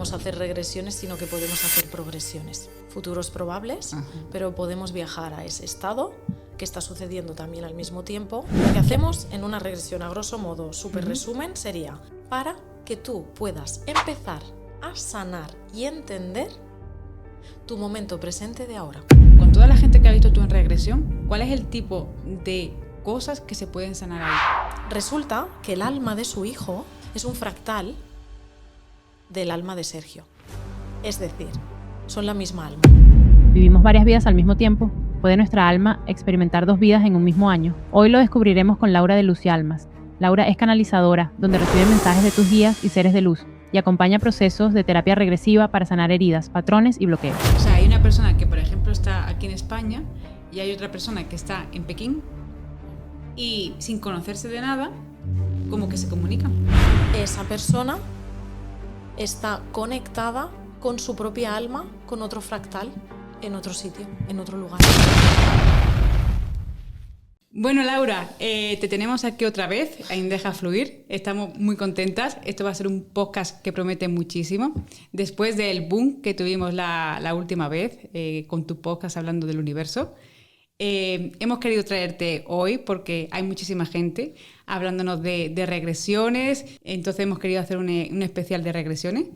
podemos hacer regresiones, sino que podemos hacer progresiones. Futuros probables, pero podemos viajar a ese estado que está sucediendo también al mismo tiempo. Lo que hacemos en una regresión, a grosso modo, súper resumen, sería para que tú puedas empezar a sanar y entender tu momento presente de ahora. Con toda la gente que has visto tú en regresión, ¿cuál es el tipo de cosas que se pueden sanar ahí? Resulta que el alma de su hijo es un fractal del alma de Sergio. Es decir, son la misma alma. ¿Vivimos varias vidas al mismo tiempo? ¿Puede nuestra alma experimentar 2 vidas en un mismo año? Hoy lo descubriremos con Laura de Luz y Almas. Laura es canalizadora, donde recibe mensajes de tus guías y seres de luz y acompaña procesos de terapia regresiva para sanar heridas, patrones y bloqueos. O sea, hay una persona que, por ejemplo, está aquí en España y hay otra persona que está en Pekín y sin conocerse de nada, como que se comunican. Esa persona está conectada con su propia alma, con otro fractal, en otro sitio, en otro lugar. Bueno, Laura, te tenemos aquí otra vez en Deja Fluir. Estamos muy contentas. Esto va a ser un podcast que promete muchísimo. Después del boom que tuvimos la última vez con tu podcast hablando del universo, hemos querido traerte hoy porque hay muchísima gente hablándonos de regresiones. Entonces hemos querido hacer un especial de regresiones.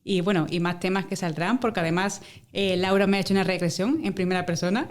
Y bueno, y más temas que saldrán, porque además Laura me ha hecho una regresión en primera persona.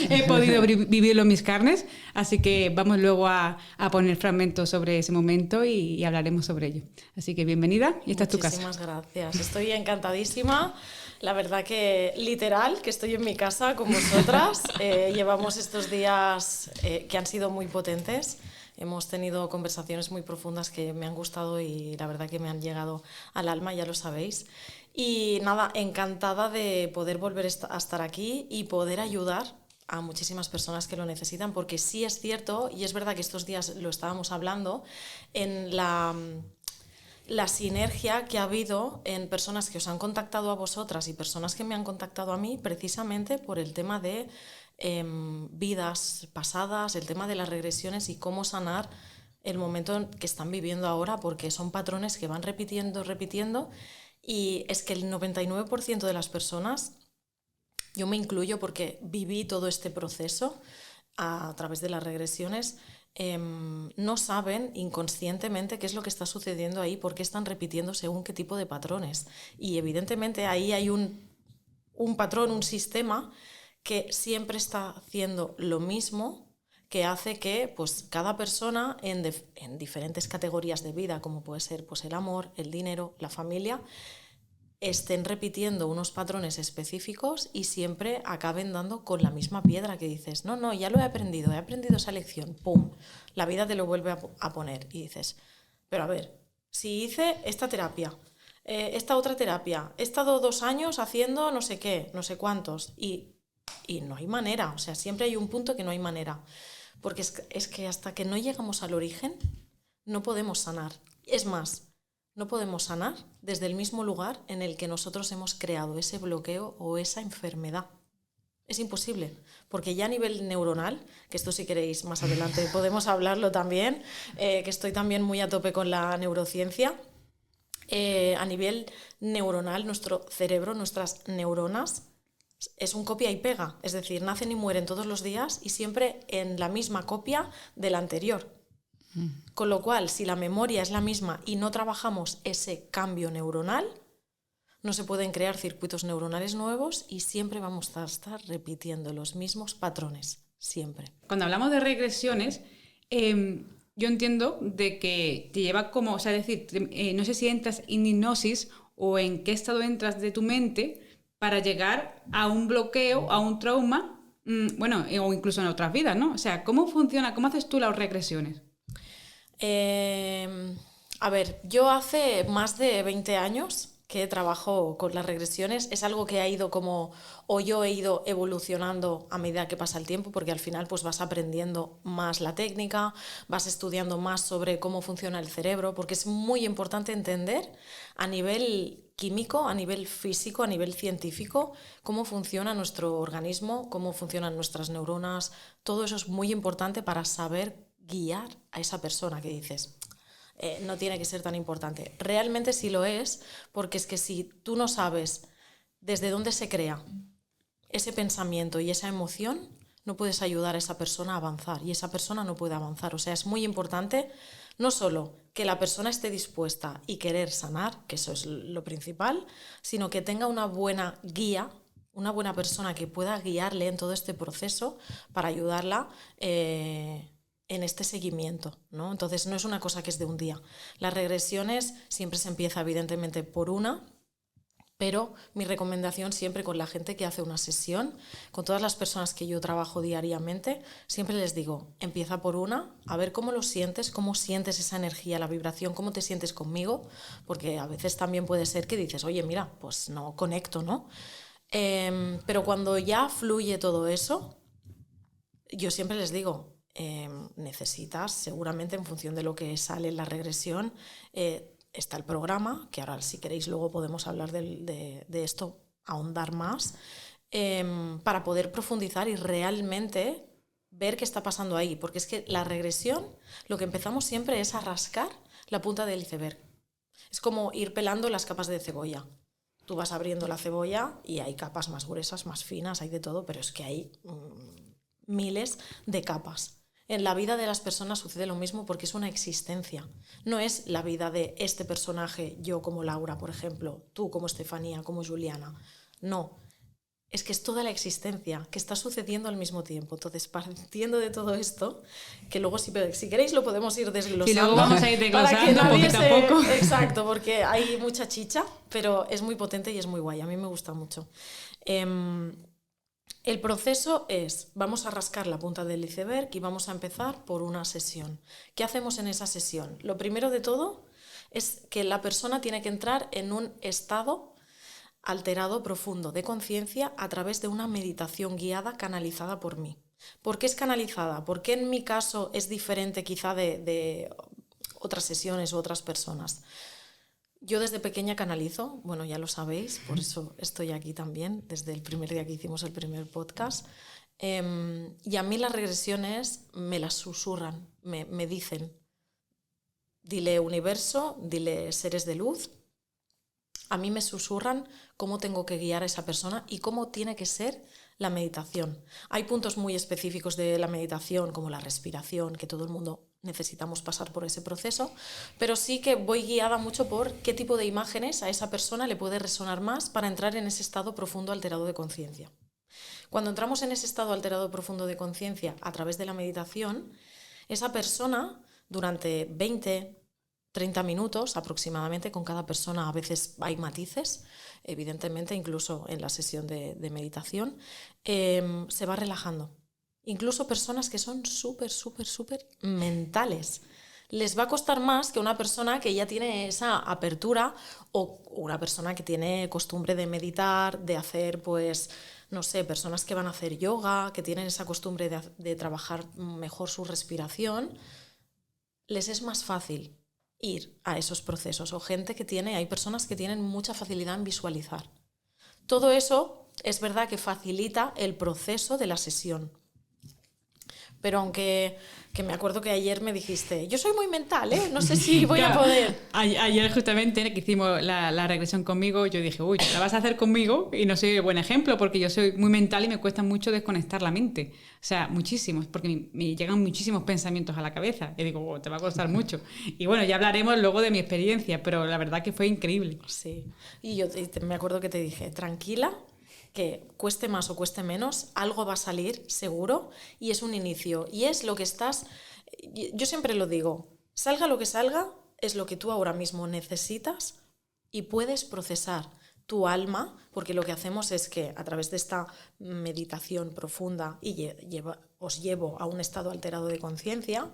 He podido vivirlo en mis carnes, así que vamos luego a poner fragmentos sobre ese momento y hablaremos sobre ello. Así que bienvenida y esta es tu casa. Muchísimas gracias, estoy encantadísima. La verdad que literal, que estoy en mi casa con vosotras. Llevamos estos días que han sido muy potentes. Hemos tenido conversaciones muy profundas que me han gustado y la verdad que me han llegado al alma, ya lo sabéis. Y nada, encantada de poder volver a estar aquí y poder ayudar a muchísimas personas que lo necesitan, porque sí es cierto, y es verdad que estos días lo estábamos hablando, en la sinergia que ha habido en personas que os han contactado a vosotras y personas que me han contactado a mí precisamente por el tema de vidas pasadas, el tema de las regresiones y cómo sanar el momento que están viviendo ahora, porque son patrones que van repitiendo y es que el 99% de las personas, yo me incluyo porque viví todo este proceso a través de las regresiones, no saben inconscientemente qué es lo que está sucediendo ahí, por qué están repitiendo según qué tipo de patrones. Y evidentemente ahí hay un patrón, un sistema que siempre está haciendo lo mismo, que hace que pues, cada persona en diferentes categorías de vida, como puede ser pues, el amor, el dinero, la familia, estén repitiendo unos patrones específicos y siempre acaben dando con la misma piedra que dices, no, ya lo he aprendido esa lección, ¡pum! La vida te lo vuelve a poner y dices, pero a ver, si hice esta terapia, esta otra terapia, he estado 2 años haciendo no sé qué, no sé cuántos y no hay manera, o sea, siempre hay un punto que no hay manera, porque es que hasta que no llegamos al origen no podemos sanar. Es más, no podemos sanar desde el mismo lugar en el que nosotros hemos creado ese bloqueo o esa enfermedad. Es imposible, porque ya a nivel neuronal, que esto si queréis más adelante podemos hablarlo también, que estoy también muy a tope con la neurociencia, a nivel neuronal nuestro cerebro, nuestras neuronas, es un copia y pega, es decir, nacen y mueren todos los días y siempre en la misma copia de la anterior. Con lo cual, si la memoria es la misma y no trabajamos ese cambio neuronal, no se pueden crear circuitos neuronales nuevos y siempre vamos a estar repitiendo los mismos patrones, siempre. Cuando hablamos de regresiones, yo entiendo de que te lleva como, o sea, es decir, no sé si entras en hipnosis o en qué estado entras de tu mente para llegar a un bloqueo, a un trauma, bueno, o incluso en otras vidas, ¿no? O sea, ¿cómo funciona? ¿Cómo haces tú las regresiones? A ver, yo hace más de 20 años que trabajo con las regresiones. Es algo que yo he ido evolucionando a medida que pasa el tiempo, porque al final pues vas aprendiendo más la técnica, vas estudiando más sobre cómo funciona el cerebro, porque es muy importante entender a nivel químico, a nivel físico, a nivel científico, cómo funciona nuestro organismo, cómo funcionan nuestras neuronas. Todo eso es muy importante para saber guiar a esa persona que dices, no tiene que ser tan importante. Realmente sí lo es, porque es que si tú no sabes desde dónde se crea ese pensamiento y esa emoción, no puedes ayudar a esa persona a avanzar y esa persona no puede avanzar. O sea, es muy importante no solo que la persona esté dispuesta y querer sanar, que eso es lo principal, sino que tenga una buena guía, una buena persona que pueda guiarle en todo este proceso para ayudarla en este seguimiento, ¿no? Entonces no es una cosa que es de un día. Las regresiones siempre se empieza evidentemente por una, pero mi recomendación siempre con la gente que hace una sesión, con todas las personas que yo trabajo diariamente, siempre les digo, empieza por una, a ver cómo lo sientes, cómo sientes esa energía, la vibración, cómo te sientes conmigo, porque a veces también puede ser que dices, oye, mira, pues no conecto, ¿no? Pero cuando ya fluye todo eso, yo siempre les digo, necesitas, seguramente en función de lo que sale en la regresión, está el programa, que ahora si queréis luego podemos hablar de esto, ahondar más, para poder profundizar y realmente ver qué está pasando ahí. Porque es que la regresión, lo que empezamos siempre es a rascar la punta del iceberg. Es como ir pelando las capas de cebolla. Tú vas abriendo la cebolla y hay capas más gruesas, más finas, hay de todo, pero es que hay miles de capas. En la vida de las personas sucede lo mismo porque es una existencia. No es la vida de este personaje, yo como Laura, por ejemplo, tú como Estefanía, como Juliana. No, es que es toda la existencia que está sucediendo al mismo tiempo. Entonces, partiendo de todo esto, que luego si queréis lo podemos ir desglosando. Y luego vamos a ir desglosando poquito a poco. Exacto, porque hay mucha chicha, pero es muy potente y es muy guay. A mí me gusta mucho. El proceso es, vamos a rascar la punta del iceberg y vamos a empezar por una sesión. ¿Qué hacemos en esa sesión? Lo primero de todo es que la persona tiene que entrar en un estado alterado profundo de conciencia a través de una meditación guiada canalizada por mí. ¿Por qué es canalizada? ¿Por qué en mi caso es diferente quizá de otras sesiones u otras personas? Yo desde pequeña canalizo, bueno, ya lo sabéis, por eso estoy aquí también, desde el primer día que hicimos el primer podcast. Y a mí las regresiones me las susurran, me dicen, dile universo, dile seres de luz. A mí me susurran cómo tengo que guiar a esa persona y cómo tiene que ser la meditación. Hay puntos muy específicos de la meditación, como la respiración, que todo el mundo necesitamos pasar por ese proceso, pero sí que voy guiada mucho por qué tipo de imágenes a esa persona le puede resonar más para entrar en ese estado profundo alterado de conciencia. Cuando entramos en ese estado alterado profundo de conciencia a través de la meditación, esa persona durante 20-30 minutos aproximadamente, con cada persona a veces hay matices, evidentemente incluso en la sesión de meditación, se va relajando. Incluso personas que son súper mentales. Les va a costar más que una persona que ya tiene esa apertura o una persona que tiene costumbre de meditar, de hacer, pues, no sé, personas que van a hacer yoga, que tienen esa costumbre de trabajar mejor su respiración. Les es más fácil ir a esos procesos. O gente que hay personas que tienen mucha facilidad en visualizar. Todo eso es verdad que facilita el proceso de la sesión. Pero aunque que me acuerdo que ayer me dijiste, yo soy muy mental, no sé si voy a poder. Ayer justamente que hicimos la regresión conmigo, yo dije, uy, la vas a hacer conmigo y no soy buen ejemplo porque yo soy muy mental y me cuesta mucho desconectar la mente. O sea, muchísimos, porque me llegan muchísimos pensamientos a la cabeza. Y digo, te va a costar mucho. Y bueno, ya hablaremos luego de mi experiencia, pero la verdad que fue increíble. Sí, y yo me acuerdo que te dije, tranquila, que cueste más o cueste menos, algo va a salir seguro y es un inicio. Y es lo que yo siempre lo digo, salga lo que salga, es lo que tú ahora mismo necesitas y puedes procesar tu alma, porque lo que hacemos es que a través de esta meditación profunda y os llevo a un estado alterado de conciencia,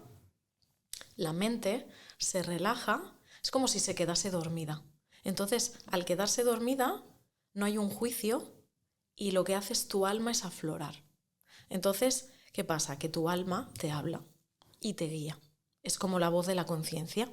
la mente se relaja, es como si se quedase dormida. Entonces, al quedarse dormida, no hay un juicio, y lo que haces tu alma es aflorar. Entonces, ¿qué pasa? Que tu alma te habla y te guía. Es como la voz de la conciencia.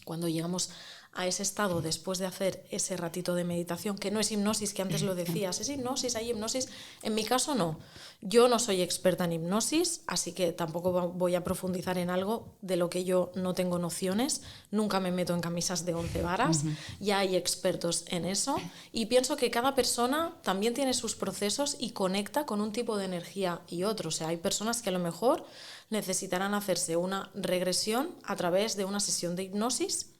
Cuando llegamos a ese estado después de hacer ese ratito de meditación, que no es hipnosis, que antes lo decías, es hipnosis, hay hipnosis. En mi caso no. Yo no soy experta en hipnosis, así que tampoco voy a profundizar en algo de lo que yo no tengo nociones. Nunca me meto en camisas de 11 varas. Ya hay expertos en eso. Y pienso que cada persona también tiene sus procesos y conecta con un tipo de energía y otro. O sea, hay personas que a lo mejor necesitarán hacerse una regresión a través de una sesión de hipnosis.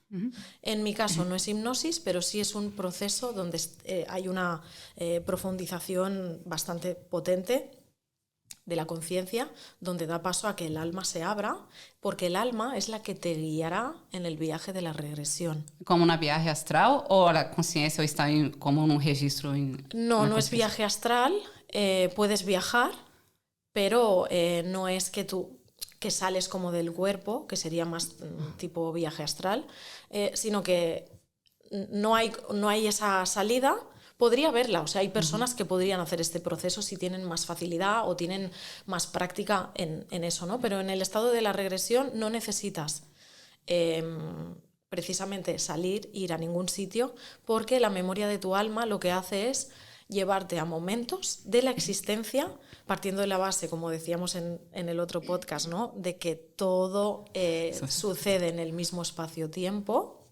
En mi caso no es hipnosis, pero sí es un proceso donde hay una profundización bastante potente de la conciencia, donde da paso a que el alma se abra, porque el alma es la que te guiará en el viaje de la regresión. ¿Como una viaje astral o la conciencia está como en un registro? No es viaje astral, puedes viajar, pero no es que sales como del cuerpo, que sería más tipo viaje astral, sino que no hay esa salida. Podría haberla, o sea, hay personas que podrían hacer este proceso si tienen más facilidad o tienen más práctica en eso, ¿no? Pero en el estado de la regresión no necesitas precisamente ir a ningún sitio, porque la memoria de tu alma lo que hace es llevarte a momentos de la existencia, partiendo de la base, como decíamos en el otro podcast, ¿no? De que todo sucede en el mismo espacio-tiempo.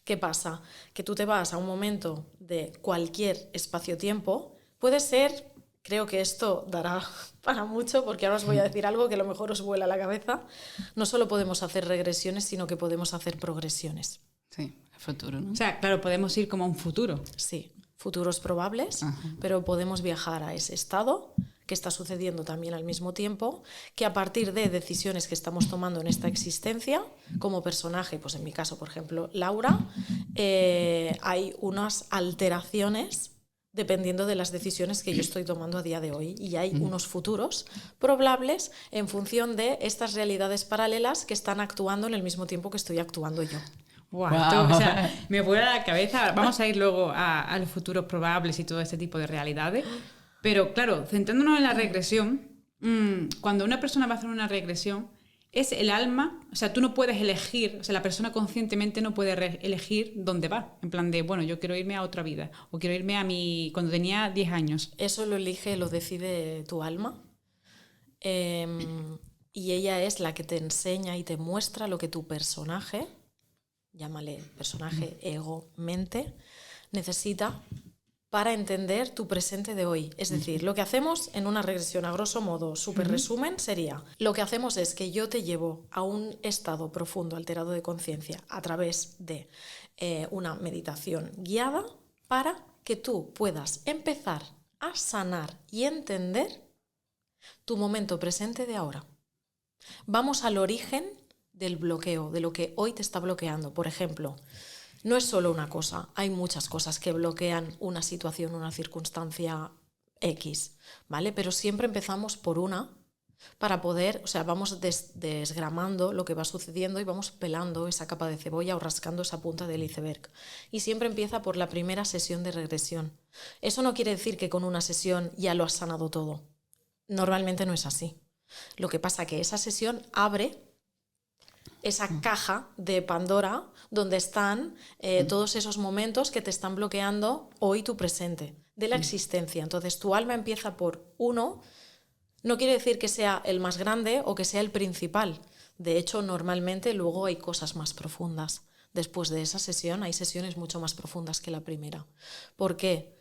¿Qué pasa? Que tú te vas a un momento de cualquier espacio-tiempo. Puede ser, creo que esto dará para mucho, porque ahora os voy a decir algo que a lo mejor os vuela la cabeza. No solo podemos hacer regresiones, sino que podemos hacer progresiones. Sí, el futuro, ¿no? O sea, claro, podemos ir como a un futuro. Sí, futuros probables, pero podemos viajar a ese estado que está sucediendo también al mismo tiempo, que a partir de decisiones que estamos tomando en esta existencia, como personaje, pues en mi caso, por ejemplo, Laura, hay unas alteraciones dependiendo de las decisiones que yo estoy tomando a día de hoy, y hay unos futuros probables en función de estas realidades paralelas que están actuando en el mismo tiempo que estoy actuando yo. Wow. Esto, o sea, me vuela la cabeza. Vamos a ir luego a los futuros probables y todo este tipo de realidades. Pero claro, centrándonos en la regresión, cuando una persona va a hacer una regresión, es el alma, o sea, tú no puedes elegir, o sea, la persona conscientemente no puede elegir dónde va. En plan de, bueno, yo quiero irme a otra vida, o quiero irme a cuando tenía 10 años. Eso lo decide tu alma. Y ella es la que te enseña y te muestra lo que tu personaje, llámale personaje, ego, mente, necesita para entender tu presente de hoy. Es decir, lo que hacemos en una regresión, a grosso modo, súper resumen, sería, lo que hacemos es que yo te llevo a un estado profundo, alterado de conciencia, a través de una meditación guiada, para que tú puedas empezar a sanar y entender tu momento presente de ahora. Vamos al origen del bloqueo, de lo que hoy te está bloqueando. Por ejemplo, no es solo una cosa, hay muchas cosas que bloquean una situación, una circunstancia X, ¿vale? Pero siempre empezamos por una para poder, o sea, vamos desgramando lo que va sucediendo y vamos pelando esa capa de cebolla o rascando esa punta del iceberg. Y siempre empieza por la primera sesión de regresión. Eso no quiere decir que con una sesión ya lo has sanado todo. Normalmente no es así. Lo que pasa es que esa sesión abre esa caja de Pandora donde están todos esos momentos que te están bloqueando hoy tu presente, de la existencia. Entonces tu alma empieza por uno, no quiere decir que sea el más grande o que sea el principal. De hecho, normalmente luego hay cosas más profundas. Después de esa sesión hay sesiones mucho más profundas que la primera. ¿Por qué?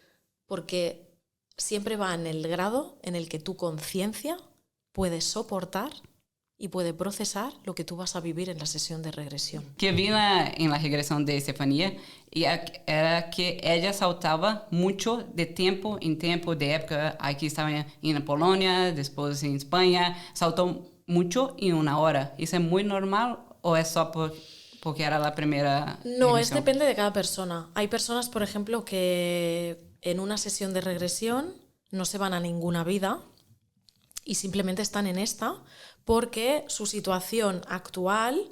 Porque siempre va en el grado en el que tu conciencia puede soportar y puede procesar lo que tú vas a vivir en la sesión de regresión. Que vi en la regresión de Estefanía era que ella saltaba mucho de tiempo en tiempo, de época. Aquí estaba en Polonia, después en España, saltó mucho en una hora. ¿Eso es muy normal o es solo porque era la primera No, regresión? depende de cada persona. Hay personas, por ejemplo, que en una sesión de regresión no se van a ninguna vida y simplemente están en esta porque su situación actual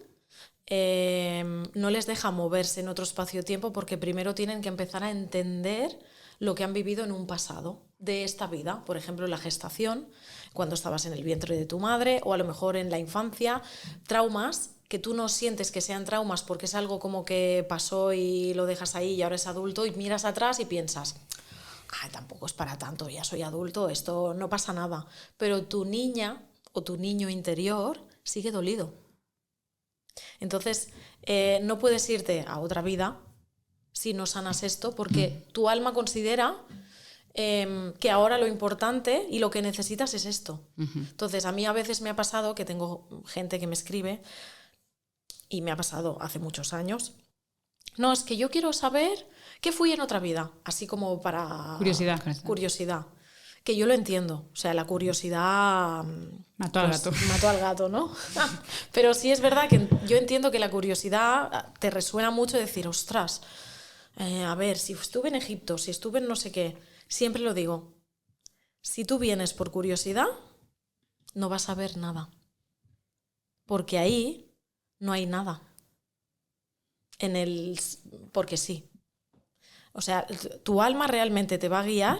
no les deja moverse en otro espacio-tiempo, porque primero tienen que empezar a entender lo que han vivido en un pasado de esta vida. Por ejemplo, la gestación, cuando estabas en el vientre de tu madre, o a lo mejor en la infancia, traumas que tú no sientes que sean traumas porque es algo como que pasó y lo dejas ahí y ahora es adulto y miras atrás y piensas, ay, tampoco es para tanto, ya soy adulto, esto no pasa nada. Pero tu niña o tu niño interior sigue dolido. Entonces, no puedes irte a otra vida si no sanas esto, porque tu alma considera que ahora lo importante y lo que necesitas es esto. Entonces, a mí a veces me ha pasado que tengo gente que me escribe, y me ha pasado hace muchos años, no, es que yo quiero saber qué fui en otra vida, así como para... Curiosidad. Que yo lo entiendo, o sea, la curiosidad... Mató al gato. Mató al gato, ¿no? Pero sí es verdad que yo entiendo que la curiosidad te resuena mucho decir, ostras, a ver, si estuve en Egipto, si estuve en no sé qué, siempre lo digo, si tú vienes por curiosidad, no vas a ver nada, porque ahí no hay nada, porque sí. O sea, tu alma realmente te va a guiar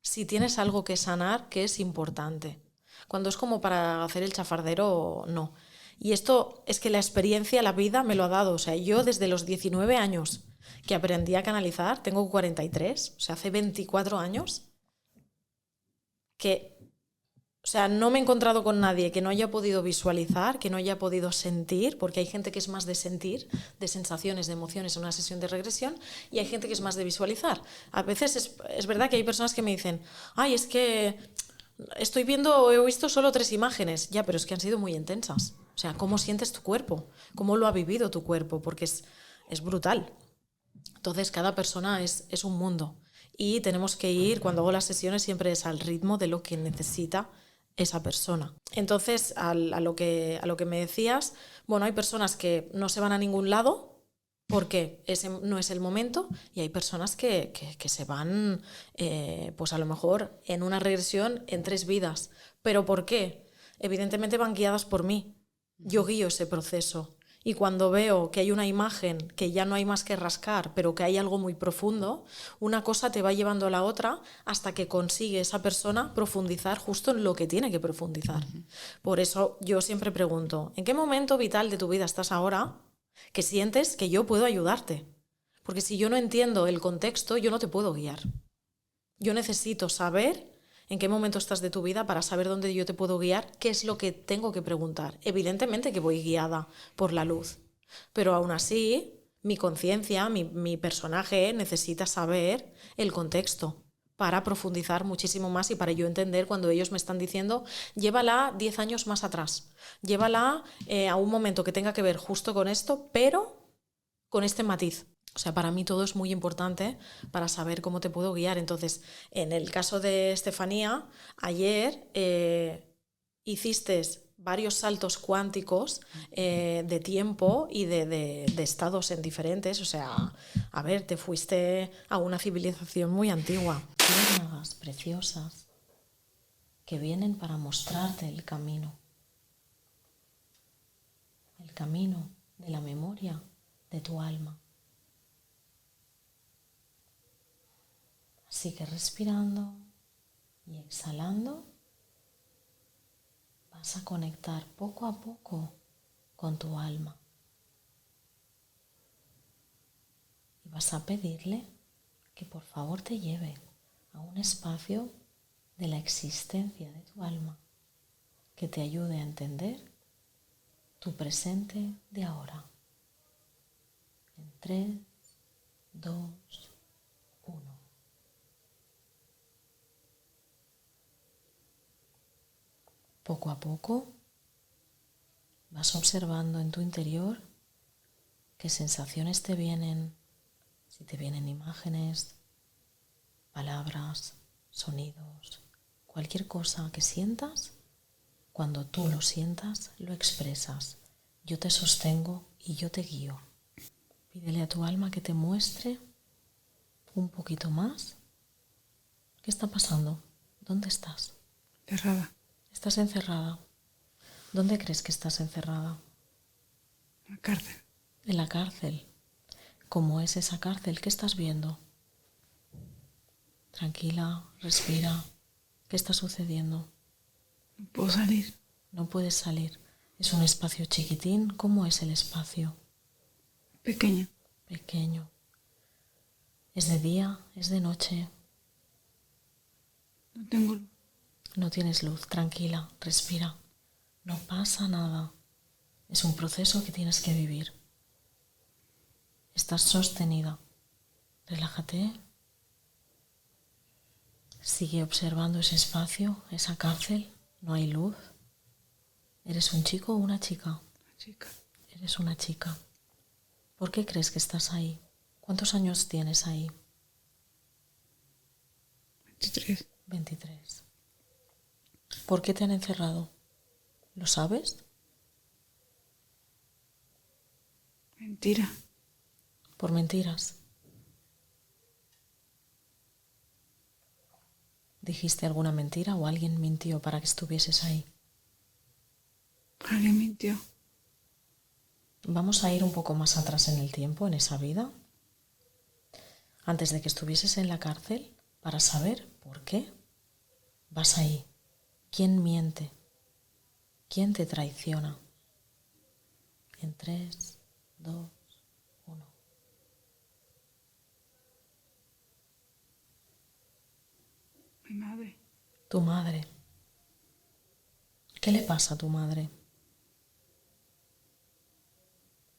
si tienes algo que sanar que es importante. Cuando es como para hacer el chafardero, no. Y esto es que la experiencia, la vida me lo ha dado. O sea, yo desde los 19 años que aprendí a canalizar, tengo 43, o sea, hace 24 años, que, o sea, no me he encontrado con nadie que no haya podido visualizar, que no haya podido sentir, porque hay gente que es más de sentir, de sensaciones, de emociones en una sesión de regresión, y hay gente que es más de visualizar. A veces es verdad que hay personas que me dicen, ay, es que estoy viendo, he visto solo 3 imágenes. Ya, pero es que han sido muy intensas. O sea, ¿cómo sientes tu cuerpo? ¿Cómo lo ha vivido tu cuerpo? Porque es brutal. Entonces, cada persona es un mundo. Y tenemos que ir, cuando hago las sesiones, siempre es al ritmo de lo que necesita esa persona. Entonces, a lo que me decías, bueno, hay personas que no se van a ningún lado porque ese no es el momento, y hay personas que se van, pues a lo mejor en una regresión en 3 vidas. ¿Pero por qué? Evidentemente van guiadas por mí. Yo guío ese proceso. Y cuando veo que hay una imagen que ya no hay más que rascar, pero que hay algo muy profundo, una cosa te va llevando a la otra hasta que consigue esa persona profundizar justo en lo que tiene que profundizar. Por eso yo siempre pregunto, ¿en qué momento vital de tu vida estás ahora que sientes que yo puedo ayudarte? Porque si yo no entiendo el contexto, yo no te puedo guiar. Yo necesito saber en qué momento estás de tu vida para saber dónde yo te puedo guiar, qué es lo que tengo que preguntar. Evidentemente que voy guiada por la luz, pero aún así mi conciencia, mi personaje necesita saber el contexto para profundizar muchísimo más y para yo entender cuando ellos me están diciendo llévala 10 años más atrás, llévala a un momento que tenga que ver justo con esto, pero con este matiz. O sea, para mí todo es muy importante para saber cómo te puedo guiar. Entonces, en el caso de Estefanía, ayer hiciste varios saltos cuánticos de tiempo y de estados en diferentes. O sea, a ver, te fuiste a una civilización muy antigua. Luciérnagas preciosas que vienen para mostrarte el camino. El camino de la memoria de tu alma. Así que respirando y exhalando, vas a conectar poco a poco con tu alma. Y vas a pedirle que por favor te lleve a un espacio de la existencia de tu alma, que te ayude a entender tu presente de ahora. En 3, 2, 1. Poco a poco vas observando en tu interior qué sensaciones te vienen, si te vienen imágenes, palabras, sonidos, cualquier cosa que sientas. Cuando tú lo sientas, lo expresas. Yo te sostengo y yo te guío. Pídele a tu alma que te muestre un poquito más. ¿Qué está pasando? ¿Dónde estás? Cerrada. Estás encerrada. ¿Dónde crees que estás encerrada? En la cárcel. En la cárcel. ¿Cómo es esa cárcel? ¿Qué estás viendo? Tranquila, respira. ¿Qué está sucediendo? No puedo salir. No puedes salir. Es un espacio chiquitín. ¿Cómo es el espacio? Pequeño. Pequeño. ¿Es de día? ¿Es de noche? No tengo luz. No tienes luz. Tranquila, respira. No pasa nada. Es un proceso que tienes que vivir. Estás sostenida. Relájate. Sigue observando ese espacio, esa cárcel. No hay luz. ¿Eres un chico o una chica? Una chica. Eres una chica. ¿Por qué crees que estás ahí? ¿Cuántos años tienes ahí? 23. 23. ¿Por qué te han encerrado? ¿Lo sabes? Mentira. Por mentiras. ¿Dijiste alguna mentira o alguien mintió para que estuvieses ahí? Alguien mintió. Vamos a ir un poco más atrás en el tiempo, en esa vida, antes de que estuvieses en la cárcel, para saber por qué vas ahí. ¿Quién miente? ¿Quién te traiciona? En 3, 2, 1. Mi madre. Tu madre. ¿Qué le pasa a tu madre?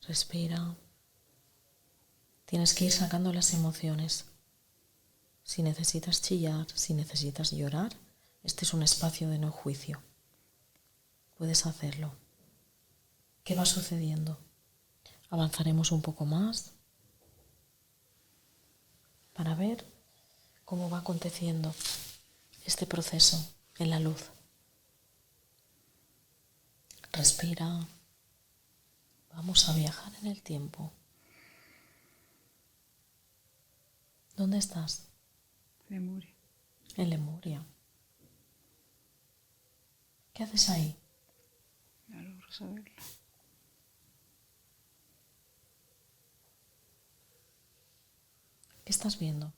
Respira. Tienes que ir sacando las emociones. Si necesitas chillar, si necesitas llorar, este es un espacio de no juicio. Puedes hacerlo. ¿Qué va sucediendo? Avanzaremos un poco más para ver cómo va aconteciendo este proceso en la luz. Respira. Vamos a viajar en el tiempo. ¿Dónde estás? Lemuria. En Lemuria. ¿Qué haces ahí? No logro saberlo. ¿Qué estás viendo?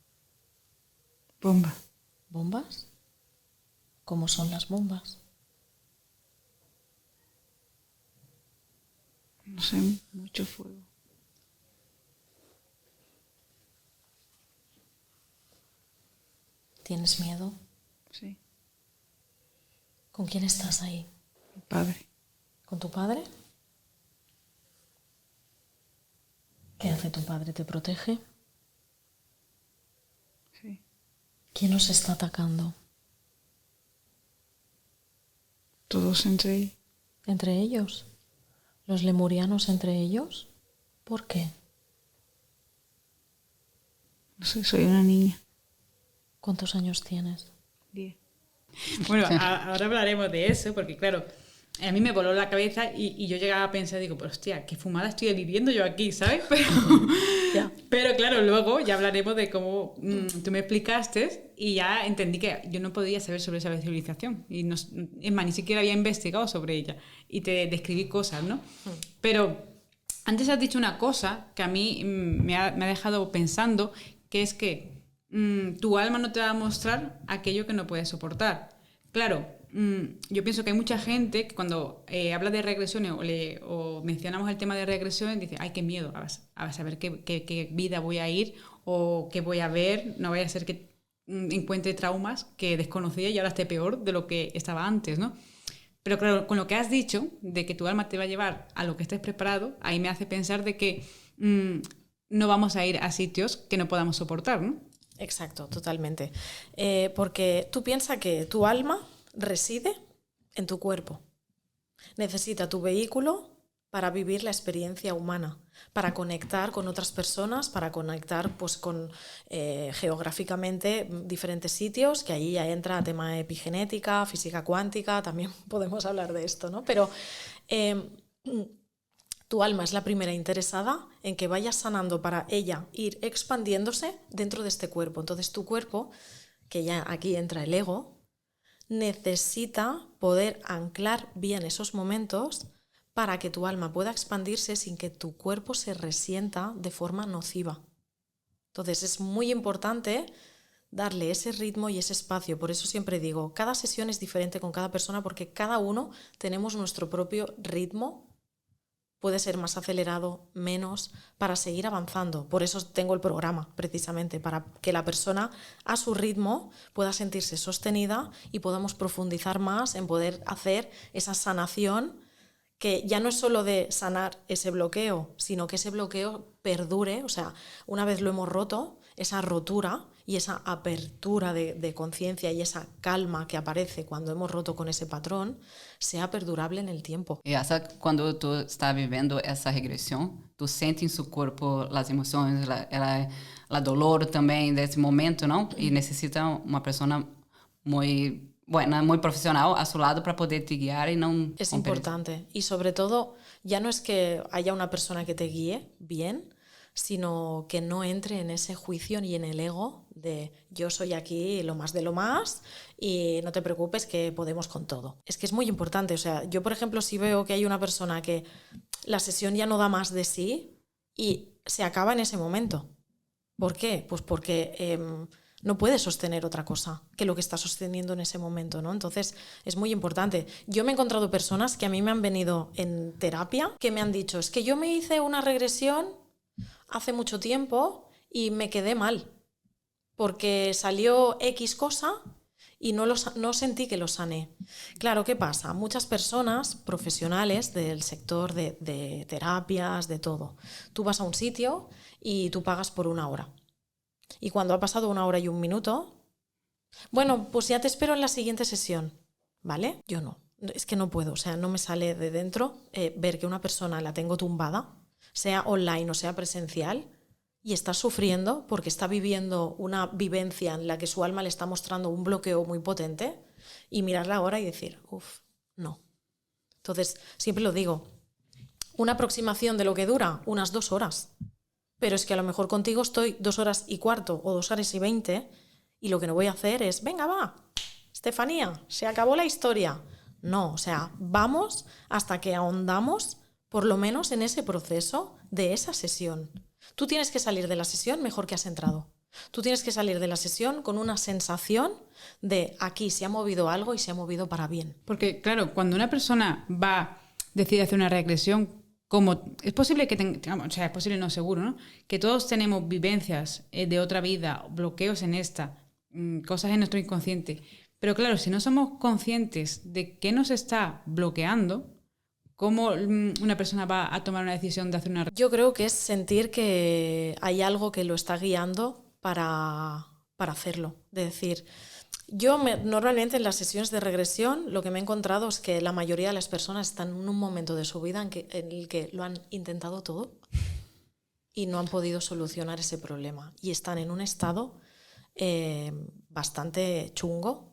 Bomba. ¿Bombas? ¿Cómo son las bombas? No sé, mucho fuego. ¿Tienes miedo? Sí. ¿Con quién estás ahí? Mi padre. ¿Con tu padre? ¿Qué hace tu padre? ¿Te protege? Sí. ¿Quién nos está atacando? Todos entre ellos. ¿Entre ellos? ¿Los lemurianos entre ellos? ¿Por qué? No sé, soy una niña. ¿Cuántos años tienes? 10. Bueno, ahora hablaremos de eso, porque claro, a mí me voló la cabeza y yo llegaba a pensar, digo, pues hostia, qué fumada estoy viviendo yo aquí, ¿sabes? Pero claro, luego ya hablaremos de cómo tú me explicaste y ya entendí que yo no podía saber sobre esa civilización. Y no, es más, ni siquiera había investigado sobre ella. Y te describí cosas, ¿no? Pero antes has dicho una cosa que a mí me ha dejado pensando, que es que tu alma no te va a mostrar aquello que no puedes soportar. Claro, yo pienso que hay mucha gente que cuando habla de regresiones o mencionamos el tema de regresiones dice, ay, qué miedo, a saber qué vida voy a ir o qué voy a ver, no vaya a ser que encuentre traumas que desconocía y ahora esté peor de lo que estaba antes, ¿no? Pero claro, con lo que has dicho, de que tu alma te va a llevar a lo que estés preparado, ahí me hace pensar de que no vamos a ir a sitios que no podamos soportar, ¿no? Exacto, totalmente. Porque tú piensas que tu alma reside en tu cuerpo. Necesita tu vehículo para vivir la experiencia humana, para conectar con otras personas, para conectar pues, con geográficamente diferentes sitios, que ahí ya entra tema epigenética, física cuántica, también podemos hablar de esto, ¿no? Pero tu alma es la primera interesada en que vayas sanando para ella ir expandiéndose dentro de este cuerpo. Entonces tu cuerpo, que ya aquí entra el ego, necesita poder anclar bien esos momentos para que tu alma pueda expandirse sin que tu cuerpo se resienta de forma nociva. Entonces es muy importante darle ese ritmo y ese espacio. Por eso siempre digo, cada sesión es diferente con cada persona porque cada uno tenemos nuestro propio ritmo. Puede ser más acelerado, menos, para seguir avanzando. Por eso tengo el programa, precisamente, para que la persona a su ritmo pueda sentirse sostenida y podamos profundizar más en poder hacer esa sanación, que ya no es solo de sanar ese bloqueo, sino que ese bloqueo perdure. O sea, una vez lo hemos roto, esa rotura y esa apertura de conciencia y esa calma que aparece cuando hemos roto con ese patrón sea perdurable en el tiempo. Y cuando tú estás viviendo esa regresión, tú sientes en su cuerpo las emociones, la dolor también de ese momento, ¿no? Y necesita una persona muy buena, muy profesional a su lado para poder te guiar y no... Es importante. Y sobre todo, ya no es que haya una persona que te guíe bien, sino que no entre en ese juicio ni en el ego de yo soy aquí lo más de lo más y no te preocupes que podemos con todo. Es que es muy importante. O sea, yo, por ejemplo, si veo que hay una persona que la sesión ya no da más de sí y se acaba en ese momento. ¿Por qué? Pues porque no puede sostener otra cosa que lo que está sosteniendo en ese momento, ¿no? Entonces es muy importante. Yo me he encontrado personas que a mí me han venido en terapia que me han dicho, es que yo me hice una regresión hace mucho tiempo y me quedé mal porque salió X cosa y no sentí que lo sané. Claro, ¿qué pasa? Muchas personas profesionales del sector de terapias, de todo. Tú vas a un sitio y tú pagas por 1 hora. Y cuando ha pasado 1 hora y 1 minuto, bueno, pues ya te espero en la siguiente sesión, ¿vale? Yo no, es que no puedo, o sea, no me sale de dentro ver que una persona la tengo tumbada, sea online o sea presencial, y está sufriendo porque está viviendo una vivencia en la que su alma le está mostrando un bloqueo muy potente, y mirarla ahora y decir, no. Entonces, siempre lo digo, una aproximación de lo que dura, unas 2 horas. Pero es que a lo mejor contigo estoy 2 horas y cuarto o 2 horas y 20 y lo que no voy a hacer es, venga, va, Estefanía, se acabó la historia. No, o sea, vamos hasta que ahondamos por lo menos en ese proceso de esa sesión. Tú tienes que salir de la sesión mejor que has entrado. Tú tienes que salir de la sesión con una sensación de aquí se ha movido algo y se ha movido para bien. Porque, claro, cuando una persona decide hacer una regresión, como es posible que tengamos, o sea, es posible, no seguro, ¿no? Que todos tenemos vivencias de otra vida, bloqueos en esta, cosas en nuestro inconsciente. Pero claro, si no somos conscientes de qué nos está bloqueando, ¿cómo una persona va a tomar una decisión de hacer una... Yo creo que es sentir que hay algo que lo está guiando para hacerlo. De decir, normalmente en las sesiones de regresión lo que me he encontrado es que la mayoría de las personas están en un momento de su vida en el que lo han intentado todo y no han podido solucionar ese problema. Y están en un estado bastante chungo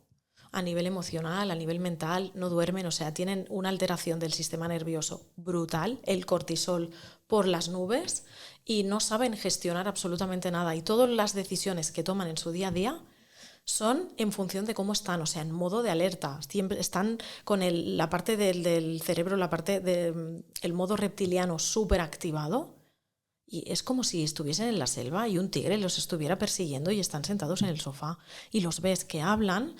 a nivel emocional, a nivel mental, no duermen, o sea, tienen una alteración del sistema nervioso brutal, el cortisol por las nubes, y no saben gestionar absolutamente nada. Y todas las decisiones que toman en su día a día son en función de cómo están, o sea, en modo de alerta. Siempre están con la parte del cerebro, la parte del modo reptiliano súper activado. Y es como si estuviesen en la selva y un tigre los estuviera persiguiendo y están sentados en el sofá. Y los ves que hablan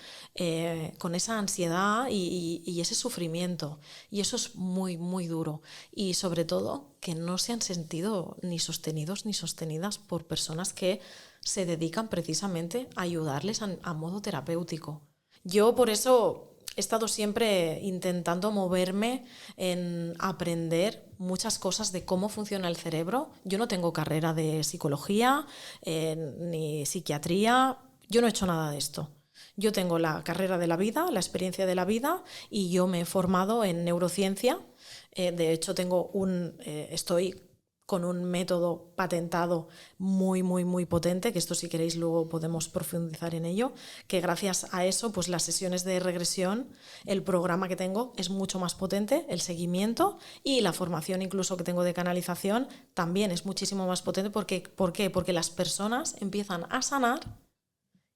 con esa ansiedad y ese sufrimiento. Y eso es muy, muy duro. Y sobre todo que no se han sentido ni sostenidos ni sostenidas por personas que se dedican precisamente a ayudarles a modo terapéutico. Yo por eso he estado siempre intentando moverme en aprender muchas cosas de cómo funciona el cerebro. Yo no tengo carrera de psicología ni psiquiatría, yo no he hecho nada de esto. Yo tengo la carrera de la vida, la experiencia de la vida, y yo me he formado en neurociencia. De hecho, estoy con un método patentado muy, muy, muy potente, que esto si queréis luego podemos profundizar en ello, que gracias a eso, pues las sesiones de regresión, el programa que tengo es mucho más potente, el seguimiento y la formación incluso que tengo de canalización también es muchísimo más potente. ¿Por qué? Porque las personas empiezan a sanar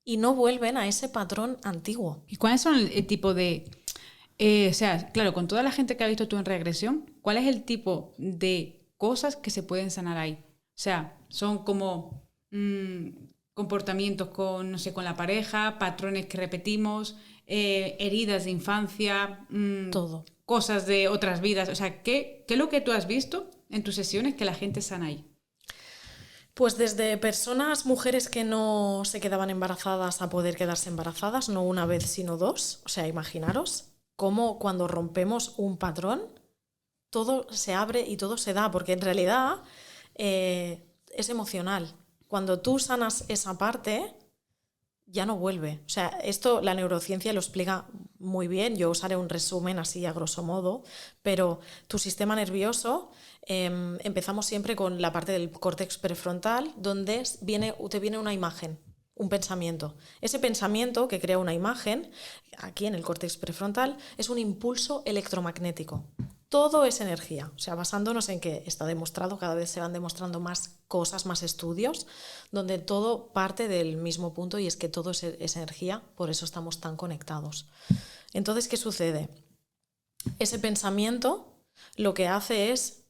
y no vuelven a ese patrón antiguo. ¿Y cuáles son el tipo de... o sea, claro, con toda la gente que has visto tú en regresión, ¿cuál es el tipo de cosas que se pueden sanar ahí? O sea, son como comportamientos con, no sé, con la pareja, patrones que repetimos, heridas de infancia, Todo. cosas de otras vidas. O sea, ¿qué es lo que tú has visto en tus sesiones que la gente sana ahí? Pues desde personas, mujeres que no se quedaban embarazadas a poder quedarse embarazadas, no una vez sino dos. O sea, imaginaros cómo cuando rompemos un patrón, todo se abre y todo se da, porque en realidad es emocional. Cuando tú sanas esa parte, ya no vuelve. O sea, esto la neurociencia lo explica muy bien. Yo usaré un resumen así a grosso modo, pero tu sistema nervioso, empezamos siempre con la parte del córtex prefrontal, donde te viene una imagen, un pensamiento. Ese pensamiento que crea una imagen, aquí en el córtex prefrontal, es un impulso electromagnético. Todo es energía, o sea, basándonos en que está demostrado, cada vez se van demostrando más cosas, más estudios, donde todo parte del mismo punto y es que todo es energía, por eso estamos tan conectados. Entonces, ¿qué sucede? Ese pensamiento lo que hace es,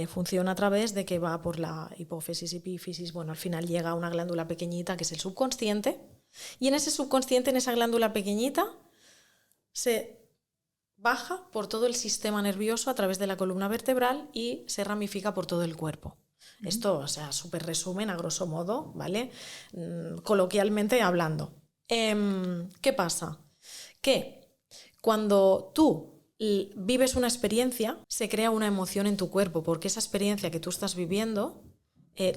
funciona a través de que va por la hipófisis, epífisis, bueno, al final llega a una glándula pequeñita que es el subconsciente, y en ese subconsciente, en esa glándula pequeñita, se baja por todo el sistema nervioso a través de la columna vertebral y se ramifica por todo el cuerpo. Esto, o sea, súper resumen a grosso modo, ¿vale? Coloquialmente hablando. ¿Qué pasa? Que cuando tú vives una experiencia, se crea una emoción en tu cuerpo, porque esa experiencia que tú estás viviendo,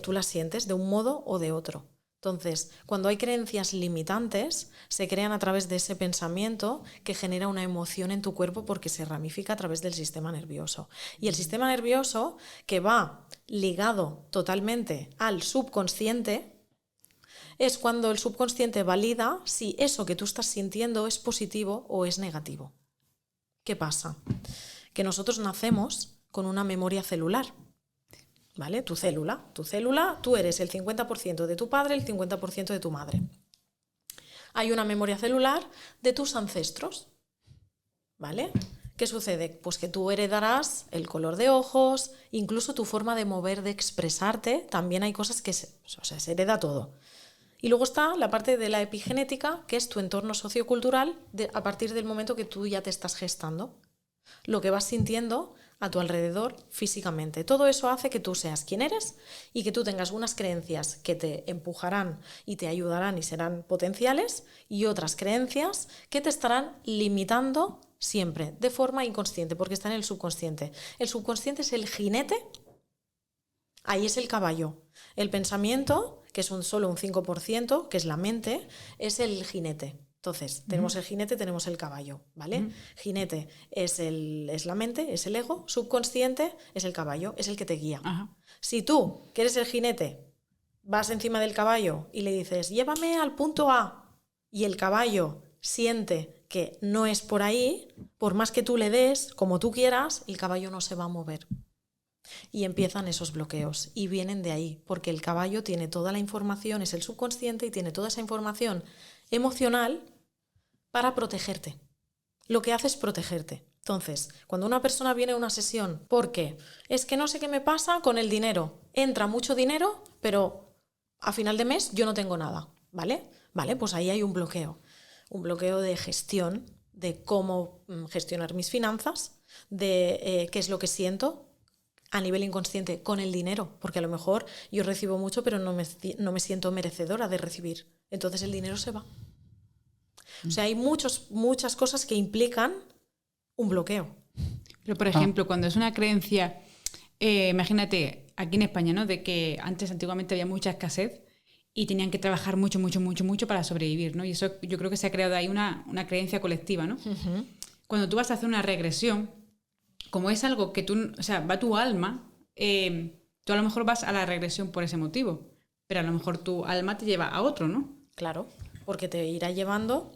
tú la sientes de un modo o de otro. Entonces, cuando hay creencias limitantes, se crean a través de ese pensamiento que genera una emoción en tu cuerpo porque se ramifica a través del sistema nervioso. Y el sistema nervioso, que va ligado totalmente al subconsciente, es cuando el subconsciente valida si eso que tú estás sintiendo es positivo o es negativo. ¿Qué pasa? Que nosotros nacemos con una memoria celular. ¿Vale? Tu célula, tú eres el 50% de tu padre, el 50% de tu madre. Hay una memoria celular de tus ancestros, ¿vale? ¿Qué sucede? Pues que tú heredarás el color de ojos, incluso tu forma de mover, de expresarte, también hay cosas que se hereda todo. Y luego está la parte de la epigenética, que es tu entorno sociocultural a partir del momento que tú ya te estás gestando. Lo que vas sintiendo a tu alrededor físicamente. Todo eso hace que tú seas quien eres y que tú tengas unas creencias que te empujarán y te ayudarán y serán potenciales y otras creencias que te estarán limitando siempre, de forma inconsciente, porque está en el subconsciente. El subconsciente es el jinete, ahí es el caballo. El pensamiento, que es solo un 5%, que es la mente, es el jinete. Entonces, tenemos el jinete, tenemos el caballo, ¿vale? Jinete es la mente, es el ego, subconsciente es el caballo, es el que te guía. Ajá. Si tú, que eres el jinete, vas encima del caballo y le dices, llévame al punto A, y el caballo siente que no es por ahí, por más que tú le des, como tú quieras, el caballo no se va a mover. Y empiezan esos bloqueos y vienen de ahí, porque el caballo tiene toda la información, es el subconsciente y tiene toda esa información emocional para protegerte. Lo que hace es protegerte. Entonces, cuando una persona viene a una sesión, ¿por qué? Es que no sé qué me pasa con el dinero. Entra mucho dinero, pero a final de mes yo no tengo nada, ¿vale? Vale, pues ahí hay un bloqueo de gestión, de cómo gestionar mis finanzas, de qué es lo que siento a nivel inconsciente con el dinero, porque a lo mejor yo recibo mucho, pero no me siento merecedora de recibir. Entonces el dinero se va. O sea, hay muchas cosas que implican un bloqueo. Pero, por ejemplo, cuando es una creencia, imagínate, aquí en España, ¿no? De que antiguamente había mucha escasez y tenían que trabajar mucho para sobrevivir, ¿no? Y eso yo creo que se ha creado ahí una creencia colectiva, ¿no? Uh-huh. Cuando tú vas a hacer una regresión, como es algo que tú, o sea, va tu alma, tú a lo mejor vas a la regresión por ese motivo, pero a lo mejor tu alma te lleva a otro, ¿no? Claro, porque te irá llevando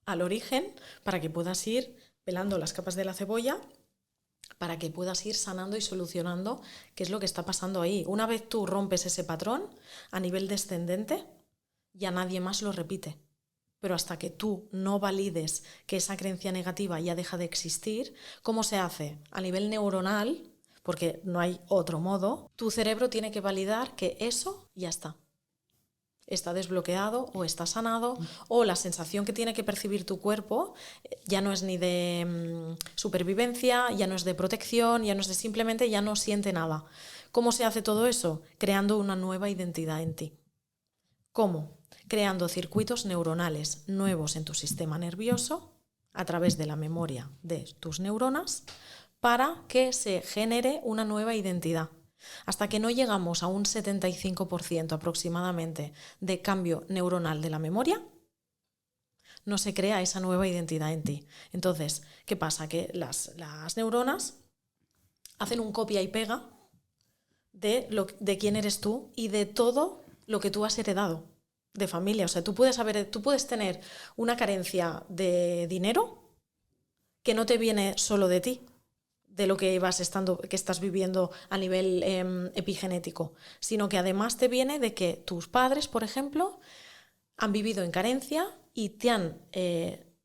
al origen para que puedas ir pelando las capas de la cebolla, para que puedas ir sanando y solucionando qué es lo que está pasando ahí. Una vez tú rompes ese patrón a nivel descendente, ya nadie más lo repite. Pero hasta que tú no valides que esa creencia negativa ya deja de existir, ¿cómo se hace? A nivel neuronal, porque no hay otro modo, tu cerebro tiene que validar que eso ya está. está desbloqueado o está sanado, o la sensación que tiene que percibir tu cuerpo ya no es ni de supervivencia, ya no es de protección, ya no es de simplemente, ya no siente nada. ¿Cómo se hace todo eso? Creando una nueva identidad en ti. ¿Cómo? Creando circuitos neuronales nuevos en tu sistema nervioso a través de la memoria de tus neuronas para que se genere una nueva identidad. Hasta que no llegamos a un 75% aproximadamente de cambio neuronal de la memoria, no se crea esa nueva identidad en ti. Entonces, ¿qué pasa? Que las neuronas hacen un copia y pega de quién eres tú y de todo lo que tú has heredado de familia. O sea, tú puedes tener una carencia de dinero que no te viene solo de ti, de lo que que estás viviendo a nivel epigenético, sino que además te viene de que tus padres, por ejemplo, han vivido en carencia y te han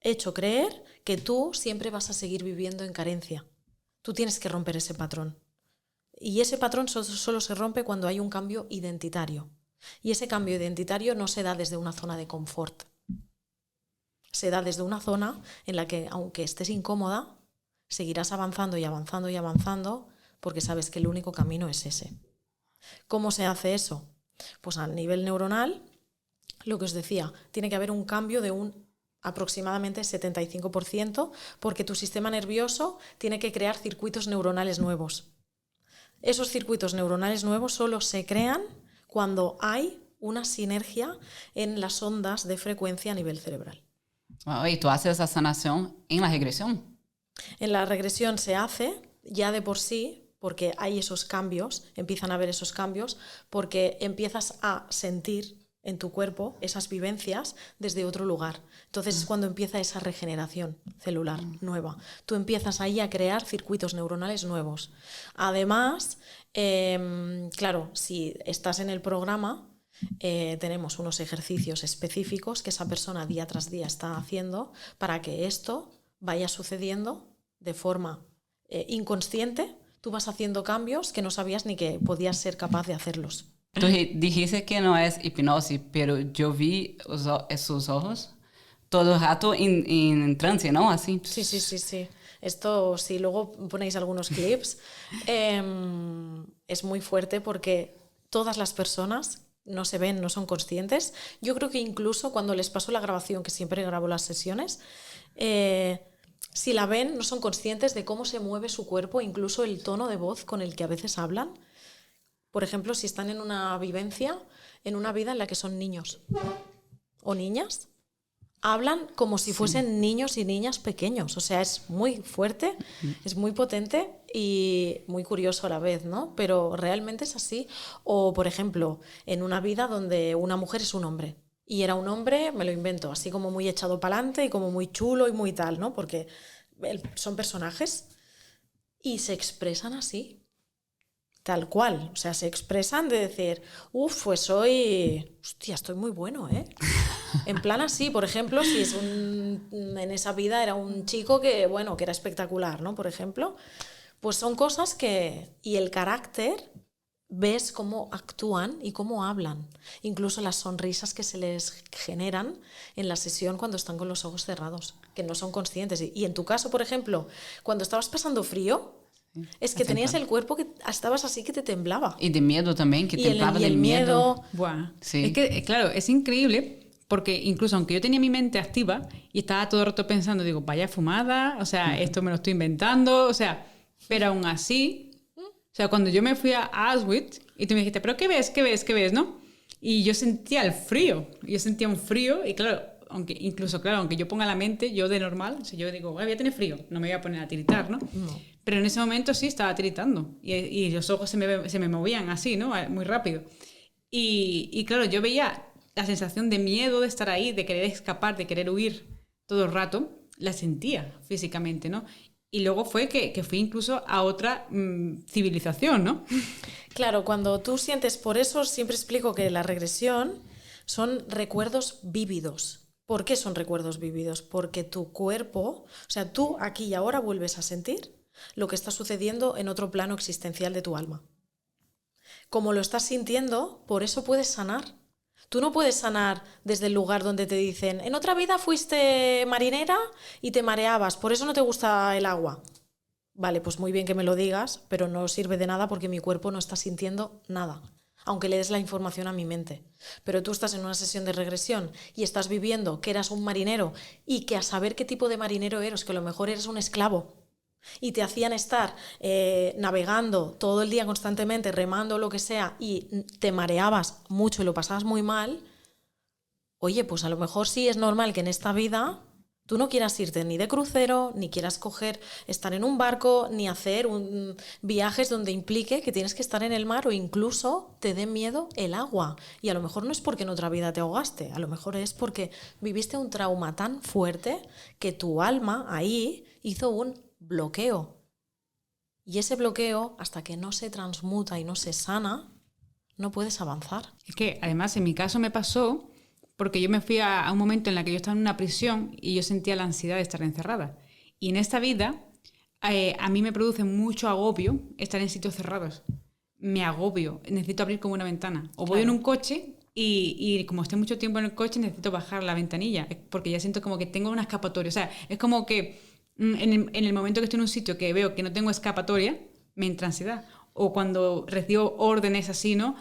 hecho creer que tú siempre vas a seguir viviendo en carencia. Tú tienes que romper ese patrón. Y ese patrón solo se rompe cuando hay un cambio identitario. Y ese cambio identitario no se da desde una zona de confort. Se da desde una zona en la que, aunque estés incómoda, seguirás avanzando y avanzando y avanzando porque sabes que el único camino es ese. ¿Cómo se hace eso? Pues a nivel neuronal, lo que os decía, tiene que haber un cambio de un aproximadamente 75% porque tu sistema nervioso tiene que crear circuitos neuronales nuevos. Esos circuitos neuronales nuevos solo se crean cuando hay una sinergia en las ondas de frecuencia a nivel cerebral. Wow, ¿y tú haces esa sanación en la regresión? En la regresión se hace ya de por sí, porque hay esos cambios, empiezan a haber esos cambios, porque empiezas a sentir en tu cuerpo esas vivencias desde otro lugar. Entonces es cuando empieza esa regeneración celular nueva. Tú empiezas ahí a crear circuitos neuronales nuevos. Además, claro, si estás en el programa, tenemos unos ejercicios específicos que esa persona día tras día está haciendo para que esto vaya sucediendo de forma inconsciente. Tú vas haciendo cambios que no sabías ni que podías ser capaz de hacerlos. Tú dijiste que no es hipnosis, pero yo vi esos ojos todo el rato en trance, ¿no? Así. Sí. Esto, si luego ponéis algunos clips, es muy fuerte porque todas las personas no se ven, no son conscientes. Yo creo que incluso cuando les paso la grabación, que siempre grabo las sesiones, si la ven, no son conscientes de cómo se mueve su cuerpo, incluso el tono de voz con el que a veces hablan. Por ejemplo, si están en una vivencia, en una vida en la que son niños o niñas, hablan como si fuesen niños y niñas pequeños. O sea, es muy fuerte, es muy potente y muy curioso a la vez, ¿no? Pero realmente es así. O, por ejemplo, en una vida donde una mujer es un hombre. Y era un hombre, me lo invento, así como muy echado para adelante y como muy chulo y muy tal, ¿no? Porque son personajes y se expresan así. Tal cual, o sea, se expresan de decir, pues hoy, hostia, estoy muy bueno, ¿eh? En plan así, por ejemplo, si es en esa vida era un chico que era espectacular, ¿no? Por ejemplo, pues son cosas y el carácter, ves cómo actúan y cómo hablan, incluso las sonrisas que se les generan en la sesión cuando están con los ojos cerrados, que no son conscientes. Y en tu caso, por ejemplo, cuando estabas pasando frío, es que tenías el cuerpo que estabas así que te temblaba. Y de miedo también, que temblaba del miedo. Buah. Sí. Es que, claro, es increíble porque incluso aunque yo tenía mi mente activa y estaba todo el rato pensando, digo, vaya fumada, o sea, esto me lo estoy inventando, o sea, pero aún así, o sea, cuando yo me fui a Auschwitz y tú me dijiste, ¿pero qué ves, no? Y yo sentía el frío, yo sentía un frío y claro, aunque yo ponga la mente, yo de normal, o sea, yo digo, voy a tener frío, no me voy a poner a tiritar, ¿no? Pero en ese momento sí estaba tiritando y los ojos se me movían así, ¿no? Muy rápido. Y claro, yo veía la sensación de miedo de estar ahí, de querer escapar, de querer huir todo el rato, la sentía físicamente, ¿no? Y luego fue que fui incluso a otra civilización, ¿no? Claro, cuando tú sientes, por eso siempre explico que la regresión son recuerdos vívidos. ¿Por qué son recuerdos vívidos? Porque tu cuerpo, o sea, tú aquí y ahora vuelves a sentir lo que está sucediendo en otro plano existencial de tu alma. Como lo estás sintiendo, por eso puedes sanar. Tú no puedes sanar desde el lugar donde te dicen, en otra vida fuiste marinera y te mareabas, por eso no te gusta el agua. Vale, pues muy bien que me lo digas, pero no sirve de nada porque mi cuerpo no está sintiendo nada, aunque le des la información a mi mente. Pero tú estás en una sesión de regresión y estás viviendo que eras un marinero y que a saber qué tipo de marinero eres, que a lo mejor eres un esclavo y te hacían estar navegando todo el día constantemente, remando lo que sea y te mareabas mucho y lo pasabas muy mal, oye, pues a lo mejor sí es normal que en esta vida tú no quieras irte ni de crucero, ni quieras estar en un barco, ni hacer viajes donde implique que tienes que estar en el mar o incluso te dé miedo el agua. Y a lo mejor no es porque en otra vida te ahogaste, a lo mejor es porque viviste un trauma tan fuerte que tu alma ahí hizo un bloqueo. Y ese bloqueo, hasta que no se transmuta y no se sana, no puedes avanzar. Es que además en mi caso me pasó porque yo me fui a un momento en el que yo estaba en una prisión y yo sentía la ansiedad de estar encerrada. Y en esta vida a mí me produce mucho agobio estar en sitios cerrados. Me agobio, necesito abrir como una ventana. O voy en un coche y como estoy mucho tiempo en el coche necesito bajar la ventanilla porque ya siento como que tengo una escapatoria. O sea, es como que en el momento que estoy en un sitio que veo que no tengo escapatoria, me entra ansiedad. O cuando recibo órdenes así, ¿no?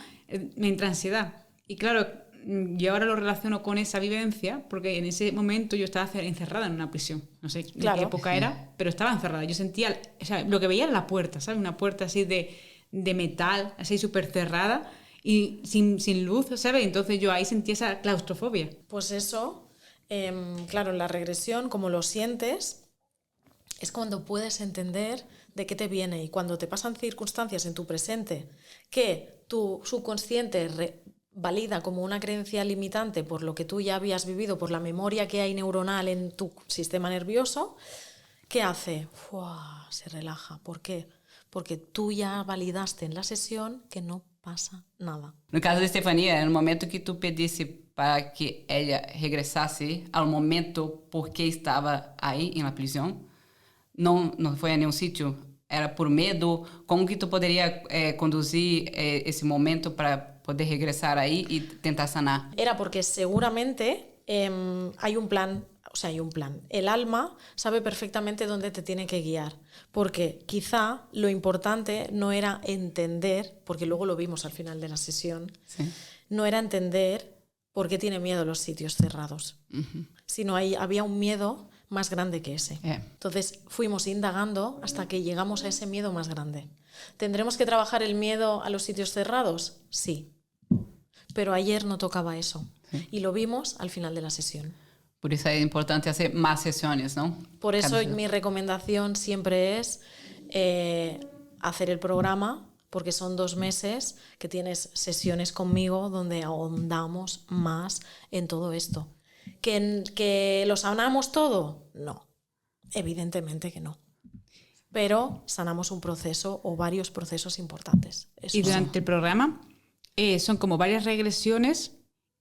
Me entra ansiedad. Y claro, yo ahora lo relaciono con esa vivencia porque en ese momento yo estaba encerrada en una prisión. No sé en qué época era, pero estaba encerrada. Yo sentía, o sea, lo que veía era la puerta, ¿sabes? Una puerta así de metal, así súper cerrada y sin luz, ¿sabes? Entonces yo ahí sentía esa claustrofobia. Pues eso, claro, en la regresión, como lo sientes, es cuando puedes entender de qué te viene y cuando te pasan circunstancias en tu presente que tu subconsciente valida como una creencia limitante por lo que tú ya habías vivido, por la memoria que hay neuronal en tu sistema nervioso, ¿qué hace? ¡Fua! Se relaja. ¿Por qué? Porque tú ya validaste en la sesión que no pasa nada. No caso de Estefanía, en el momento que tú pediste para que ella regresase al momento porque estaba ahí en la prisión, no foi a nenhum sítio, era por medo. Como que tu poderia conduzir esse momento para poder regressar aí e tentar sanar? Era porque seguramente hay un plan, o sea, hay un plan. El alma sabe perfectamente dónde te tiene que guiar, porque quizá lo importante no era entender, porque luego lo vimos al final de la sesión, sí, no era entender por qué tiene miedo los sitios cerrados, sino había un miedo más grande que ese. Entonces fuimos indagando hasta que llegamos a ese miedo más grande. ¿Tendremos que trabajar el miedo a los sitios cerrados? Sí. Pero ayer no tocaba eso. Sí. Y lo vimos al final de la sesión. Por eso es importante hacer más sesiones, ¿no? Por eso mi recomendación siempre es hacer el programa, porque son 2 meses que tienes sesiones conmigo donde ahondamos más en todo esto. ¿Que lo sanamos todo? No, evidentemente que no. Pero sanamos un proceso o varios procesos importantes. Eso y durante el programa son como varias regresiones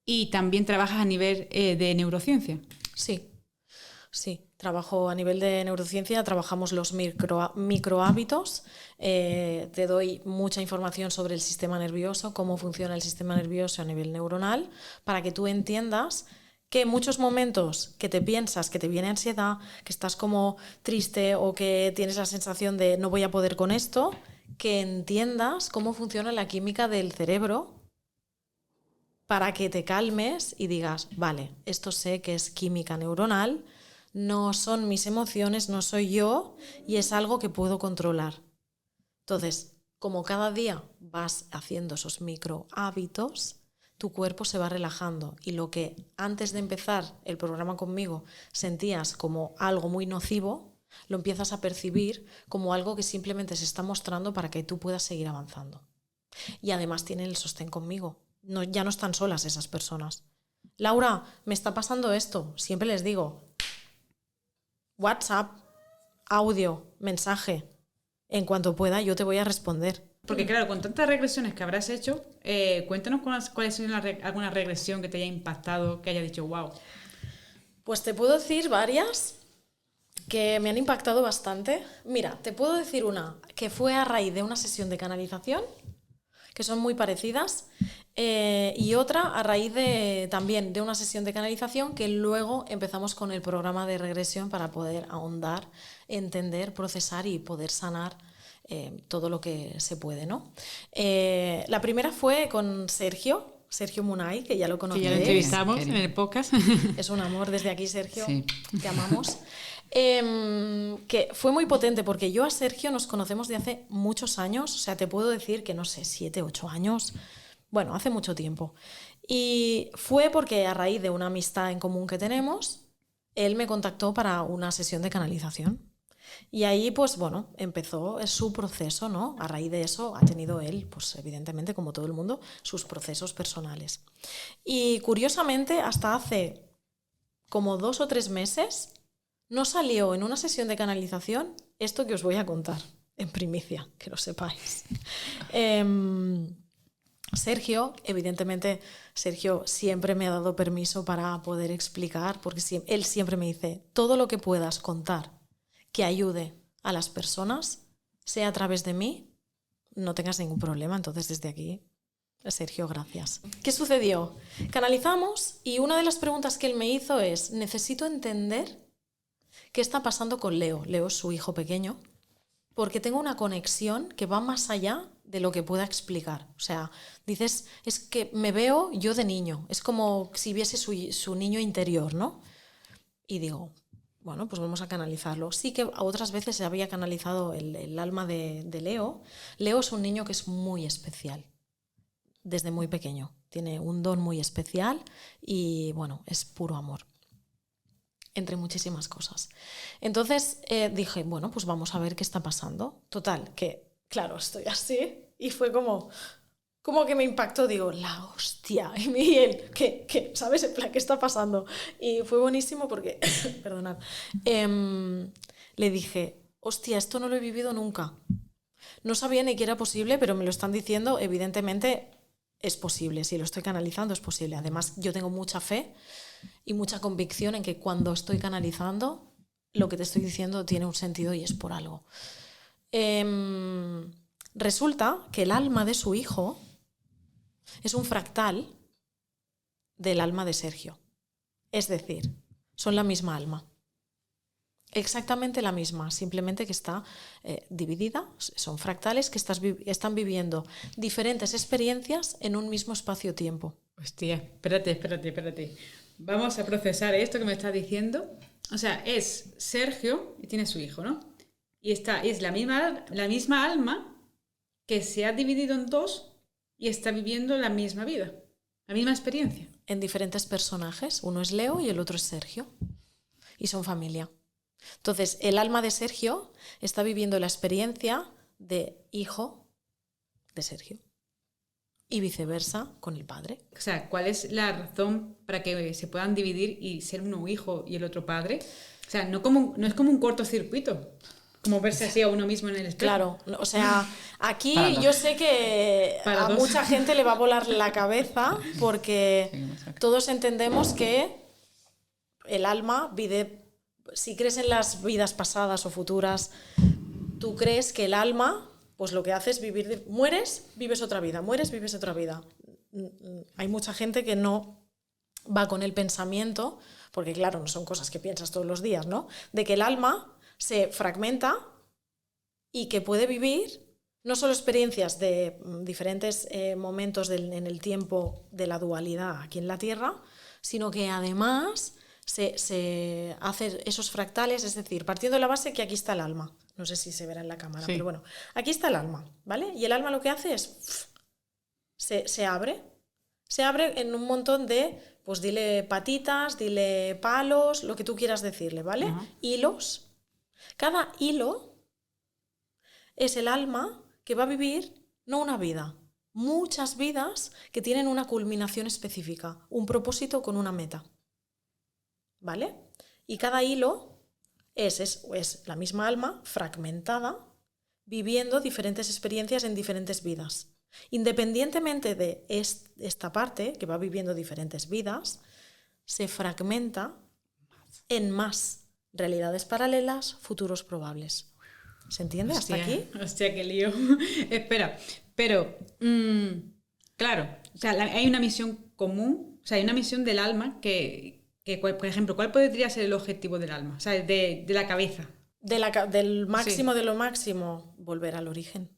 y también trabajas a nivel de neurociencia. Sí, trabajo a nivel de neurociencia, trabajamos los microhábitos, te doy mucha información sobre el sistema nervioso, cómo funciona el sistema nervioso a nivel neuronal, para que tú entiendas que en muchos momentos que te piensas que te viene ansiedad, que estás como triste o que tienes la sensación de no voy a poder con esto, que entiendas cómo funciona la química del cerebro para que te calmes y digas, vale, esto sé que es química neuronal, no son mis emociones, no soy yo y es algo que puedo controlar. Entonces, como cada día vas haciendo esos micro hábitos, tu cuerpo se va relajando y lo que antes de empezar el programa conmigo sentías como algo muy nocivo, lo empiezas a percibir como algo que simplemente se está mostrando para que tú puedas seguir avanzando. Y además tienen el sostén conmigo. No, ya no están solas esas personas. Laura, me está pasando esto. Siempre les digo, WhatsApp, audio, mensaje. En cuanto pueda yo te voy a responder. Porque claro, con tantas regresiones que habrás hecho, cuéntanos cuáles son alguna regresión que te haya impactado, que haya dicho wow. Pues te puedo decir varias que me han impactado bastante. Mira, te puedo decir una que fue a raíz de una sesión de canalización, que son muy parecidas. Y otra a raíz también de una sesión de canalización que luego empezamos con el programa de regresión para poder ahondar, entender, procesar y poder sanar todo lo que se puede, ¿no? La primera fue con Sergio Munay, que ya lo Que conocéis. ya lo entrevistamos en el podcast. Es un amor desde aquí, Sergio. Sí. Te amamos. Que fue muy potente porque yo a Sergio nos conocemos de hace muchos años. O sea, te puedo decir que, no sé, 7, 8 años. Bueno, hace mucho tiempo. Y fue porque a raíz de una amistad en común que tenemos, él me contactó para una sesión de canalización. Y ahí, pues bueno, empezó su proceso, ¿no? A raíz de eso ha tenido él, pues evidentemente, como todo el mundo, sus procesos personales. Y curiosamente, hasta hace como 2 o 3 meses, no salió en una sesión de canalización esto que os voy a contar, en primicia, que lo sepáis. Sergio, evidentemente, Sergio siempre me ha dado permiso para poder explicar, porque él siempre me dice, todo lo que puedas contar que ayude a las personas, sea a través de mí, no tengas ningún problema. Entonces, desde aquí, Sergio, gracias. ¿Qué sucedió? Canalizamos y una de las preguntas que él me hizo es, necesito entender qué está pasando con Leo. Leo es su hijo pequeño, porque tengo una conexión que va más allá de lo que pueda explicar. O sea, dices, es que me veo yo de niño, es como si viese su niño interior, ¿no? Y digo, bueno, pues vamos a canalizarlo. Sí que otras veces se había canalizado el alma de Leo. Leo es un niño que es muy especial, desde muy pequeño. Tiene un don muy especial y, bueno, es puro amor, entre muchísimas cosas. Entonces dije, bueno, pues vamos a ver qué está pasando. Total, que, claro, estoy así y fue como que me impactó, digo, la hostia. Y él, ¿qué? ¿Sabes? En plan, ¿qué está pasando? Y fue buenísimo porque, perdonad, le dije, hostia, esto no lo he vivido nunca. No sabía ni que era posible, pero me lo están diciendo, evidentemente es posible. Si lo estoy canalizando es posible. Además, yo tengo mucha fe y mucha convicción en que cuando estoy canalizando, lo que te estoy diciendo tiene un sentido y es por algo. Resulta que el alma de su hijo es un fractal del alma de Sergio. Es decir, son la misma alma. Exactamente la misma, simplemente que está dividida. Son fractales que están viviendo diferentes experiencias en un mismo espacio-tiempo. Hostia, espérate. Vamos a procesar esto que me estás diciendo. O sea, es Sergio y tiene su hijo, ¿no? Y es la misma alma que se ha dividido en dos y está viviendo la misma vida, la misma experiencia. En diferentes personajes, uno es Leo y el otro es Sergio. Y son familia. Entonces, el alma de Sergio está viviendo la experiencia de hijo de Sergio. Y viceversa con el padre. O sea, ¿cuál es la razón para que se puedan dividir y ser uno hijo y el otro padre? O sea, no es como un cortocircuito, como verse así a uno mismo en el espejo. Claro, o sea, aquí yo sé que a mucha gente le va a volar la cabeza porque todos entendemos que el alma vive. Si crees en las vidas pasadas o futuras, tú crees que el alma, pues lo que hace es vivir, mueres, vives otra vida, mueres, vives otra vida. Hay mucha gente que no va con el pensamiento, porque claro, no son cosas que piensas todos los días, ¿no? De que el alma se fragmenta y que puede vivir no solo experiencias de diferentes momentos en el tiempo de la dualidad aquí en la Tierra, sino que además se hacen esos fractales, es decir, partiendo de la base que aquí está el alma. No sé si se verá en la cámara, sí. Pero bueno, aquí está el alma, ¿vale? Y el alma lo que hace es, se abre en un montón de, pues dile patitas, dile palos, lo que tú quieras decirle, ¿vale? Uh-huh. Hilos. Cada hilo es el alma que va a vivir, no una vida, muchas vidas que tienen una culminación específica, un propósito con una meta. ¿Vale? Y cada hilo es la misma alma fragmentada, viviendo diferentes experiencias en diferentes vidas. Independientemente de esta parte, que va viviendo diferentes vidas, se fragmenta en más realidades paralelas, futuros probables. ¿Se entiende hasta aquí? Hostia, qué lío. Espera, pero Claro, o sea, hay una misión común, o sea, hay una misión del alma que por ejemplo, ¿cuál podría ser el objetivo del alma? O sea, de la cabeza. Del máximo de lo máximo, volver al origen.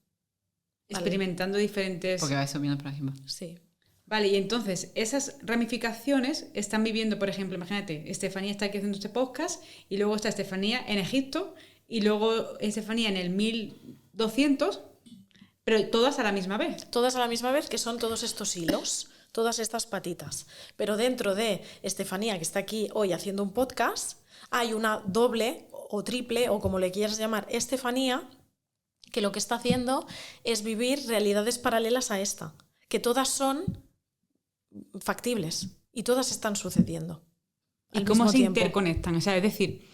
Experimentando diferentes... Porque va subiendo para arriba. Sí. Vale, y entonces esas ramificaciones están viviendo, por ejemplo, imagínate, Estefanía está aquí haciendo este podcast y luego está Estefanía en Egipto y luego Estefanía en el 1200, pero todas a la misma vez. Todas a la misma vez, que son todos estos hilos, todas estas patitas. Pero dentro de Estefanía, que está aquí hoy haciendo un podcast, hay una doble o triple, o como le quieras llamar, Estefanía, que lo que está haciendo es vivir realidades paralelas a esta, que todas son factibles y todas están sucediendo. ¿Y cómo se interconectan? O sea, es decir,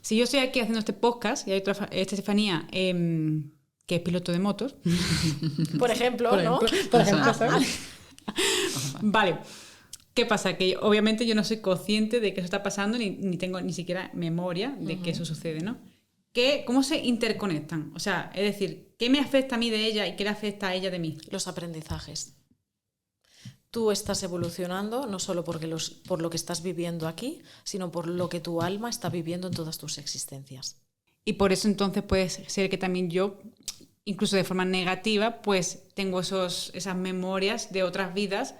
si yo estoy aquí haciendo este podcast y hay otra Estefanía que es piloto de motos, por ejemplo, ¿no? Por ejemplo, ¿sabes? Vale. ¿Qué pasa? Que obviamente yo no soy consciente de que eso está pasando ni tengo ni siquiera memoria de que eso sucede, ¿no? ¿Cómo se interconectan? O sea, es decir, ¿qué me afecta a mí de ella y qué le afecta a ella de mí? Los aprendizajes. Tú estás evolucionando no solo por lo que estás viviendo aquí, sino por lo que tu alma está viviendo en todas tus existencias. Y por eso entonces puede ser que también yo, incluso de forma negativa, pues tengo esas memorias de otras vidas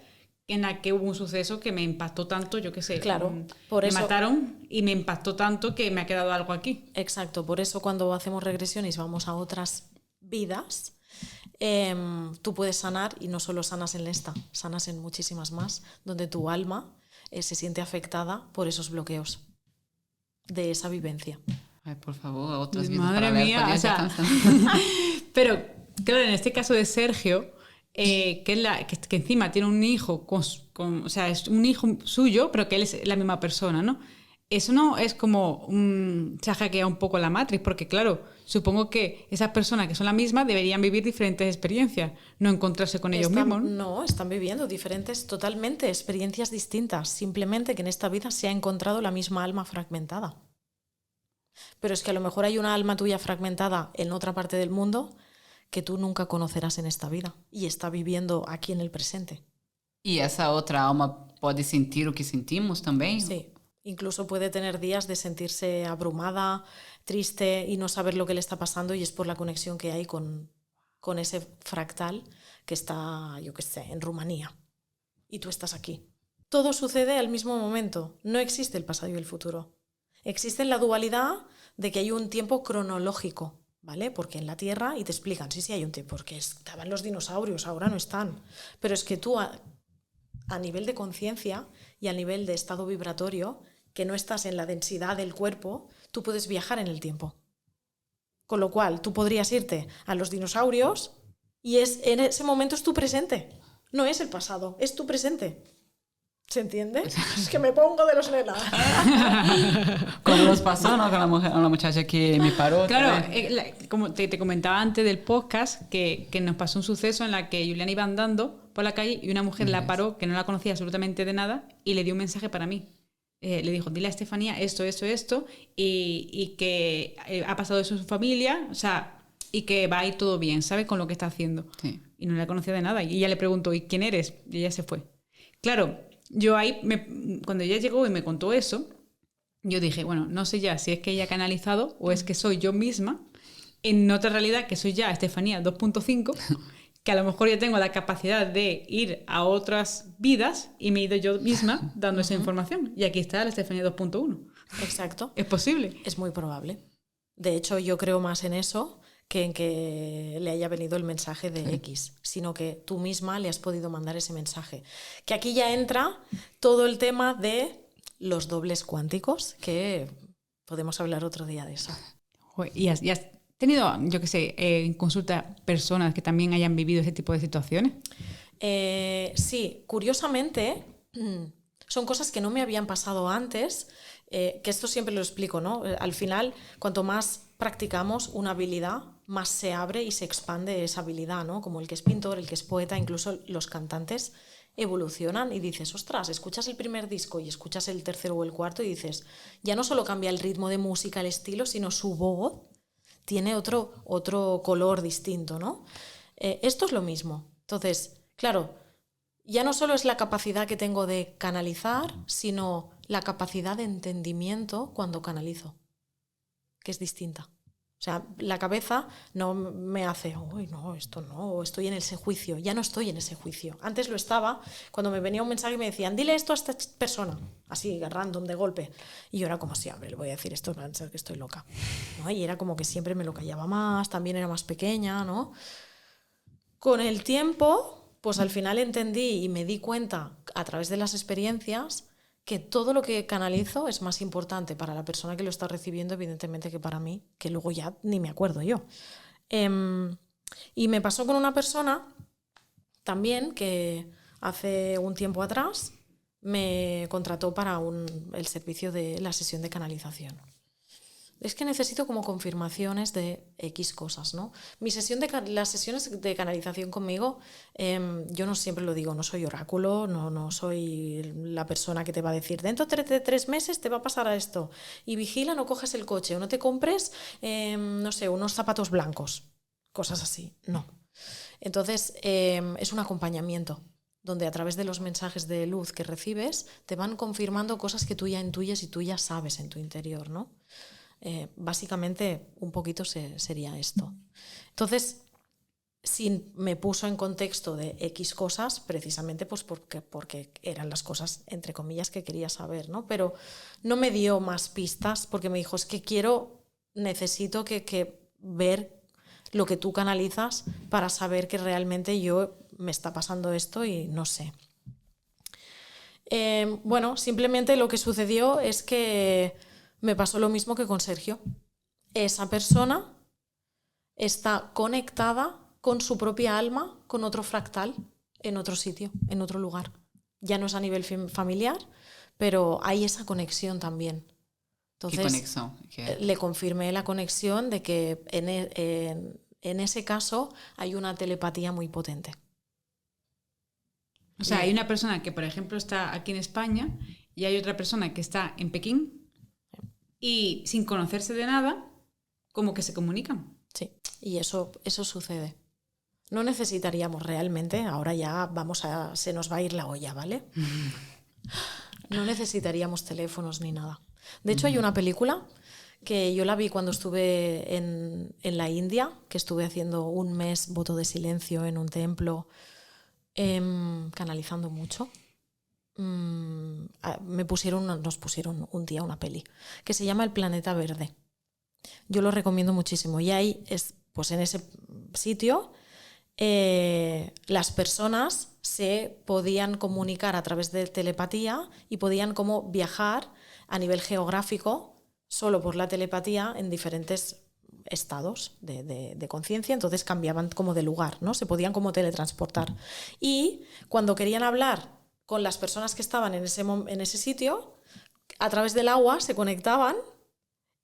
en la que hubo un suceso que me impactó tanto, yo qué sé. Claro, me mataron y me impactó tanto que me ha quedado algo aquí. Exacto, por eso cuando hacemos regresiones vamos a otras vidas, tú puedes sanar y no solo sanas en esta, sanas en muchísimas más, donde tu alma se siente afectada por esos bloqueos de esa vivencia. Ay, por favor, otras vidas Madre mía, o sea, pero claro, en este caso de Sergio, que encima tiene un hijo, o sea, es un hijo suyo, pero que él es la misma persona, ¿no? Eso no es como se ha hackeado un poco la Matrix, porque claro, supongo que esas personas que son las mismas deberían vivir diferentes experiencias, no encontrarse con ellos mismos. No, están viviendo totalmente experiencias distintas, simplemente que en esta vida se ha encontrado la misma alma fragmentada. Pero es que a lo mejor hay una alma tuya fragmentada en otra parte del mundo que tú nunca conocerás en esta vida y está viviendo aquí en el presente. ¿Y esa otra alma puede sentir lo que sentimos también? Sí, incluso puede tener días de sentirse abrumada, triste y no saber lo que le está pasando, y es por la conexión que hay con ese fractal que está, yo qué sé, en Rumanía. Y tú estás aquí. Todo sucede al mismo momento. No existe el pasado y el futuro. Existe la dualidad de que hay un tiempo cronológico, ¿vale? Porque en la Tierra, y te explican, sí, hay un tiempo, porque estaban los dinosaurios, ahora no están. Pero es que tú a nivel de conciencia y a nivel de estado vibratorio, que no estás en la densidad del cuerpo, tú puedes viajar en el tiempo. Con lo cual, tú podrías irte a los dinosaurios y en ese momento es tu presente. No es el pasado, es tu presente. ¿Se entiende? Es que me pongo de los nenas. Cuando nos pasó, ¿no? Con la muchacha que me paró. Claro, como te comentaba antes del podcast, que nos pasó un suceso en la que Juliana iba andando por la calle y una mujer la paró, que no la conocía absolutamente de nada, y le dio un mensaje para mí. Le dijo, dile a Estefanía esto, y que ha pasado eso en su familia, o sea, y que va a ir todo bien, ¿sabes? Con lo que está haciendo. Sí. Y no la conocía de nada. Y ella le preguntó, ¿y quién eres? Y ella se fue. Claro, yo ahí, cuando ella llegó y me contó eso, yo dije, bueno, no sé ya si es que ella ha canalizado o es que soy yo misma en otra realidad, que soy ya Estefanía 2.5, que a lo mejor ya tengo la capacidad de ir a otras vidas y me he ido yo misma dando esa información. Y aquí está la Estefanía 2.1. Exacto. ¿Es posible? Es muy probable. De hecho, yo creo más en eso que en que le haya venido el mensaje de X, sino que tú misma le has podido mandar ese mensaje. Que aquí ya entra todo el tema de los dobles cuánticos, que podemos hablar otro día de eso. ¿Y has tenido, yo qué sé, en consulta personas que también hayan vivido ese tipo de situaciones? Sí, curiosamente, son cosas que no me habían pasado antes, que esto siempre lo explico, ¿no? Al final, cuanto más practicamos una habilidad, más se abre y se expande esa habilidad, ¿no? Como el que es pintor, el que es poeta, incluso los cantantes evolucionan y dices, ostras, escuchas el primer disco y escuchas el tercero o el cuarto y dices, ya no solo cambia el ritmo de música, el estilo, sino su voz tiene otro color distinto, ¿no? Esto es lo mismo. Entonces, claro, ya no solo es la capacidad que tengo de canalizar, sino la capacidad de entendimiento cuando canalizo, que es distinta. O sea, la cabeza no me hace, uy, no, esto no, estoy en ese juicio. Ya no estoy en ese juicio. Antes lo estaba cuando me venía un mensaje y me decían, dile esto a esta persona, así, random, de golpe. Y yo era como, sí, hombre, le voy a decir esto, van a pensar que estoy loca, ¿no? Y era como que siempre me lo callaba más, también era más pequeña, ¿no? Con el tiempo, pues al final entendí y me di cuenta a través de las experiencias que todo lo que canalizo es más importante para la persona que lo está recibiendo, evidentemente, que para mí, que luego ya ni me acuerdo yo. Y me pasó con una persona también que hace un tiempo atrás me contrató para el servicio de la sesión de canalización. Es que necesito como confirmaciones de X cosas, ¿no? Las sesiones de canalización conmigo, yo no siempre lo digo, no soy oráculo, no soy la persona que te va a decir, dentro de 3 meses te va a pasar a esto, y vigila, no cojas el coche, o no te compres, no sé, unos zapatos blancos, cosas así, no. Entonces, es un acompañamiento, donde a través de los mensajes de luz que recibes, te van confirmando cosas que tú ya intuyes y tú ya sabes en tu interior, ¿no? Básicamente un poquito sería esto. Entonces, sí me puso en contexto de X cosas, precisamente pues porque eran las cosas, entre comillas, que quería saber, ¿no? Pero no me dio más pistas porque me dijo, es que necesito que ver lo que tú canalizas para saber que realmente me está pasando esto y no sé. Bueno, simplemente lo que sucedió es que me pasó lo mismo que con Sergio. Esa persona está conectada con su propia alma, con otro fractal, en otro sitio, en otro lugar. Ya no es a nivel familiar, pero hay esa conexión también. Entonces, ¿qué conexión? Le confirmé la conexión de que en ese caso hay una telepatía muy potente. O sea, hay una persona que, por ejemplo, está aquí en España y hay otra persona que está en Pekín y sin conocerse de nada, como que se comunican. Sí, y eso sucede. No necesitaríamos realmente, ahora ya se nos va a ir la olla, ¿vale? No necesitaríamos teléfonos ni nada. De hecho, hay una película que yo la vi cuando estuve en la India, que estuve haciendo un mes voto de silencio en un templo, canalizando mucho. Nos pusieron un día una peli que se llama El Planeta Verde. Yo lo recomiendo muchísimo. Y ahí, pues en ese sitio, las personas se podían comunicar a través de telepatía y podían como viajar a nivel geográfico solo por la telepatía en diferentes estados de conciencia, entonces cambiaban como de lugar, ¿no? Se podían como teletransportar. Y cuando querían hablar con las personas que estaban en ese sitio, a través del agua se conectaban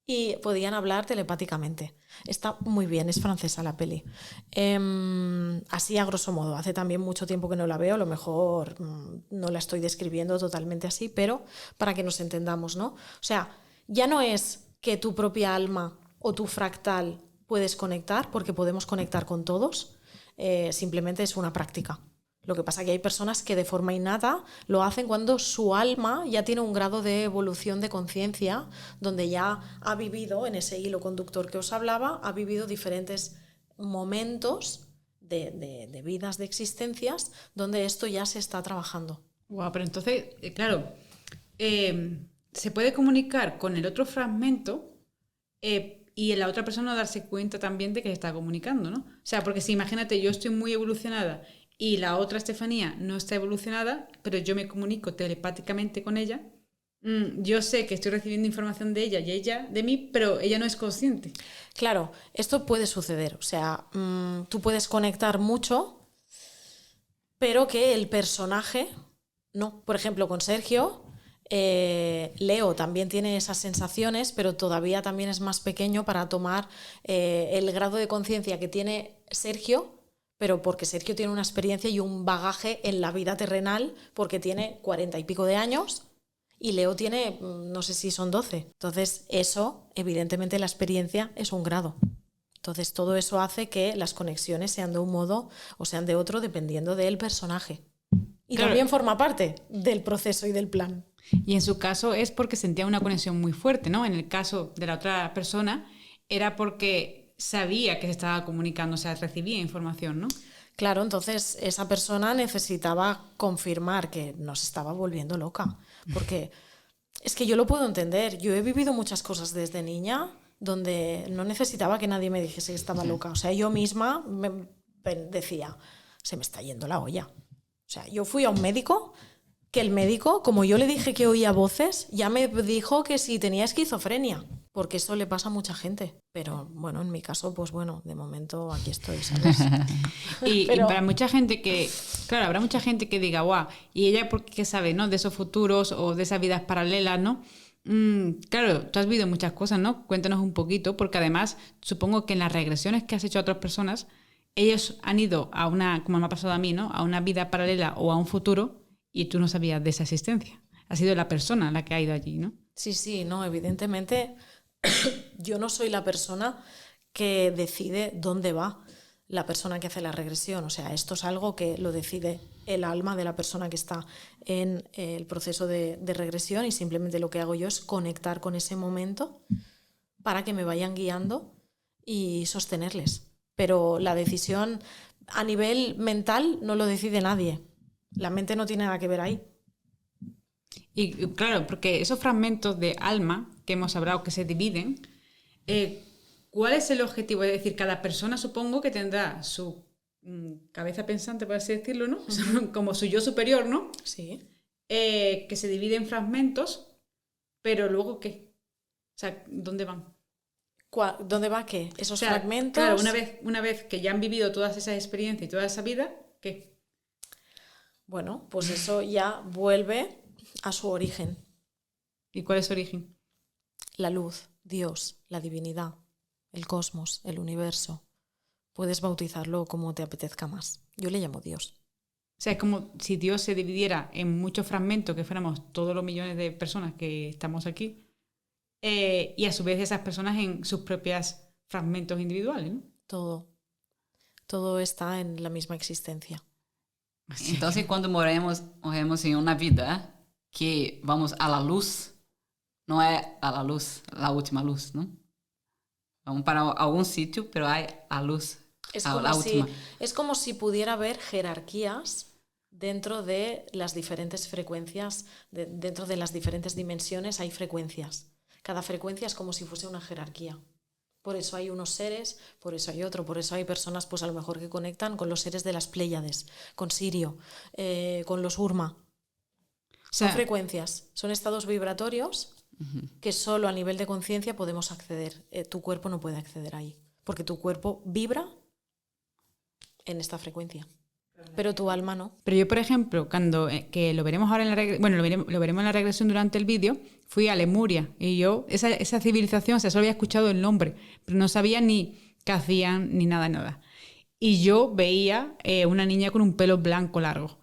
y podían hablar telepáticamente. Está muy bien, es francesa la peli. Así a grosso modo, hace también mucho tiempo que no la veo, a lo mejor no la estoy describiendo totalmente así, pero para que nos entendamos, ¿no? O sea, ya no es que tu propia alma o tu fractal puedes conectar, porque podemos conectar con todos, simplemente es una práctica. Lo que pasa es que hay personas que de forma innata lo hacen cuando su alma ya tiene un grado de evolución de conciencia, donde ya ha vivido, en ese hilo conductor que os hablaba, ha vivido diferentes momentos de vidas, de existencias, donde esto ya se está trabajando. Wow, pero entonces, claro, se puede comunicar con el otro fragmento y la otra persona darse cuenta también de que se está comunicando, ¿no? O sea, porque si imagínate, yo estoy muy evolucionada y la otra Estefanía no está evolucionada, pero yo me comunico telepáticamente con ella, yo sé que estoy recibiendo información de ella y ella de mí, pero ella no es consciente. Claro, esto puede suceder. O sea, tú puedes conectar mucho, pero que el personaje no. Por ejemplo, con Sergio, Leo también tiene esas sensaciones, pero todavía también es más pequeño para tomar el grado de conciencia que tiene Sergio, pero porque Sergio tiene una experiencia y un bagaje en la vida terrenal, porque tiene 40 y pico de años y Leo tiene, no sé si son 12. Entonces eso, evidentemente la experiencia es un grado. Entonces todo eso hace que las conexiones sean de un modo o sean de otro dependiendo del personaje Y Claro. también forma parte del proceso y del plan. Y en su caso es porque sentía una conexión muy fuerte, ¿no? En el caso de la otra persona era porque sabía que se estaba comunicando, o sea, recibía información, ¿no? Claro, entonces esa persona necesitaba confirmar que no se estaba volviendo loca. Porque es que yo lo puedo entender. Yo he vivido muchas cosas desde niña donde no necesitaba que nadie me dijese que estaba loca. O sea, yo misma me decía, se me está yendo la olla. O sea, yo fui a un médico, que el médico, como yo le dije que oía voces, ya me dijo que si tenía esquizofrenia, porque eso le pasa a mucha gente. Pero bueno, en mi caso, pues bueno, de momento aquí estoy, ¿sabes? Y Pero- para mucha gente que, claro, habrá mucha gente que diga, guau, ¿y ella por qué sabe, no? De esos futuros o de esas vidas paralelas, ¿no? Claro, tú has vivido muchas cosas, ¿no? Cuéntanos un poquito, porque además supongo que en las regresiones que has hecho a otras personas, ellos han ido a una, como me ha pasado a mí, ¿no? A una vida paralela o a un futuro y tú no sabías de esa existencia. Ha sido la persona la que ha ido allí, ¿no? Sí, sí, no, evidentemente yo no soy la persona que decide dónde va la persona que hace la regresión. O sea, esto es algo que lo decide el alma de la persona que está en el proceso de regresión y simplemente lo que hago yo es conectar con ese momento para que me vayan guiando y sostenerles. Pero la decisión a nivel mental no lo decide nadie. La mente no tiene nada que ver ahí. Y claro, porque esos fragmentos de alma que hemos hablado que se dividen, ¿cuál es el objetivo? Es decir, cada persona supongo que tendrá su cabeza pensante, por así decirlo, ¿no? Como su yo superior, ¿no? Sí. Que se divide en fragmentos, pero luego ¿qué? O sea, ¿dónde van? ¿Dónde va qué? Esos O sea, fragmentos. claro, una vez que ya han vivido todas esas experiencias y toda esa vida, ¿qué? Bueno, pues eso ya vuelve a su origen. ¿Y cuál es su origen? La luz, Dios, la divinidad, el cosmos, el universo. Puedes bautizarlo como te apetezca más. Yo le llamo Dios. O sea, es como si Dios se dividiera en muchos fragmentos, que fuéramos todos los millones de personas que estamos aquí, y a su vez esas personas en sus propios fragmentos individuales, ¿no? Todo. Todo está en la misma existencia. Entonces, cuando morremos en una vida que vamos a la luz, no es a la luz, la última luz, ¿no? Vamos para algún sitio, pero hay la luz, Es a como, la si, última. es como si pudiera haber jerarquías dentro de las diferentes frecuencias, dentro de las diferentes dimensiones hay frecuencias. Cada frecuencia es como si fuese una jerarquía. Por eso hay unos seres, por eso hay otro, por eso hay personas pues a lo mejor que conectan con los seres de las Pléyades, con Sirio, con los Urma. Son sea, frecuencias, son estados vibratorios que solo a nivel de conciencia podemos acceder. Tu cuerpo no puede acceder ahí, porque tu cuerpo vibra en esta frecuencia, pero tu alma no. Pero yo, por ejemplo, cuando que lo veremos ahora en la bueno, lo veremos en la regresión durante el vídeo, fui a Lemuria y yo, esa civilización, o sea, solo había escuchado el nombre, pero no sabía ni qué hacían ni nada. Y yo veía una niña con un pelo blanco largo.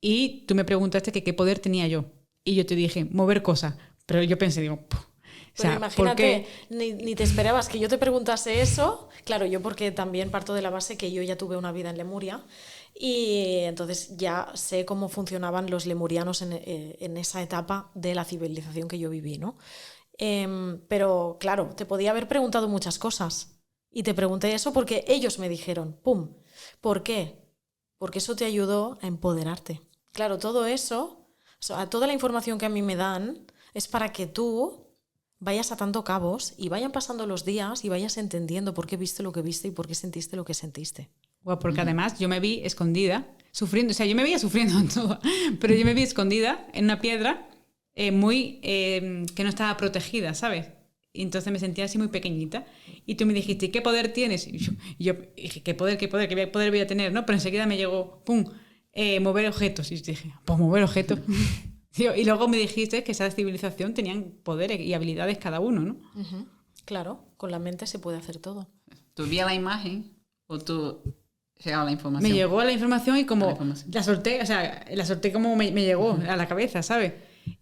Y tú me preguntaste que qué poder tenía yo. Y yo te dije, mover cosas. Pero yo pensé, digo, ¡puf! O sea, Pero imagínate, ¿por qué? ni te esperabas que yo te preguntase eso. Claro, yo porque también parto de la base que yo ya tuve una vida en Lemuria y entonces ya sé cómo funcionaban los lemurianos en esa etapa de la civilización que yo viví, ¿no? Pero claro, te podía haber preguntado muchas cosas y te pregunté eso porque ellos me dijeron, ¡pum! ¿Por qué? Porque eso te ayudó a empoderarte. Claro, todo eso, o sea, toda la información que a mí me dan es para que tú vayas atando cabos y vayan pasando los días y vayas entendiendo por qué viste lo que viste y por qué sentiste lo que sentiste. Bueno, porque además yo me vi escondida, sufriendo, o sea, yo me veía sufriendo en todo, pero yo me vi escondida en una piedra que no estaba protegida, ¿sabes? Y entonces me sentía así muy pequeñita. Y tú me dijiste, ¿qué poder tienes? Y yo dije, ¿qué poder voy a tener? ¿No? Pero enseguida me llegó, ¡pum!, mover objetos. Y yo dije, pues mover objetos. Y luego me dijiste que esa civilización tenían poderes y habilidades cada uno, ¿no? Uh-huh. Claro, con la mente se puede hacer todo. ¿Tú vías la imagen o tú llegaba la información? Me llegó la información y como información. la solté como me llegó a la cabeza, ¿sabes?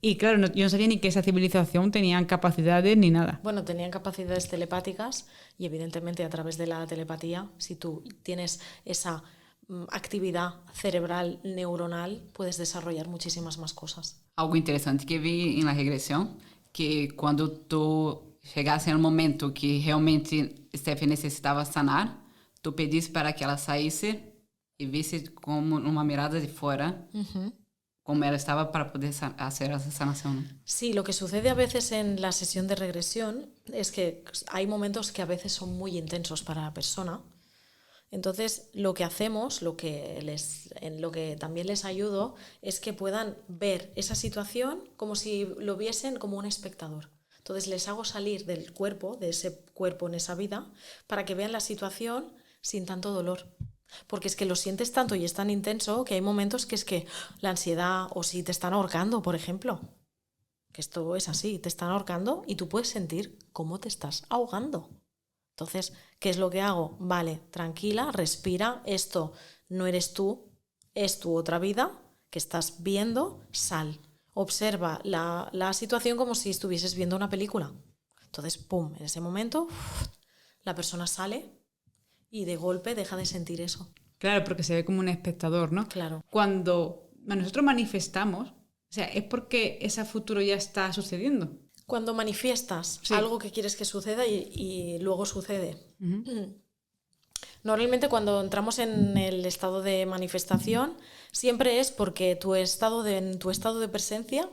Y claro, yo no sabía ni que esa civilización tenían capacidades ni nada. Bueno, tenían capacidades telepáticas y evidentemente a través de la telepatía, si tú tienes esa actividad cerebral, neuronal, puedes desarrollar muchísimas más cosas. Algo interesante que vi en la regresión, que cuando tú llegaste al momento que realmente Steffi necesitaba sanar, tú pediste para que ella saliese y viese como una mirada de fuera, cómo ella estaba para poder hacer esa sanación. Sí, lo que sucede a veces en la sesión de regresión es que hay momentos que a veces son muy intensos para la persona. Entonces, lo que hacemos, en lo que también les ayudo, es que puedan ver esa situación como si lo viesen como un espectador. Entonces, les hago salir del cuerpo, de ese cuerpo en esa vida, para que vean la situación sin tanto dolor. Porque es que lo sientes tanto y es tan intenso que hay momentos que es que la ansiedad, o si te están ahorcando, por ejemplo, que esto es así, te están ahorcando y tú puedes sentir cómo te estás ahogando. Entonces, ¿qué es lo que hago? Vale, tranquila, respira, esto no eres tú, es tu otra vida que estás viendo, sal. Observa la situación como si estuvieses viendo una película. Entonces, pum, en ese momento, la persona sale y de golpe deja de sentir eso. Claro, porque se ve como un espectador, ¿no? Claro. Cuando nosotros manifestamos, o sea, es porque ese futuro ya está sucediendo. Cuando manifiestas algo que quieres que suceda y luego sucede. Normalmente cuando entramos en el estado de manifestación siempre es porque en tu estado de presencia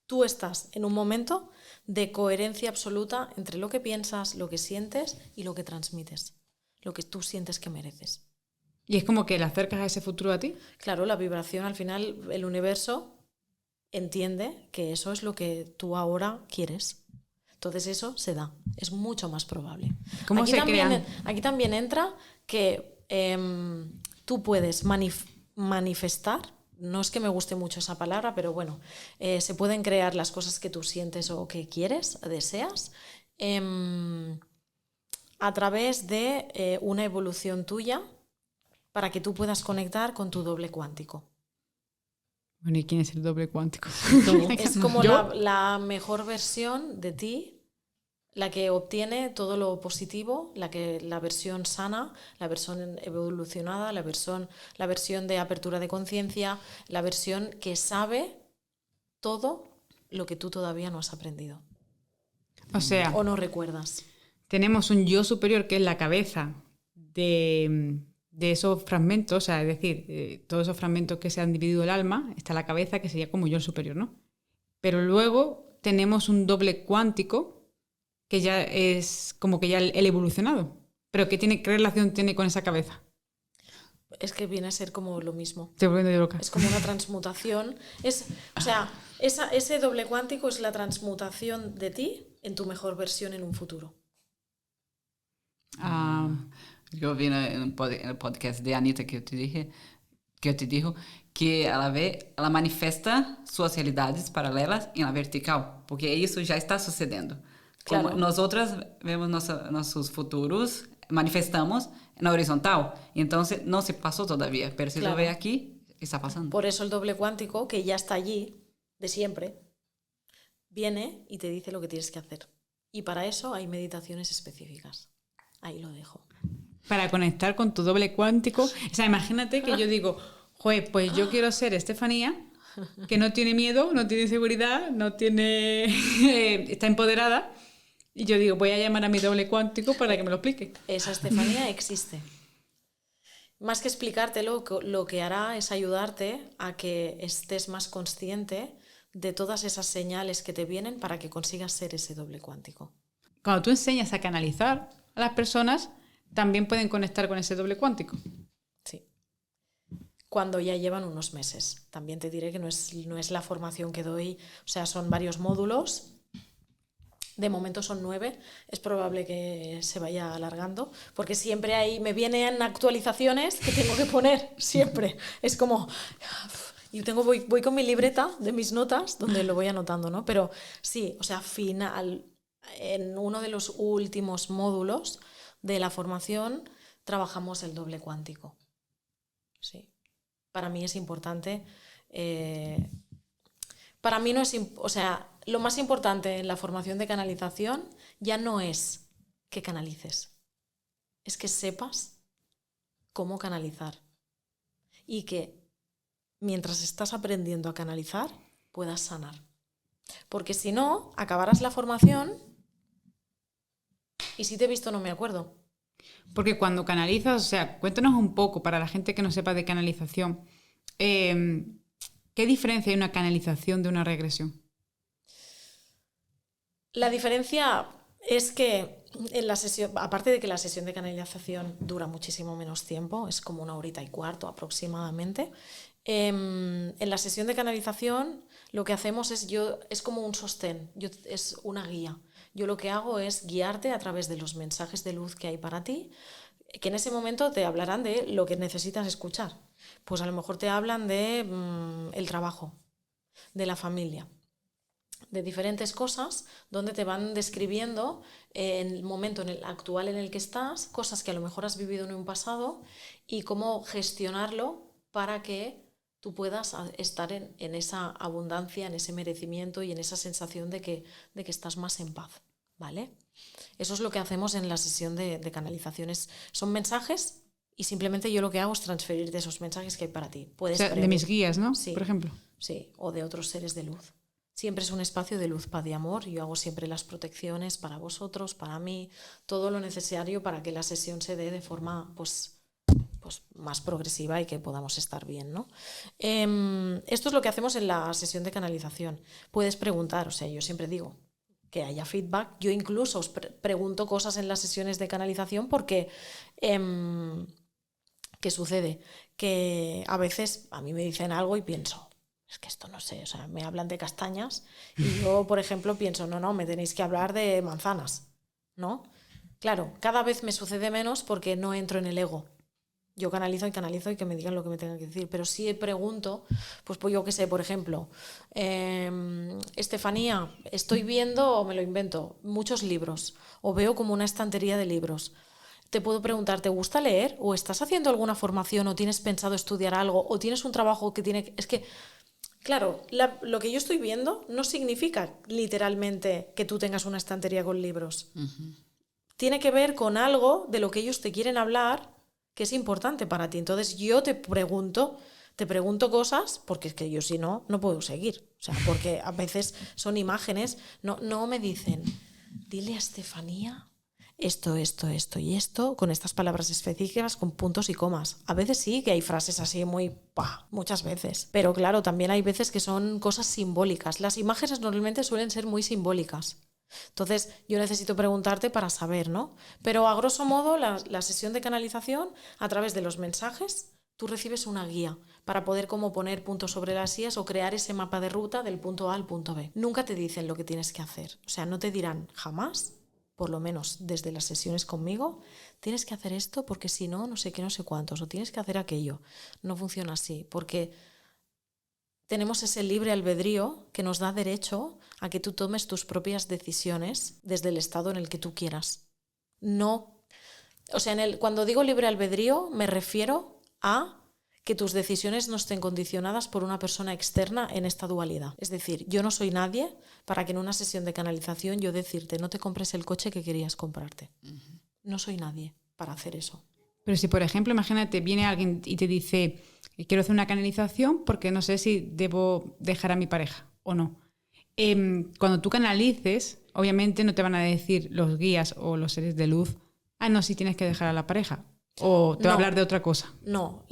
tú estás en un momento de coherencia absoluta entre lo que piensas, lo que sientes y lo que transmites, lo que tú sientes que mereces. Y es como que le acercas a ese futuro a ti. Claro, la vibración al final, el universo entiende que eso es lo que tú ahora quieres. Entonces eso se da, es mucho más probable. ¿Cómo se crean? Aquí también entra que tú puedes manifestar, no es que me guste mucho esa palabra, pero bueno, se pueden crear las cosas que tú sientes o que quieres, deseas, a través de una evolución tuya para que tú puedas conectar con tu doble cuántico. Bueno, ¿y quién es el doble cuántico? Es como la mejor versión de ti, la que obtiene todo lo positivo, la versión sana, la versión evolucionada, la versión de apertura de conciencia, la versión que sabe todo lo que tú todavía no has aprendido. O sea, o no recuerdas. Tenemos un yo superior que es la cabeza de esos fragmentos, o sea, es decir, todos esos fragmentos que se han dividido el alma, está la cabeza que sería como yo el superior, ¿no? Pero luego tenemos un doble cuántico que ya es como que ya el evolucionado. ¿Pero qué relación tiene con esa cabeza? Es que viene a ser como lo mismo. Estoy volviendo yo loca. Es como una transmutación. Ese doble cuántico es la transmutación de ti en tu mejor versión en un futuro. Yo vi en el podcast de Anita que eu te digo que ela manifesta suas realidades paralelas em la vertical, porque isso já está sucedendo. Claro. Como nós outras vemos nossos futuros, manifestamos na horizontal, então não se passou todavía, pero si lo ve aquí, está pasando. Por eso el doble cuántico, que ya está allí, de siempre, viene y te dice lo que tienes que hacer. Y para eso hay meditaciones específicas. Ahí lo dejo. Para conectar con tu doble cuántico. O sea, imagínate que yo digo, joder, pues yo quiero ser Estefanía, que no tiene miedo, no tiene inseguridad, está empoderada. Y yo digo, voy a llamar a mi doble cuántico para que me lo explique. Esa Estefanía existe. Más que explicártelo, lo que hará es ayudarte a que estés más consciente de todas esas señales que te vienen para que consigas ser ese doble cuántico. Cuando tú enseñas a canalizar a las personas, también pueden conectar con ese doble cuántico. Sí. Cuando ya llevan unos meses. También te diré que no es la formación que doy, o sea, son varios módulos. De momento son 9, es probable que se vaya alargando, porque siempre me vienen actualizaciones que tengo que poner, siempre. Es como... Y voy con mi libreta de mis notas, donde lo voy anotando, ¿no? Pero sí, o sea, en uno de los últimos módulos de la formación trabajamos el doble cuántico. Sí. Para mí es importante. Para mí no es... O sea, lo más importante en la formación de canalización ya no es que canalices, es que sepas cómo canalizar. Y que mientras estás aprendiendo a canalizar, puedas sanar. Porque si no, acabarás la formación y si te he visto no me acuerdo. Porque cuando canalizas, o sea, cuéntanos un poco para la gente que no sepa de canalización, ¿qué diferencia hay una canalización de una regresión? La diferencia es que en la sesión, aparte de que la sesión de canalización dura muchísimo menos tiempo, es como 1 hora y cuarto aproximadamente, en la sesión de canalización lo que hacemos es como un sostén, es una guía. Yo lo que hago es guiarte a través de los mensajes de luz que hay para ti, que en ese momento te hablarán de lo que necesitas escuchar. Pues a lo mejor te hablan de el trabajo, de la familia, de diferentes cosas donde te van describiendo en el momento actual en el que estás, cosas que a lo mejor has vivido en un pasado y cómo gestionarlo para que tú puedas estar en esa abundancia, en ese merecimiento y en esa sensación de que estás más en paz, ¿vale? Eso es lo que hacemos en la sesión de canalizaciones. Son mensajes y simplemente yo lo que hago es transferirte esos mensajes que hay para ti. Puedes de mis guías, ¿no? Sí, por ejemplo. Sí, o de otros seres de luz. Siempre es un espacio de luz, paz y amor. Yo hago siempre las protecciones para vosotros, para mí, todo lo necesario para que la sesión se dé de forma pues más progresiva y que podamos estar bien, ¿no? Esto es lo que hacemos en la sesión de canalización. Puedes preguntar, o sea, yo siempre digo que haya feedback. Yo incluso os pregunto cosas en las sesiones de canalización porque ¿qué sucede? Que a veces a mí me dicen algo y pienso, es que esto no sé, o sea, me hablan de castañas y yo, por ejemplo, pienso, no, me tenéis que hablar de manzanas, ¿no? Claro, cada vez me sucede menos porque no entro en el ego. Yo canalizo y que me digan lo que me tengan que decir, pero sí pregunto, pues yo qué sé, por ejemplo, Estefanía, estoy viendo, o me lo invento, muchos libros, o veo como una estantería de libros. Te puedo preguntar, ¿te gusta leer? ¿O estás haciendo alguna formación? ¿O tienes pensado estudiar algo? ¿O tienes un trabajo que tiene... Es que, claro, lo que yo estoy viendo no significa literalmente que tú tengas una estantería con libros. Uh-huh. Tiene que ver con algo de lo que ellos te quieren hablar que es importante para ti. Entonces yo te pregunto cosas, porque es que yo si no puedo seguir. O sea, porque a veces son imágenes. No me dicen, dile a Estefanía esto y esto, con estas palabras específicas, con puntos y comas. A veces sí que hay frases así muy muchas veces. Pero claro, también hay veces que son cosas simbólicas. Las imágenes normalmente suelen ser muy simbólicas. Entonces yo necesito preguntarte para saber, ¿no? Pero a grosso modo la sesión de canalización, a través de los mensajes, tú recibes una guía para poder como poner puntos sobre las ías o crear ese mapa de ruta del punto A al punto B. Nunca te dicen lo que tienes que hacer. O sea, no te dirán jamás, por lo menos desde las sesiones conmigo, tienes que hacer esto porque si no, no sé qué, no sé cuántos, o tienes que hacer aquello. No funciona así, porque tenemos ese libre albedrío que nos da derecho a que tú tomes tus propias decisiones desde el estado en el que tú quieras. No, o sea, cuando digo libre albedrío me refiero a que tus decisiones no estén condicionadas por una persona externa en esta dualidad. Es decir, yo no soy nadie para que en una sesión de canalización yo decirte no te compres el coche que querías comprarte. Uh-huh. No soy nadie para hacer eso. Pero si, por ejemplo, imagínate, viene alguien y te dice quiero hacer una canalización porque no sé si debo dejar a mi pareja o no. Cuando tú canalices, obviamente no te van a decir los guías o los seres de luz, no, si tienes que dejar a la pareja. O te va a hablar de otra cosa. No,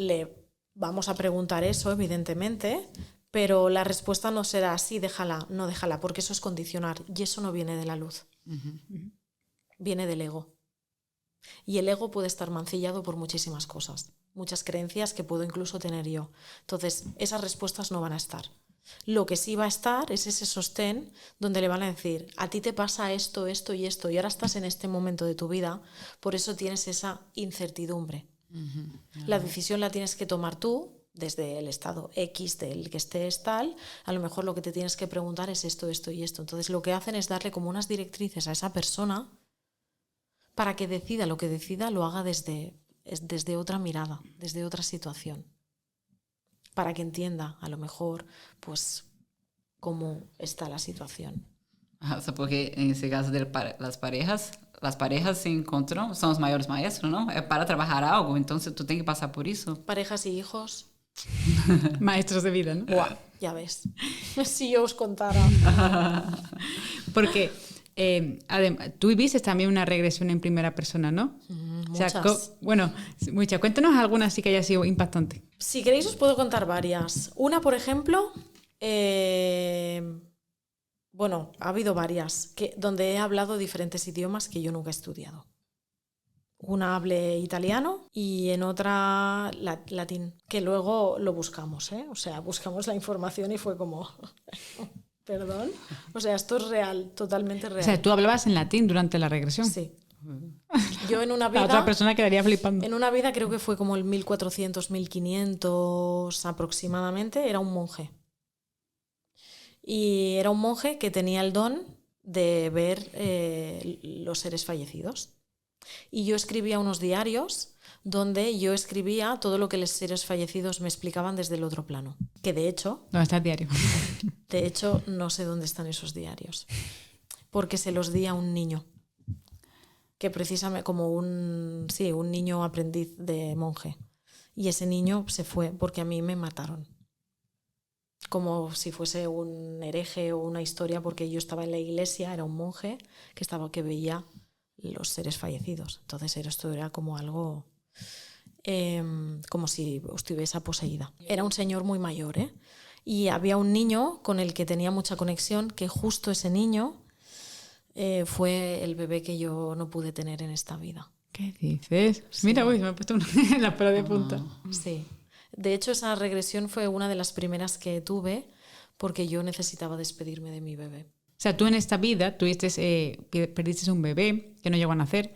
vamos a preguntar eso, evidentemente, pero la respuesta no será sí, déjala, no déjala, porque eso es condicionar y eso no viene de la luz. Uh-huh. Viene del ego. Y el ego puede estar mancillado por muchísimas cosas, muchas creencias que puedo incluso tener yo. Entonces, esas respuestas no van a estar. Lo que sí va a estar es ese sostén donde le van a decir, a ti te pasa esto, esto y esto, y ahora estás en este momento de tu vida, por eso tienes esa incertidumbre. Uh-huh. La decisión la tienes que tomar tú, desde el estado X del que estés tal, a lo mejor lo que te tienes que preguntar es esto, esto y esto. Entonces lo que hacen es darle como unas directrices a esa persona para que decida lo que decida, lo haga desde otra mirada, desde otra situación. Para que entienda, a lo mejor, pues, cómo está la situación. O sea, porque en ese caso de las parejas, las parejas se encuentran, son los mayores maestros, ¿no? Para trabajar algo, entonces tú tienes que pasar por eso. Parejas y hijos. Maestros de vida, ¿no? Buah, ya ves. Si yo os contara. Porque tú viviste también una regresión en primera persona, ¿no? Muchas. O sea, bueno, muchas. Cuéntanos alguna así que haya sido impactante. Si queréis os puedo contar varias. Una, por ejemplo, bueno, ha habido varias, donde he hablado diferentes idiomas que yo nunca he estudiado. Una hablé italiano y en otra latín, que luego lo buscamos, ¿eh? O sea, buscamos la información y fue como... ¿Perdón? O sea, esto es real, totalmente real. O sea, tú hablabas en latín durante la regresión. Sí. Yo en una vida... La otra persona quedaría flipando. En una vida creo que fue como el 1400, 1500 aproximadamente, era un monje. Y era un monje que tenía el don de ver los seres fallecidos. Y yo escribía unos diarios donde yo escribía todo lo que los seres fallecidos me explicaban desde el otro plano. Que de hecho... ¿Dónde está el diario? De hecho, no sé dónde están esos diarios. Porque se los di a un niño. Que precisamente como un niño aprendiz de monje. Y ese niño se fue porque a mí me mataron. Como si fuese un hereje o una historia, porque yo estaba en la iglesia, era un monje que veía los seres fallecidos. Entonces esto era como algo, como si estuviese poseída. Era un señor muy mayor, ¿eh? Y había un niño con el que tenía mucha conexión, que justo ese niño fue el bebé que yo no pude tener en esta vida. ¿Qué dices? Sí. Mira, uy, me he puesto la pera de punta. Sí. De hecho, esa regresión fue una de las primeras que tuve porque yo necesitaba despedirme de mi bebé. O sea, tú en esta vida perdiste un bebé que no llegó a nacer.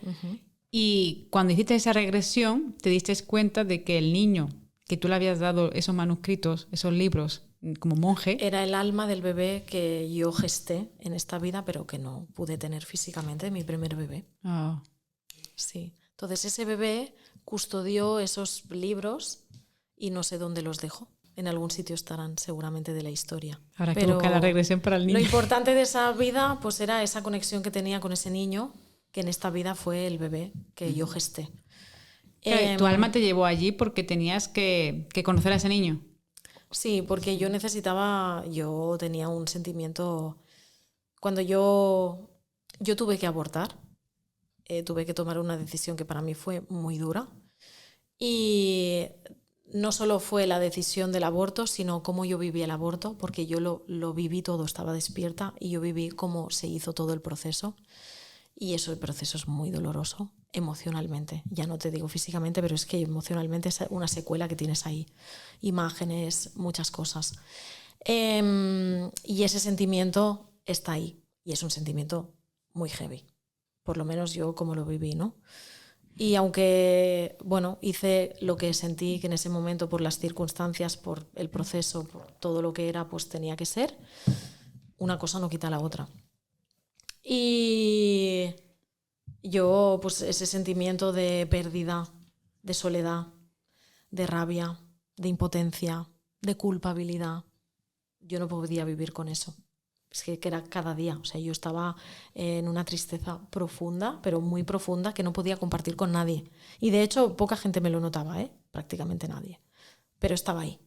Y cuando hiciste esa regresión, te diste cuenta de que el niño que tú le habías dado esos manuscritos, esos libros, como monje... Era el alma del bebé que yo gesté en esta vida, pero que no pude tener físicamente, mi primer bebé. Oh. Sí. Entonces ese bebé custodió esos libros y no sé dónde los dejó. En algún sitio estarán seguramente de la historia. Habrá que buscar la regresión para el niño. Lo importante de esa vida pues era esa conexión que tenía con ese niño, que en esta vida fue el bebé que yo gesté. Claro, tu alma te llevó allí porque tenías que conocer a ese niño. Sí, porque yo tenía un sentimiento... Cuando yo tuve que abortar, tuve que tomar una decisión que para mí fue muy dura. Y no solo fue la decisión del aborto, sino cómo yo viví el aborto, porque yo lo viví todo, estaba despierta y yo viví cómo se hizo todo el proceso. Y el proceso es muy doloroso emocionalmente. Ya no te digo físicamente, pero es que emocionalmente es una secuela que tienes ahí. Imágenes, muchas cosas. Y ese sentimiento está ahí. Y es un sentimiento muy heavy. Por lo menos yo como lo viví, ¿no? Y aunque, bueno, hice lo que sentí que en ese momento, por las circunstancias, por el proceso, por todo lo que era, pues tenía que ser, una cosa no quita la otra. Y yo, pues ese sentimiento de pérdida, de soledad, de rabia, de impotencia, de culpabilidad, yo no podía vivir con eso. Es que era cada día, o sea, yo estaba en una tristeza profunda, pero muy profunda, que no podía compartir con nadie. Y de hecho, poca gente me lo notaba, prácticamente nadie. Pero estaba ahí.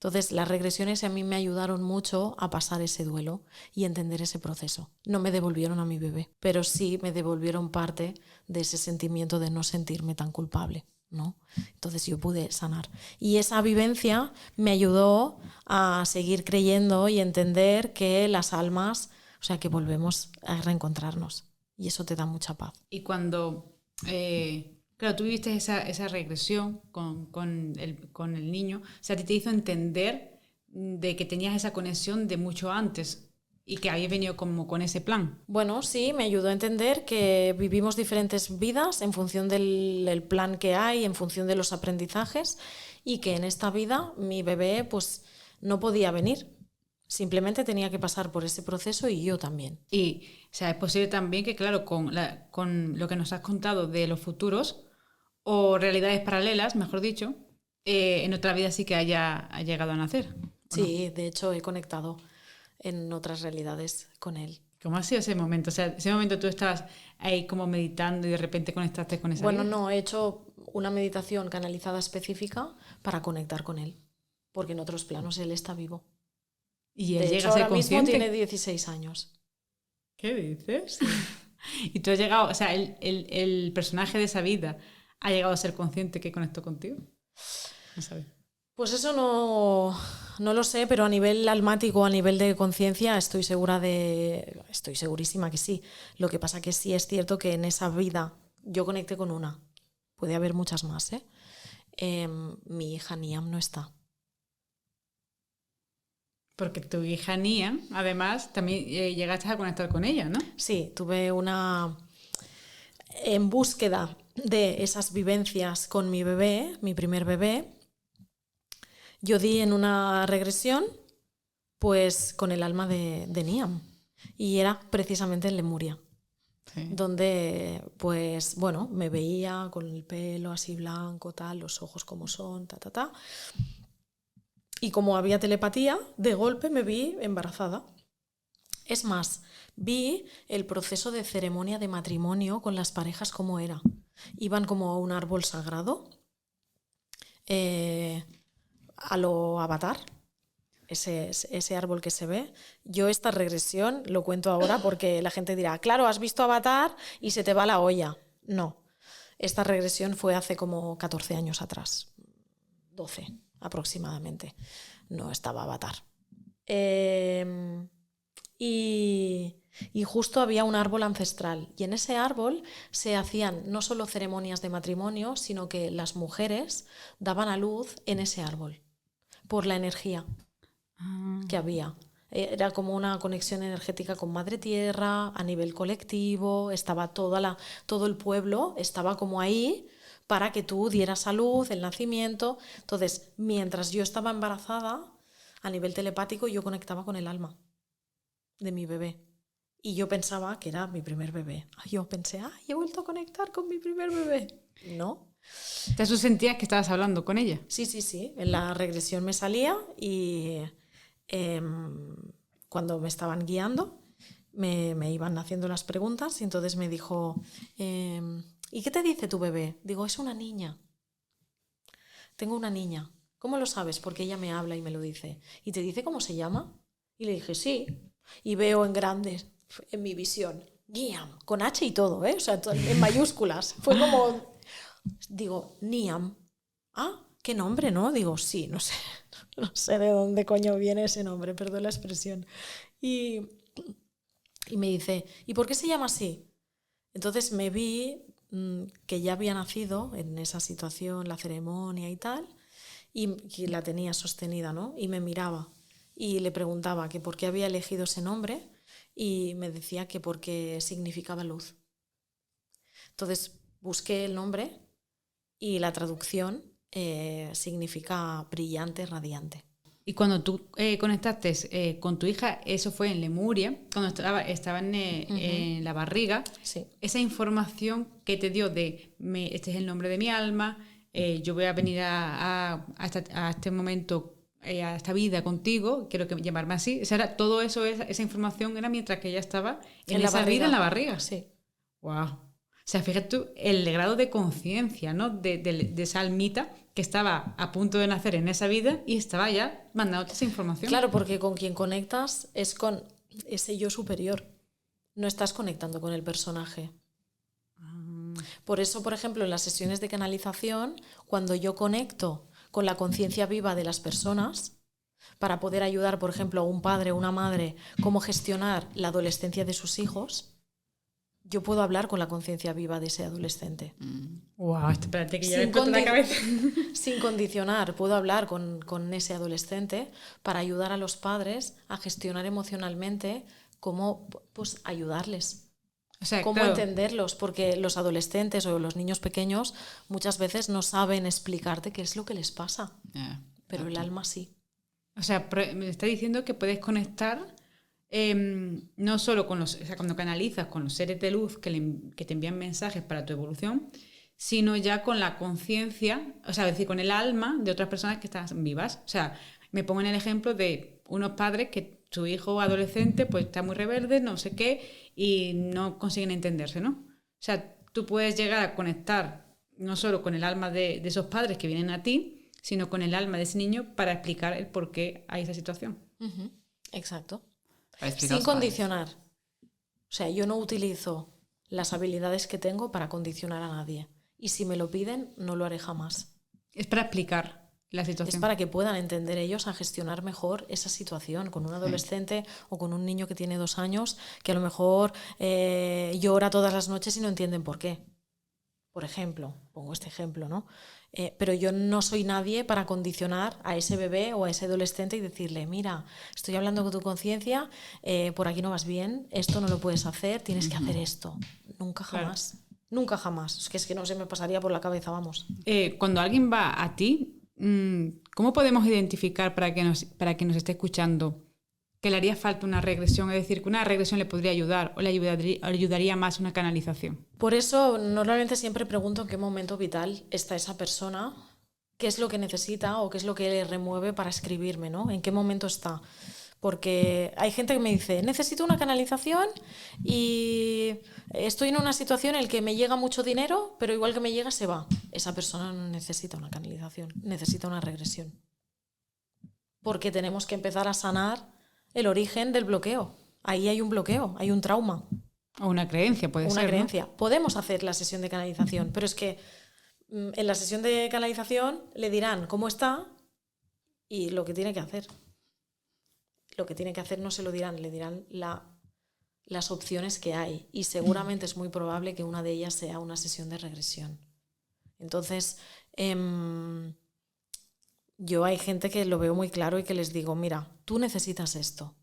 Entonces, las regresiones a mí me ayudaron mucho a pasar ese duelo y entender ese proceso. No me devolvieron a mi bebé, pero sí me devolvieron parte de ese sentimiento de no sentirme tan culpable, ¿no? Entonces yo pude sanar. Y esa vivencia me ayudó a seguir creyendo y entender que las almas, o sea, que volvemos a reencontrarnos. Y eso te da mucha paz. Y cuando... Claro, tú viviste esa regresión con el niño. O sea, a ti te hizo entender de que tenías esa conexión de mucho antes y que habías venido como con ese plan. Bueno, sí, me ayudó a entender que vivimos diferentes vidas en función del plan que hay, en función de los aprendizajes, y que en esta vida mi bebé pues no podía venir. Simplemente tenía que pasar por ese proceso y yo también. Y, o sea, es posible también que, claro, con lo que nos has contado de los futuros o realidades paralelas, mejor dicho, en otra vida sí que haya llegado a nacer. Sí, no? De hecho he conectado en otras realidades con él. ¿Cómo ha sido ese momento? O sea, ese momento tú estabas ahí como meditando y de repente conectaste con esa Bueno, vida. no, he hecho una meditación canalizada específica para conectar con él, porque en otros planos él está vivo. Y él De llega hecho, a ser ahora mismo consciente. tiene 16 años. ¿Qué dices? Y tú has llegado, o sea, el personaje de esa vida ha llegado a ser consciente que conectó contigo. No sabes. Pues eso no lo sé, pero a nivel almático, a nivel de conciencia, estoy segurísima que sí. Lo que pasa que sí es cierto que en esa vida yo conecté con una. Puede haber muchas más, ¿eh? Mi hija Niam no está. Porque tu hija Nia, además, también llegaste a conectar con ella, ¿no? Sí, tuve una... En búsqueda de esas vivencias con mi bebé, mi primer bebé, yo di en una regresión pues con el alma de Niam. Y era precisamente en Lemuria, Sí. donde pues bueno, me veía con el pelo así blanco, tal, los ojos como son, ta, ta, ta. Y como había telepatía, de golpe me vi embarazada. Es más, vi el proceso de ceremonia de matrimonio con las parejas como era. Iban como a un árbol sagrado, a lo Avatar, ese árbol que se ve. Yo esta regresión lo cuento ahora porque la gente dirá, claro, has visto Avatar y se te va la olla. No, esta regresión fue hace como 14 años atrás, 12 aproximadamente. No estaba Avatar. Y justo había un árbol ancestral y en ese árbol se hacían no solo ceremonias de matrimonio, sino que las mujeres daban a luz en ese árbol por la energía que había. Era como una conexión energética con Madre Tierra a nivel colectivo, estaba todo el pueblo, estaba como ahí para que tú dieras a luz el nacimiento. Entonces, mientras yo estaba embarazada, a nivel telepático yo conectaba con el alma de mi bebé. Y yo pensaba que era mi primer bebé. Yo pensé, he vuelto a conectar con mi primer bebé. No. Entonces tú sentías que estabas hablando con ella. Sí. En la regresión me salía y cuando me estaban guiando me iban haciendo las preguntas y entonces me dijo, ¿y qué te dice tu bebé? Digo, es una niña. Tengo una niña. ¿Cómo lo sabes? Porque ella me habla y me lo dice. ¿Y te dice cómo se llama? Y le dije, sí. Y veo en grandes, en mi visión, Niam, con H y todo, ¿eh? O sea, en mayúsculas. Fue como, digo, Niam. ¿Qué nombre, no? Digo, sí, no sé de dónde coño viene ese nombre, perdón la expresión. Y me dice, ¿y por qué se llama así? Entonces me vi que ya había nacido en esa situación, la ceremonia y tal, y que la tenía sostenida, ¿no? Y me miraba y le preguntaba que por qué había elegido ese nombre y me decía que porque significaba luz. Entonces busqué el nombre y la traducción significa brillante, radiante. Y cuando tú conectaste con tu hija, eso fue en Lemuria, cuando estaban en la barriga, Sí. esa información que te dio este es el nombre de mi alma, yo voy a venir a este momento, a esta vida contigo, quiero llamarme así. O sea, todo eso, esa información era mientras que ella estaba en esa vida en la barriga. Sí. Wow. O sea, fíjate tú el grado de conciencia, ¿no? de esa almita que estaba a punto de nacer en esa vida y estaba ya mandándote esa información. Claro, porque con quien conectas es con ese yo superior. No estás conectando con el personaje. Por eso, por ejemplo, en las sesiones de canalización, cuando yo conecto con la conciencia viva de las personas, para poder ayudar, por ejemplo, a un padre o una madre, cómo gestionar la adolescencia de sus hijos, yo puedo hablar con la conciencia viva de ese adolescente. Wow, espérate que ya me explota la cabeza. Sin condicionar, puedo hablar con ese adolescente para ayudar a los padres a gestionar emocionalmente cómo pues, ayudarles. O sea, cómo claro, entenderlos, porque los adolescentes o los niños pequeños muchas veces no saben explicarte qué es lo que les pasa, pero el alma sí. O sea, me está diciendo que puedes conectar no solo con los, o sea, cuando canalizas con los seres de luz que te envían mensajes para tu evolución, sino ya con la conciencia, o sea, es decir, con el alma de otras personas que están vivas. O sea, me pongo en el ejemplo de unos padres que su hijo adolescente pues está muy rebelde, no sé qué, y no consiguen entenderse, ¿no? O sea, tú puedes llegar a conectar no solo con el alma de esos padres que vienen a ti, sino con el alma de ese niño para explicar el por qué hay esa situación. Exacto. Para explicar Sin los padres. condicionar. O sea, yo no utilizo las habilidades que tengo para condicionar a nadie. Y si me lo piden, no lo haré jamás. Es para explicar la situación. Es para que puedan entender ellos a gestionar mejor esa situación con un adolescente o con un niño que tiene 2 años que a lo mejor llora todas las noches y no entienden por qué. Por ejemplo, pongo este ejemplo, ¿no? Pero yo no soy nadie para condicionar a ese bebé o a ese adolescente y decirle, mira, estoy hablando con tu conciencia, por aquí no vas bien, esto no lo puedes hacer, tienes que hacer esto. Nunca jamás. Claro. Nunca jamás. Es que no se me pasaría por la cabeza, vamos. Cuando alguien va a ti, ¿cómo podemos identificar para que nos esté escuchando que le haría falta una regresión? Es decir, que una regresión le podría ayudar o le ayudaría más una canalización. Por eso normalmente siempre pregunto en qué momento vital está esa persona, qué es lo que necesita o qué es lo que le remueve para escribirme, ¿no? ¿En qué momento está? Porque hay gente que me dice, necesito una canalización y estoy en una situación en la que me llega mucho dinero, pero igual que me llega se va. Esa persona no necesita una canalización, necesita una regresión. Porque tenemos que empezar a sanar el origen del bloqueo. Ahí hay un bloqueo, hay un trauma. O una creencia, puede ser, una creencia. ¿no? Podemos hacer la sesión de canalización, pero es que en la sesión de canalización le dirán cómo está y lo que tiene que hacer. Lo que tiene que hacer no se lo dirán, le dirán las opciones que hay. Y seguramente es muy probable que una de ellas sea una sesión de regresión. Entonces, yo hay gente que lo veo muy claro y que les digo, mira, tú necesitas esto.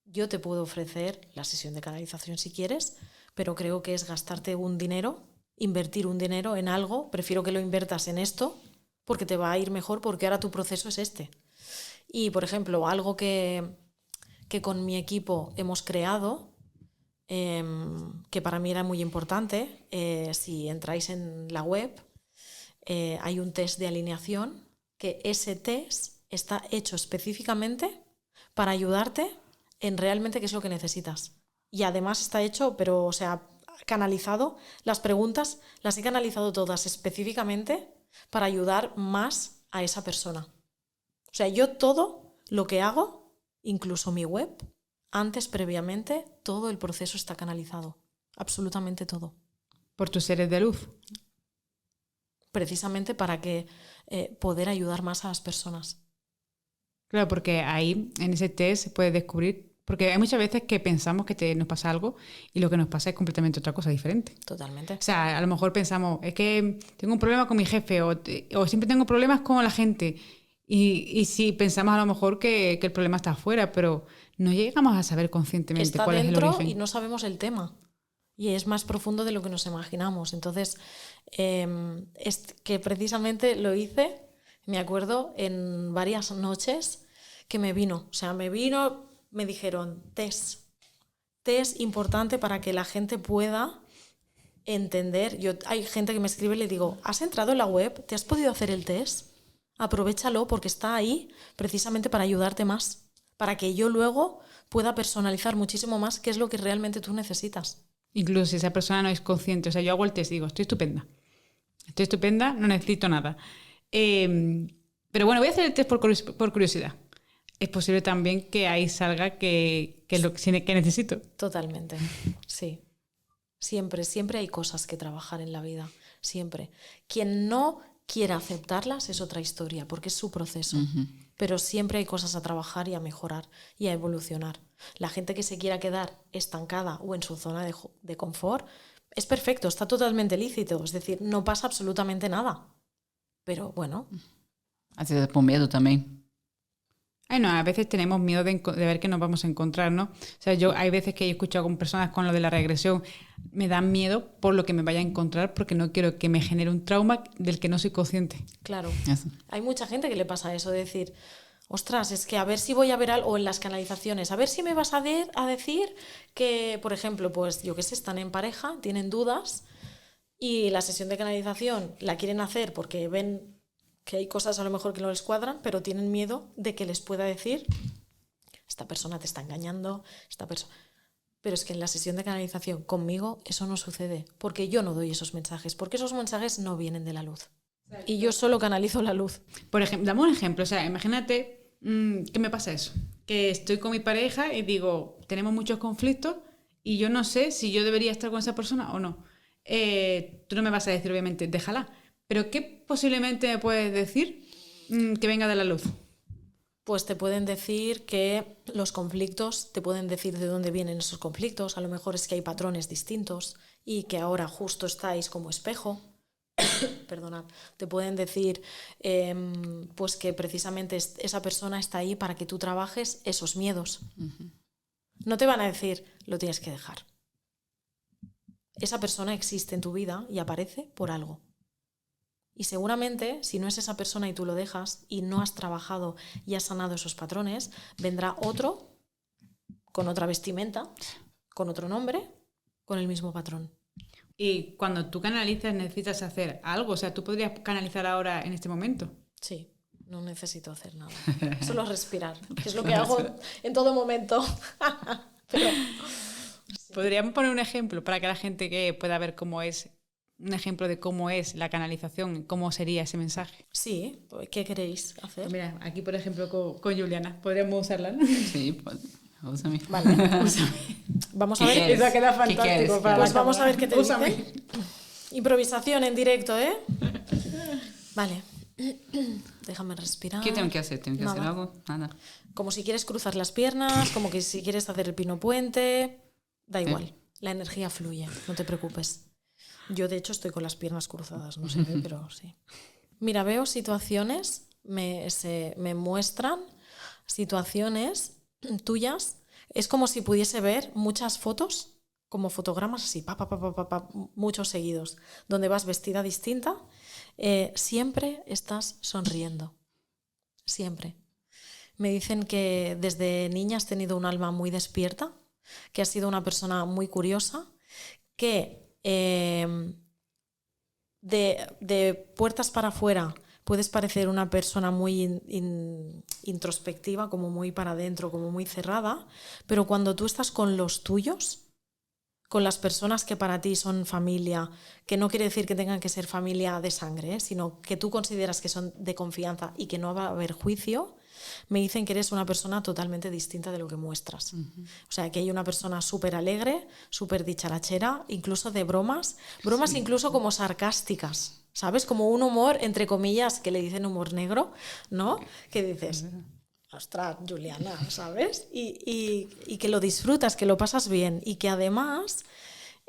Yo te puedo ofrecer la sesión de canalización si quieres, pero creo que es gastarte un dinero, invertir un dinero en algo, prefiero que lo inviertas en esto porque te va a ir mejor porque ahora tu proceso es este. Y, por ejemplo, algo que con mi equipo hemos creado, que para mí era muy importante, si entráis en la web, hay un test de alineación, que ese test está hecho específicamente para ayudarte en realmente qué es lo que necesitas. Y además está hecho, pero, o sea, canalizado, las preguntas las he canalizado todas específicamente para ayudar más a esa persona. O sea, yo todo lo que hago, incluso mi web, antes, previamente, todo el proceso está canalizado. Absolutamente todo. Por tus seres de luz. Precisamente para que poder ayudar más a las personas. Claro, porque ahí, en ese test, se puede descubrir. Porque hay muchas veces que pensamos que nos pasa algo y lo que nos pasa es completamente otra cosa diferente. Totalmente. O sea, a lo mejor pensamos, es que tengo un problema con mi jefe o siempre tengo problemas con la gente. Y sí, pensamos a lo mejor que el problema está afuera, pero no llegamos a saber conscientemente está cuál es el dentro origen. Y no sabemos el tema. Y es más profundo de lo que nos imaginamos. Entonces, es que precisamente lo hice, me acuerdo, en varias noches que me vino. O sea, me dijeron, test importante para que la gente pueda entender. Hay gente que me escribe y le digo, ¿has entrado en la web? ¿Te has podido hacer el test? Aprovéchalo porque está ahí precisamente para ayudarte más, para que yo luego pueda personalizar muchísimo más qué es lo que realmente tú necesitas. Incluso si esa persona no es consciente. O sea, yo hago el test y digo, estoy estupenda, no necesito nada. Pero bueno, voy a hacer el test por curiosidad. Es posible también que ahí salga que es lo que necesito. Totalmente, sí. Siempre hay cosas que trabajar en la vida, siempre. Quien no quiera aceptarlas es otra historia, porque es su proceso. Pero siempre hay cosas a trabajar y a mejorar y a evolucionar. La gente que se quiera quedar estancada o en su zona de confort es perfecto, está totalmente lícito. Es decir, no pasa absolutamente nada. Pero bueno. Às vezes por miedo también. Ay, no, a veces tenemos miedo de ver qué nos vamos a encontrar, ¿no? O sea, hay veces que he escuchado con personas con lo de la regresión, me dan miedo por lo que me vaya a encontrar porque no quiero que me genere un trauma del que no soy consciente. Claro. Eso. Hay mucha gente que le pasa eso, de decir, ostras, es que a ver si voy a ver algo, o en las canalizaciones, a ver si me vas a decir que, por ejemplo, pues yo qué sé, están en pareja, tienen dudas y la sesión de canalización la quieren hacer porque ven que hay cosas a lo mejor que no les cuadran, pero tienen miedo de que les pueda decir esta persona te está engañando, esta persona... Pero es que en la sesión de canalización conmigo eso no sucede, porque yo no doy esos mensajes, porque esos mensajes no vienen de la luz. Y yo solo canalizo la luz. Por ejemplo, dame un ejemplo. O sea, imagínate que me pasa eso. Que estoy con mi pareja y digo, tenemos muchos conflictos y yo no sé si yo debería estar con esa persona o no. Tú no me vas a decir, obviamente, déjala. Pero ¿qué posiblemente me puedes decir que venga de la luz? Pues te pueden decir que los conflictos, te pueden decir de dónde vienen esos conflictos. A lo mejor es que hay patrones distintos y que ahora justo estáis como espejo. Perdonad. Te pueden decir pues que precisamente esa persona está ahí para que tú trabajes esos miedos. No te van a decir, lo tienes que dejar. Esa persona existe en tu vida y aparece por algo. Y seguramente, si no es esa persona y tú lo dejas y no has trabajado y has sanado esos patrones, vendrá otro con otra vestimenta, con otro nombre, con el mismo patrón. Y cuando tú canalizas necesitas hacer algo. O sea, tú podrías canalizar ahora en este momento. Sí, no necesito hacer nada. Solo respirar, que es lo que hago en todo momento. Pero, sí. Podríamos poner un ejemplo para que la gente que pueda ver cómo es, un ejemplo de cómo es la canalización, cómo sería ese mensaje. Sí, ¿qué queréis hacer? Pues mira, aquí por ejemplo con Juliana, podríamos usarla, ¿no? Sí, pues, úsame. Vale, vamos a ver. ¿Qué Eso queda quieres? fantástico. Para Pues la vamos a ver qué te Úsame. dicen. Improvisación en directo, ¿eh? Vale. Déjame respirar. ¿Qué tengo que hacer? ¿Tengo que hacer Nada. algo? Nada. Como si quieres cruzar las piernas, como que si quieres hacer el pino puente. Da igual. La energía fluye, no te preocupes. Yo, de hecho, estoy con las piernas cruzadas, no se ve, pero sí. Mira, veo situaciones, me muestran situaciones tuyas. Es como si pudiese ver muchas fotos, como fotogramas así, muchos seguidos, donde vas vestida distinta. Siempre estás sonriendo. Siempre. Me dicen que desde niña has tenido un alma muy despierta, que has sido una persona muy curiosa, que de puertas para afuera puedes parecer una persona muy introspectiva, como muy para adentro, como muy cerrada, pero cuando tú estás con los tuyos, con las personas que para ti son familia, que no quiere decir que tengan que ser familia de sangre, sino que tú consideras que son de confianza y que no va a haber juicio, me dicen que eres una persona totalmente distinta de lo que muestras. O sea, que hay una persona súper alegre, súper dicharachera, incluso de bromas sí. Incluso como sarcásticas, ¿sabes? Como un humor, entre comillas, que le dicen humor negro, ¿no? Que dices, ostras, Juliana, ¿sabes? Y que lo disfrutas, que lo pasas bien y que además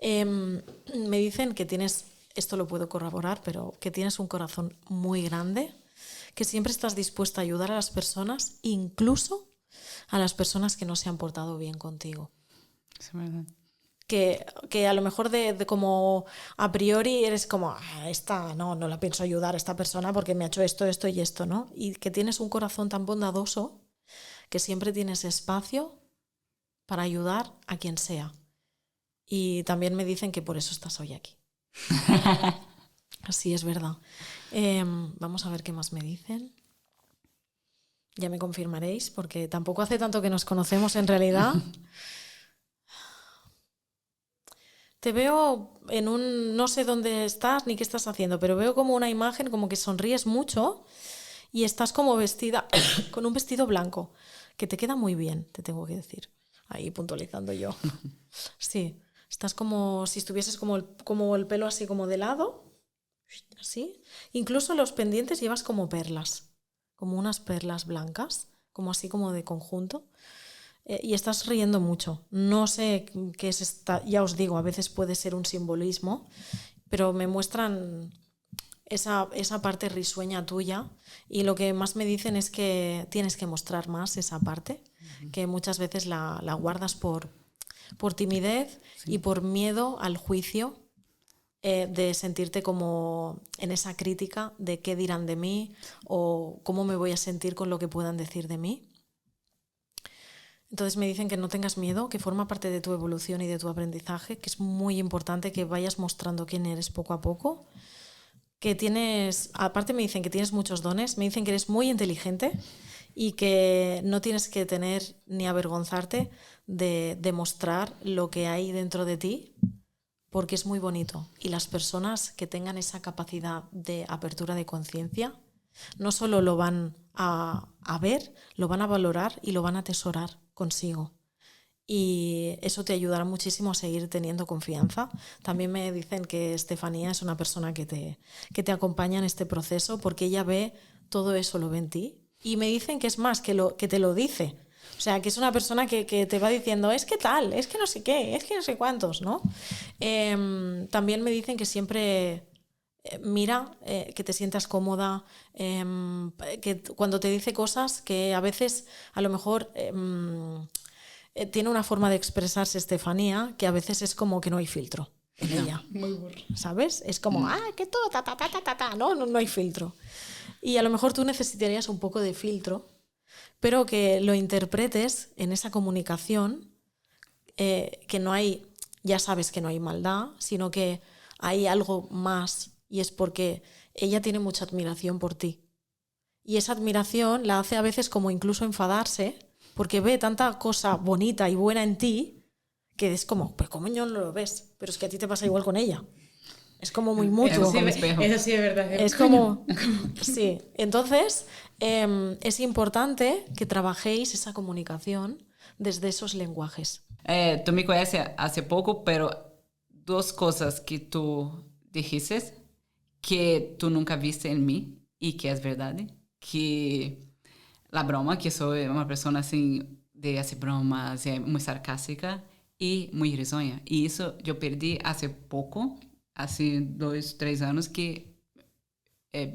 me dicen que tienes, esto lo puedo corroborar, pero que tienes un corazón muy grande, que siempre estás dispuesta a ayudar a las personas, incluso a las personas que no se han portado bien contigo. Es verdad. Que a lo mejor de como a priori eres como, esta no la pienso ayudar a esta persona porque me ha hecho esto y esto, ¿no? Y que tienes un corazón tan bondadoso que siempre tienes espacio para ayudar a quien sea. Y también me dicen que por eso estás hoy aquí. Así es verdad. Vamos a ver qué más me dicen. Ya me confirmaréis, porque tampoco hace tanto que nos conocemos en realidad. Te veo en un... No sé dónde estás ni qué estás haciendo, pero veo como una imagen, como que sonríes mucho y estás como vestida con un vestido blanco, que te queda muy bien, te tengo que decir. Ahí puntualizando yo. Sí, estás como si estuvieses como el pelo así como de lado. Así. Incluso los pendientes llevas como perlas, como unas perlas blancas, como así como de conjunto, y estás riendo mucho. No sé qué es esta, ya os digo, a veces puede ser un simbolismo, pero me muestran esa parte risueña tuya, y lo que más me dicen es que tienes que mostrar más esa parte, que muchas veces la guardas por timidez y por miedo al juicio. De sentirte como en esa crítica de qué dirán de mí o cómo me voy a sentir con lo que puedan decir de mí. Entonces me dicen que no tengas miedo, que forma parte de tu evolución y de tu aprendizaje, que es muy importante que vayas mostrando quién eres poco a poco, que tienes, aparte me dicen que tienes muchos dones, me dicen que eres muy inteligente y que no tienes que tener ni avergonzarte de demostrar lo que hay dentro de ti, porque es muy bonito. Y las personas que tengan esa capacidad de apertura de conciencia no solo lo van a ver, lo van a valorar y lo van a atesorar consigo. Y eso te ayudará muchísimo a seguir teniendo confianza. También me dicen que Estefanía es una persona que te acompaña en este proceso porque ella ve todo eso, lo ve en ti. Y me dicen que es más, que te lo dice. O sea, que es una persona que te va diciendo, es que tal, es que no sé qué, es que no sé cuántos, ¿no? También me dicen que siempre mira, que te sientas cómoda, que cuando te dice cosas que a veces a lo mejor tiene una forma de expresarse Estefanía que a veces es como que no hay filtro en ella. Muy burro. ¿Sabes? Es como, que todo, no hay filtro. Y a lo mejor tú necesitarías un poco de filtro, pero que lo interpretes en esa comunicación, que no hay, ya sabes que no hay maldad, sino que hay algo más, y es porque ella tiene mucha admiración por ti. Y esa admiración la hace a veces como incluso enfadarse, porque ve tanta cosa bonita y buena en ti, que es como, pero ¿cómo no lo ves? Pero es que a ti te pasa igual con ella. Es como muy mutuo. Eso sí es verdad. Es como... Sí. Entonces, es importante que trabajéis esa comunicación desde esos lenguajes. Tú me conoces hace poco, pero dos cosas que tú dijiste que tú nunca viste en mí y que es verdad. Que la broma, que soy una persona así de hacer bromas, muy sarcástica y muy risonha. Y eso yo perdí hace poco, hace 2, 3 años que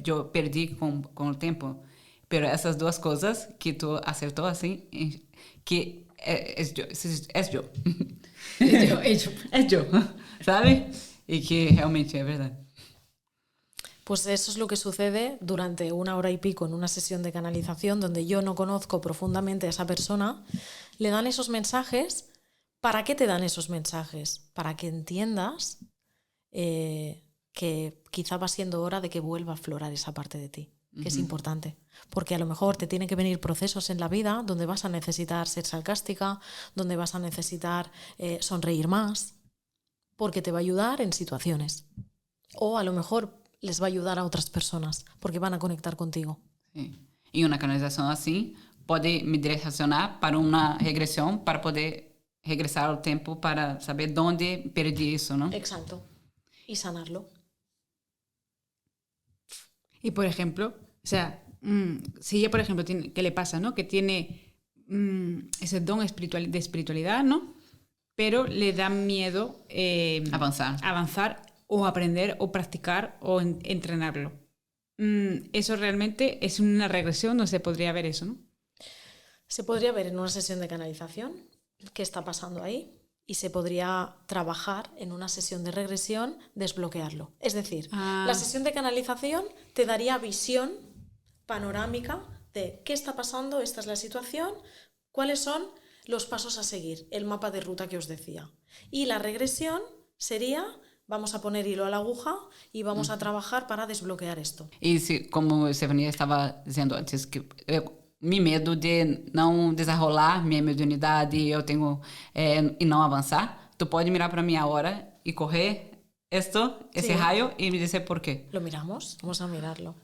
yo perdí con el tiempo. Pero esas dos cosas que tú acertó así, que es yo. Es yo. Es yo, ¿sabes? Y que realmente es verdad. Pues eso es lo que sucede durante 1 hora y pico en una sesión de canalización donde yo no conozco profundamente a esa persona. Le dan esos mensajes. ¿Para qué te dan esos mensajes? Para que entiendas que quizá va siendo hora de que vuelva a aflorar esa parte de ti, que es importante. Porque a lo mejor te tienen que venir procesos en la vida donde vas a necesitar ser sarcástica, donde vas a necesitar sonreír más, porque te va a ayudar en situaciones. O a lo mejor les va a ayudar a otras personas porque van a conectar contigo. Sí. Y una canalización así puede me direccionar para una regresión para poder regresar al tiempo para saber dónde perdí eso, ¿no? Exacto. Y sanarlo. Y por ejemplo, o sea, si ella, por ejemplo, ¿qué le pasa, no? Que tiene ese don de espiritualidad, ¿no? Pero le da miedo avanzar o aprender o practicar o entrenarlo. Eso realmente es una regresión, no se podría ver eso, ¿no? Se podría ver en una sesión de canalización qué está pasando ahí y se podría trabajar en una sesión de regresión, desbloquearlo. Es decir, la sesión de canalización te daría visión panorámica de qué está pasando, esta es la situación, cuáles son los pasos a seguir, el mapa de ruta que os decía. Y la regresión sería... Vamos a poner hilo a la aguja y vamos a trabajar para desbloquear esto. Y si, como Estefanía estaba diciendo antes, que mi miedo de não desarrolar minha mediunidade e não avançar, tu pode mirar para mí ahora y coger ese rayo y me dice por qué. Lo miramos, vamos a mirarlo.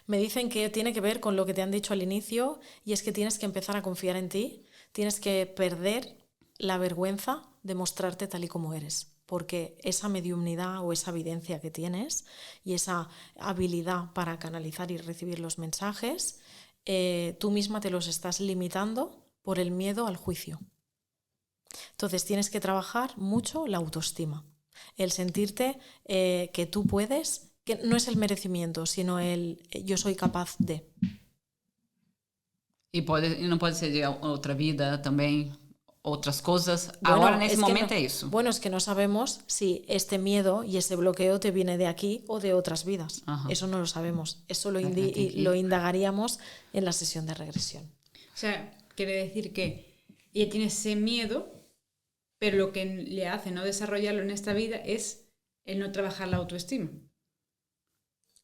Me dicen que tiene que ver con lo que te han dicho al inicio y es que tienes que empezar a confiar en ti, tienes que perder la vergüenza de mostrarte tal y como eres. Porque esa mediumnidad o esa evidencia que tienes y esa habilidad para canalizar y recibir los mensajes, tú misma te los estás limitando por el miedo al juicio. Entonces tienes que trabajar mucho la autoestima, el sentirte que tú puedes, que no es el merecimiento, sino el yo soy capaz de. Y no puede ser de otra vida también... otras cosas. Bueno, ahora, en ese momento, no, es eso. Bueno, es que no sabemos si este miedo y ese bloqueo te viene de aquí o de otras vidas. Ajá. Eso no lo sabemos. Eso lo indagaríamos en la sesión de regresión. O sea, quiere decir que ella tiene ese miedo, pero lo que le hace no desarrollarlo en esta vida es el no trabajar la autoestima.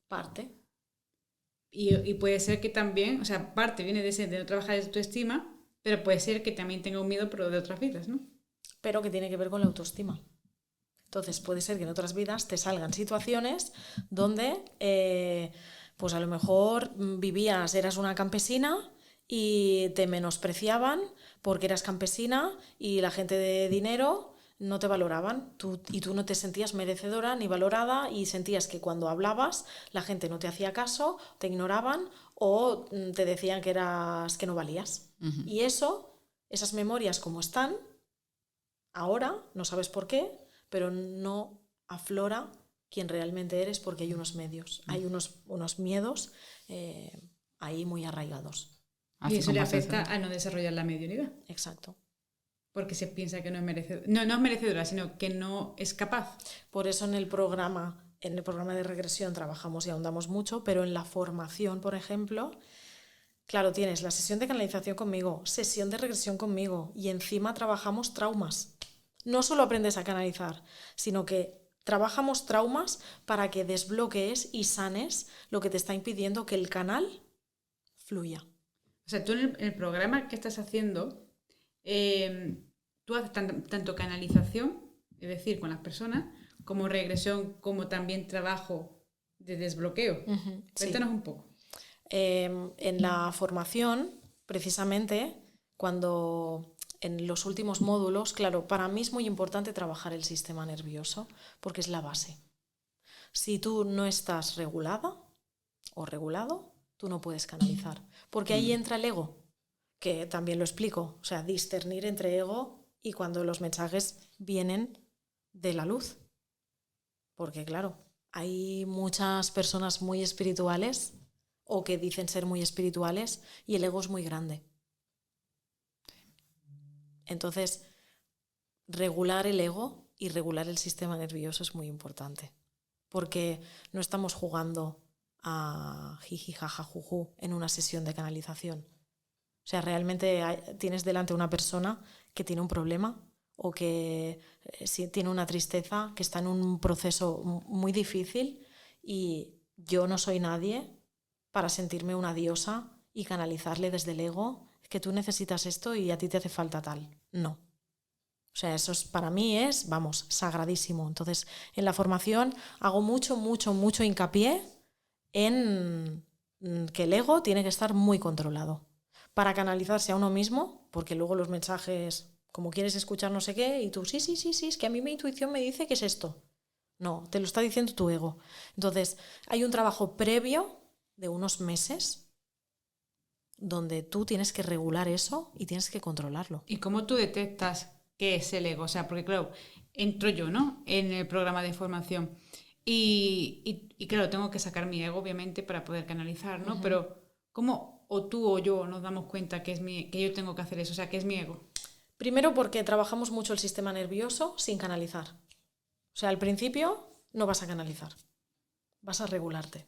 Parte. Y puede ser que también, o sea, parte viene de no trabajar de autoestima, pero puede ser que también tenga un miedo, pero de otras vidas, ¿no? Pero que tiene que ver con la autoestima. Entonces puede ser que en otras vidas te salgan situaciones donde pues a lo mejor eras una campesina y te menospreciaban porque eras campesina y la gente de dinero no te valoraban y tú no te sentías merecedora ni valorada y sentías que cuando hablabas la gente no te hacía caso, te ignoraban o te decían que no valías. Uh-huh. Y esas memorias como están, ahora no sabes por qué, pero no aflora quién realmente eres porque hay unos medios, hay unos miedos ahí muy arraigados. Y eso le afecta a no desarrollar la mediunidad. Exacto. Porque se piensa que no es merecedora. No es merecedora, sino que no es capaz. Por eso en el programa de regresión trabajamos y ahondamos mucho, pero en la formación, por ejemplo, claro, tienes la sesión de canalización conmigo, sesión de regresión conmigo y encima trabajamos traumas. No solo aprendes a canalizar, sino que trabajamos traumas para que desbloquees y sanes lo que te está impidiendo que el canal fluya. O sea, tú en el programa que estás haciendo, tú haces tanto canalización, es decir, con las personas, como regresión, como también trabajo de desbloqueo. Uh-huh, cuéntanos un poco. En la formación, precisamente, cuando en los últimos módulos, claro, para mí es muy importante trabajar el sistema nervioso porque es la base. Si tú no estás regulada o regulado, tú no puedes canalizar, porque ahí entra el ego, que también lo explico, o sea, discernir entre ego y cuando los mensajes vienen de la luz. Porque claro, hay muchas personas muy espirituales o que dicen ser muy espirituales y el ego es muy grande. Entonces, regular el ego y regular el sistema nervioso es muy importante, porque no estamos jugando a jiji, jaja, juju en una sesión de canalización. O sea, realmente tienes delante una persona que tiene un problema o que tiene una tristeza, que está en un proceso muy difícil y yo no soy nadie para sentirme una diosa y canalizarle desde el ego que tú necesitas esto y a ti te hace falta tal. No. O sea, eso para mí es, vamos, sagradísimo. Entonces, en la formación hago mucho hincapié en que el ego tiene que estar muy controlado para canalizarse a uno mismo, porque luego los mensajes, como quieres escuchar no sé qué, y tú, sí, es que a mí mi intuición me dice que es esto. No, te lo está diciendo tu ego. Entonces, hay un trabajo previo de unos meses donde tú tienes que regular eso y tienes que controlarlo. ¿Y cómo tú detectas qué es el ego? O sea, porque claro, entro yo, ¿no?, en el programa de formación y claro, tengo que sacar mi ego, obviamente, para poder canalizar, ¿no? Uh-huh. Pero ¿cómo o tú o yo nos damos cuenta que yo tengo que hacer eso? O sea, ¿qué es mi ego? Primero porque trabajamos mucho el sistema nervioso sin canalizar. O sea, al principio no vas a canalizar, vas a regularte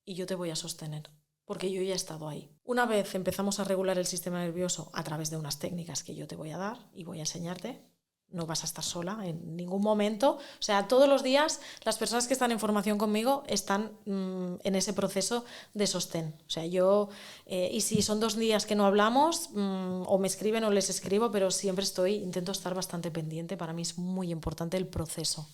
y yo te voy a sostener, porque yo ya he estado ahí. Una vez empezamos a regular el sistema nervioso a través de unas técnicas que yo te voy a dar y voy a enseñarte, no vas a estar sola en ningún momento. O sea, todos los días las personas que están en formación conmigo están en ese proceso de sostén. O sea, yo, y si son 2 días que no hablamos, o me escriben o les escribo, pero siempre intento estar bastante pendiente. Para mí es muy importante el proceso.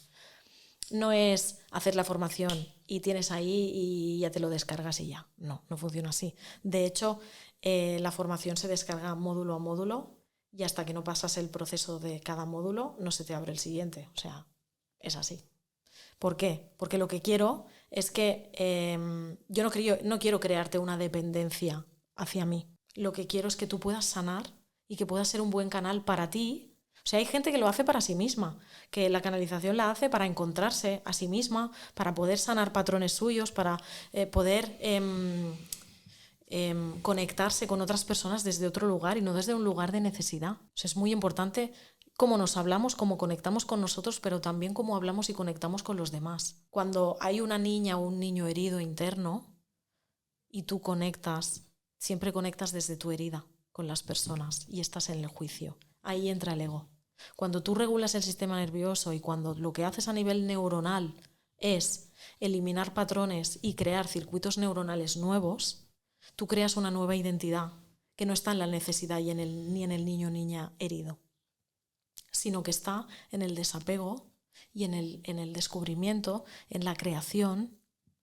No es hacer la formación y tienes ahí y ya te lo descargas y ya. No funciona así. De hecho, la formación se descarga módulo a módulo y hasta que no pasas el proceso de cada módulo no se te abre el siguiente. O sea, es así. ¿Por qué? Porque lo que quiero es que yo no quiero crearte una dependencia hacia mí. Lo que quiero es que tú puedas sanar y que puedas ser un buen canal para ti. O sea, hay gente que lo hace para sí misma, que la canalización la hace para encontrarse a sí misma, para poder sanar patrones suyos, para poder conectarse con otras personas desde otro lugar y no desde un lugar de necesidad. O sea, es muy importante cómo nos hablamos, cómo conectamos con nosotros, pero también cómo hablamos y conectamos con los demás. Cuando hay una niña o un niño herido interno y tú conectas, siempre conectas desde tu herida con las personas y estás en el juicio. Ahí entra el ego. Cuando tú regulas el sistema nervioso y cuando lo que haces a nivel neuronal es eliminar patrones y crear circuitos neuronales nuevos, tú creas una nueva identidad que no está en la necesidad y ni en el niño o niña herido, sino que está en el desapego y en el descubrimiento, en la creación,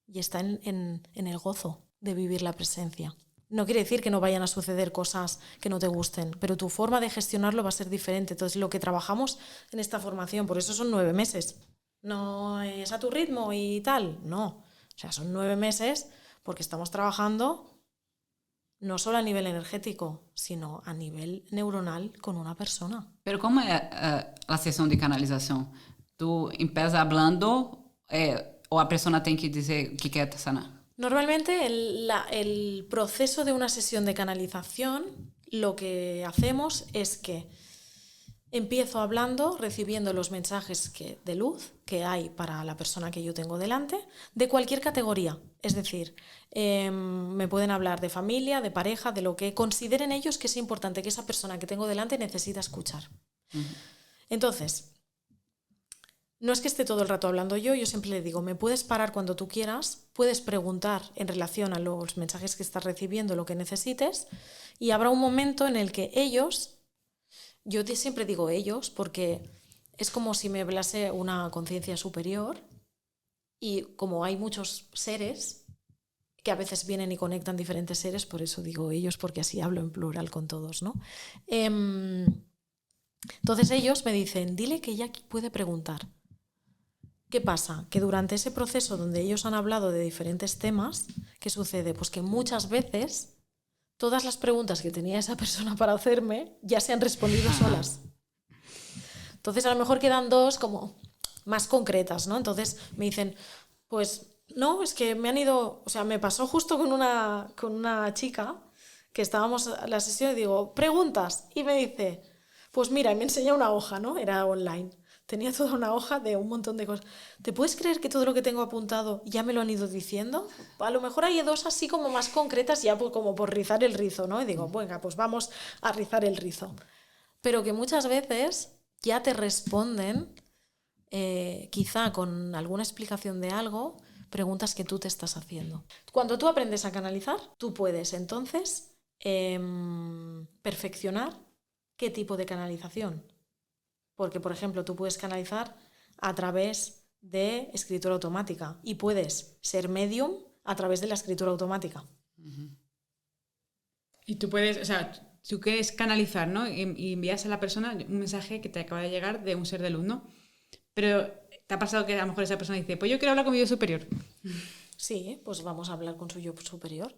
y está en el gozo de vivir la presencia. No quiere decir que no vayan a suceder cosas que no te gusten, pero tu forma de gestionarlo va a ser diferente. Entonces, lo que trabajamos en esta formación, por eso son 9 meses, no es a tu ritmo y tal, no. O sea, son 9 meses porque estamos trabajando no solo a nivel energético, sino a nivel neuronal con una persona. Pero ¿cómo es la sesión de canalización? ¿Tú empiezas hablando o la persona tiene que decir que quiere sanar? Normalmente el proceso de una sesión de canalización, lo que hacemos es que empiezo hablando, recibiendo los mensajes de luz que hay para la persona que yo tengo delante, de cualquier categoría. Es decir, me pueden hablar de familia, de pareja, de lo que consideren ellos que es importante que esa persona que tengo delante necesita escuchar. Uh-huh. Entonces, no es que esté todo el rato hablando yo siempre le digo, me puedes parar cuando tú quieras, puedes preguntar en relación a los mensajes que estás recibiendo lo que necesites, y habrá un momento en el que ellos, yo siempre digo ellos porque es como si me hablase una conciencia superior, y como hay muchos seres que a veces vienen y conectan diferentes seres, por eso digo ellos, porque así hablo en plural con todos, ¿no? Entonces ellos me dicen, dile que ella puede preguntar. ¿Qué pasa? Que durante ese proceso donde ellos han hablado de diferentes temas, ¿qué sucede? Pues que muchas veces todas las preguntas que tenía esa persona para hacerme ya se han respondido solas. Entonces a lo mejor quedan 2 como más concretas, ¿no? Entonces me dicen, pues no, es que me han ido, o sea, me pasó justo con una chica que estábamos en la sesión y digo, preguntas, y me dice, pues mira, y me enseña una hoja, ¿no? Era online. Tenía toda una hoja de un montón de cosas. ¿Te puedes creer que todo lo que tengo apuntado ya me lo han ido diciendo? A lo mejor hay 2 así como más concretas ya como por rizar el rizo, ¿no? Y digo, venga, pues vamos a rizar el rizo. Pero que muchas veces ya te responden, quizá con alguna explicación de algo, preguntas que tú te estás haciendo. Cuando tú aprendes a canalizar, tú puedes entonces perfeccionar qué tipo de canalización. Porque, por ejemplo, tú puedes canalizar a través de escritura automática y puedes ser medium a través de la escritura automática. Uh-huh. Y tú puedes, o sea, tú quieres canalizar, ¿no? Y envías a la persona un mensaje que te acaba de llegar de un ser de luz, ¿no? Pero ¿te ha pasado que a lo mejor esa persona dice, pues yo quiero hablar con mi yo superior? Sí, pues vamos a hablar con su yo superior.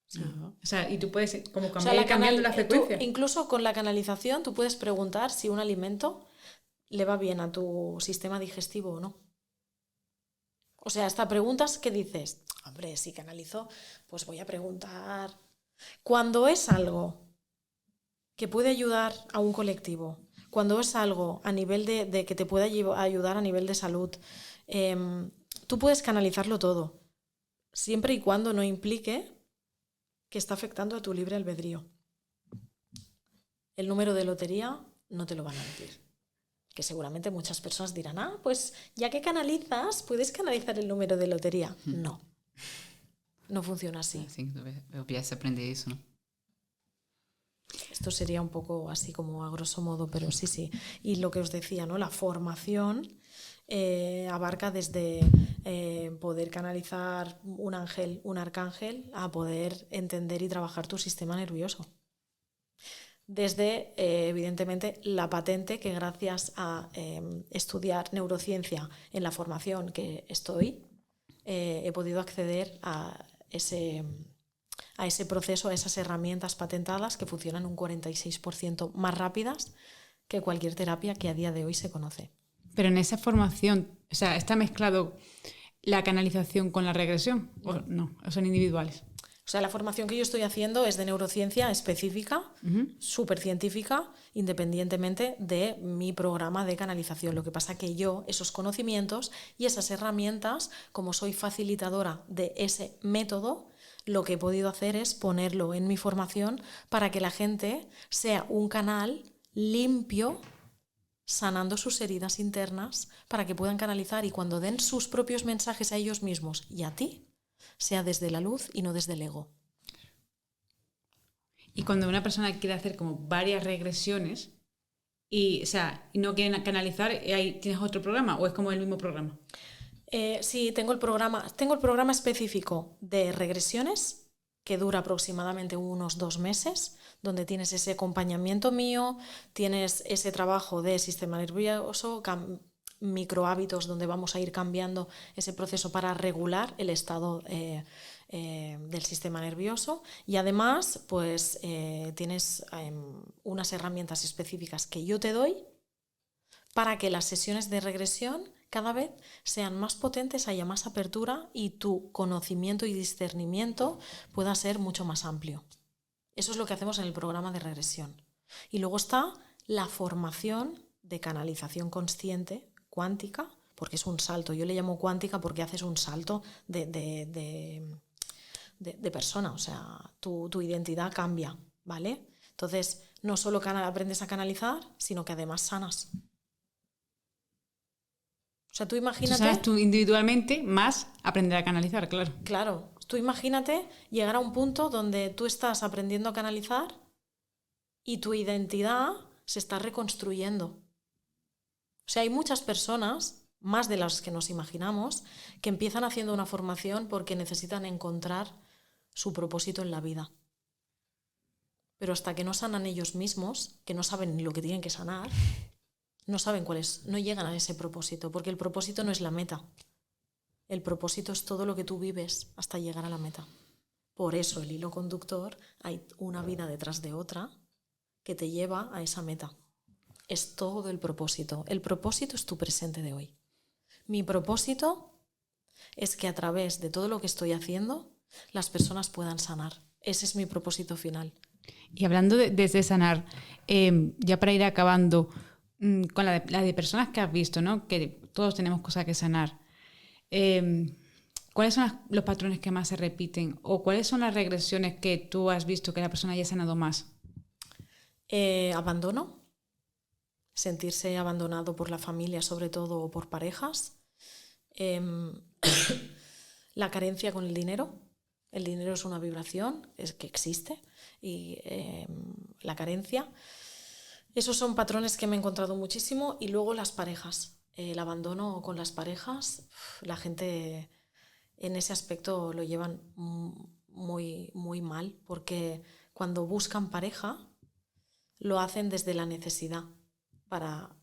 Sí. Uh-huh. O sea, y tú puedes como cambiar, cambiando la frecuencia. Incluso con la canalización tú puedes preguntar si un alimento le va bien a tu sistema digestivo o no. O sea, hasta preguntas que dices, hombre, si canalizo, pues voy a preguntar. Cuando es algo que puede ayudar a un colectivo, cuando es algo a nivel de que te puede ayudar a nivel de salud, tú puedes canalizarlo todo, siempre y cuando no implique que está afectando a tu libre albedrío. El número de lotería no te lo van a decir. Que seguramente muchas personas dirán, pues ya que canalizas, ¿puedes canalizar el número de lotería? No. No funciona así. Sí, yo hubiese aprendido eso, ¿no? Esto sería un poco así como a grosso modo, pero sí. Y lo que os decía, ¿no? La formación abarca desde poder canalizar un ángel, un arcángel, a poder entender y trabajar tu sistema nervioso. Desde, evidentemente, la patente que gracias a estudiar neurociencia en la formación que estoy, he podido acceder a ese proceso, a esas herramientas patentadas que funcionan un 46% más rápidas que cualquier terapia que a día de hoy se conoce. Pero en esa formación, o sea, ¿está mezclado la canalización con la regresión? ¿O no? ¿O son individuales? O sea, la formación que yo estoy haciendo es de neurociencia específica, súper científica, independientemente de mi programa de canalización. Lo que pasa que yo, esos conocimientos y esas herramientas, como soy facilitadora de ese método, lo que he podido hacer es ponerlo en mi formación para que la gente sea un canal limpio, sanando sus heridas internas para que puedan canalizar y cuando den sus propios mensajes a ellos mismos y a ti, sea desde la luz y no desde el ego. Y cuando una persona quiere hacer como varias regresiones y no quieren canalizar, ¿ahí tienes otro programa o es como el mismo programa? Sí, tengo el programa específico de regresiones que dura aproximadamente unos 2 meses, donde tienes ese acompañamiento mío, tienes ese trabajo de sistema nervioso, micro hábitos donde vamos a ir cambiando ese proceso para regular el estado del sistema nervioso y además pues tienes unas herramientas específicas que yo te doy para que las sesiones de regresión cada vez sean más potentes, haya más apertura y tu conocimiento y discernimiento pueda ser mucho más amplio. Eso es lo que hacemos en el programa de regresión. Y luego está la formación de canalización consciente, cuántica, porque es un salto. Yo le llamo cuántica porque haces un salto de persona, o sea, tu identidad cambia, ¿vale? Entonces, no solo aprendes a canalizar, sino que además sanas. O sea, tú imagínate... Tú individualmente más aprender a canalizar, claro. Claro, tú imagínate llegar a un punto donde tú estás aprendiendo a canalizar y tu identidad se está reconstruyendo. O sea, hay muchas personas, más de las que nos imaginamos, que empiezan haciendo una formación porque necesitan encontrar su propósito en la vida. Pero hasta que no sanan ellos mismos, que no saben ni lo que tienen que sanar, no saben cuál es, no llegan a ese propósito, porque el propósito no es la meta. El propósito es todo lo que tú vives hasta llegar a la meta. Por eso el hilo conductor, hay una vida detrás de otra que te lleva a esa meta. Es todo el propósito. El propósito es tu presente de hoy. Mi propósito es que a través de todo lo que estoy haciendo, las personas puedan sanar. Ese es mi propósito final. Y hablando de sanar, ya para ir acabando, con la de personas que has visto, ¿no? Que todos tenemos cosas que sanar. ¿Cuáles son los patrones que más se repiten? ¿O cuáles son las regresiones que tú has visto que la persona haya sanado más? Abandono. Sentirse abandonado por la familia, sobre todo, o por parejas. La carencia con el dinero. El dinero es una vibración, es que existe. Y la carencia. Esos son patrones que me he encontrado muchísimo. Y luego las parejas. El abandono con las parejas. La gente en ese aspecto lo llevan muy, muy mal. Porque cuando buscan pareja, lo hacen desde la necesidad para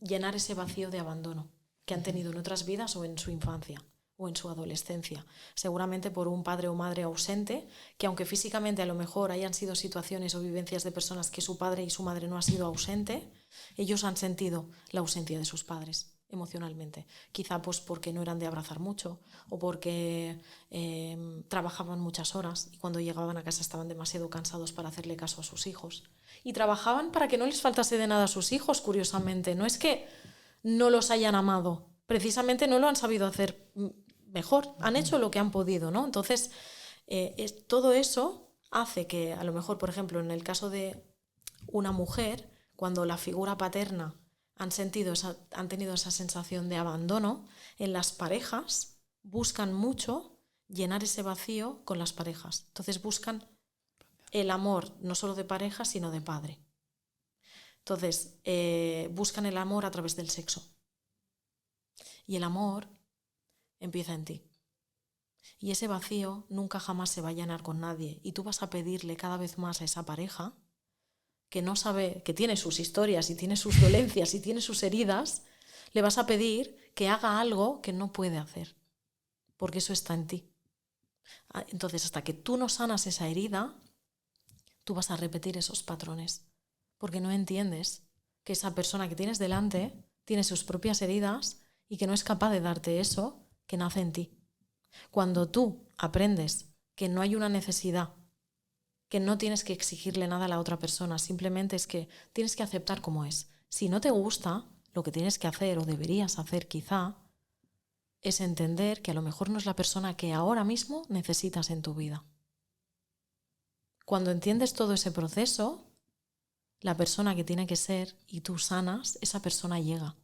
llenar ese vacío de abandono que han tenido en otras vidas o en su infancia o en su adolescencia, seguramente por un padre o madre ausente, que aunque físicamente a lo mejor hayan sido situaciones o vivencias de personas que su padre y su madre no han sido ausente, ellos han sentido la ausencia de sus padres emocionalmente, quizá pues porque no eran de abrazar mucho o porque trabajaban muchas horas y cuando llegaban a casa estaban demasiado cansados para hacerle caso a sus hijos y trabajaban para que no les faltase de nada a sus hijos, curiosamente. No es que no los hayan amado, precisamente no lo han sabido hacer mejor, han hecho lo que han podido, ¿no? Entonces, todo eso hace que, a lo mejor, por ejemplo, en el caso de una mujer, cuando la figura paterna han tenido esa sensación de abandono, en las parejas buscan mucho llenar ese vacío con las parejas. Entonces buscan el amor no solo de pareja, sino de padre. Entonces buscan el amor a través del sexo. Y el amor empieza en ti. Y ese vacío nunca jamás se va a llenar con nadie. Y tú vas a pedirle cada vez más a esa pareja que no sabe, que tiene sus historias y tiene sus dolencias y tiene sus heridas, le vas a pedir que haga algo que no puede hacer, porque eso está en ti. Entonces, hasta que tú no sanas esa herida, tú vas a repetir esos patrones, porque no entiendes que esa persona que tienes delante tiene sus propias heridas y que no es capaz de darte eso que nace en ti. Cuando tú aprendes que no hay una necesidad, que no tienes que exigirle nada a la otra persona, simplemente es que tienes que aceptar como es. Si no te gusta, lo que tienes que hacer o deberías hacer quizá es entender que a lo mejor no es la persona que ahora mismo necesitas en tu vida. Cuando entiendes todo ese proceso, la persona que tiene que ser y tú sanas, esa persona llega.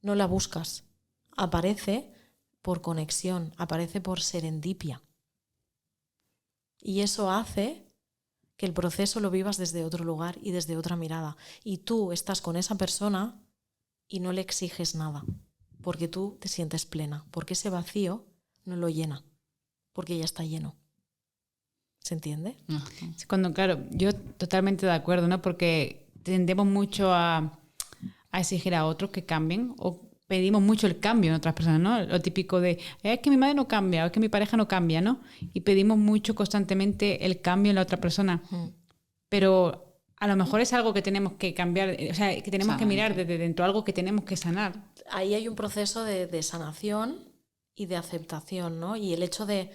No la buscas. Aparece por conexión, aparece por serendipia. Y eso hace que el proceso lo vivas desde otro lugar y desde otra mirada. Y tú estás con esa persona y no le exiges nada, porque tú te sientes plena, porque ese vacío no lo llena, porque ya está lleno. ¿Se entiende? Cuando, claro, yo totalmente de acuerdo, ¿no? Porque tendemos mucho a exigir a otros que cambien o pedimos mucho el cambio en otras personas, ¿no? Lo típico de, es que mi madre no cambia, o es que mi pareja no cambia, ¿no? Y pedimos mucho constantemente el cambio en la otra persona. Pero a lo mejor es algo que tenemos que cambiar, o sea, que tenemos que mirar desde dentro, algo que tenemos que sanar. Ahí hay un proceso de sanación y de aceptación, ¿no? Y el hecho de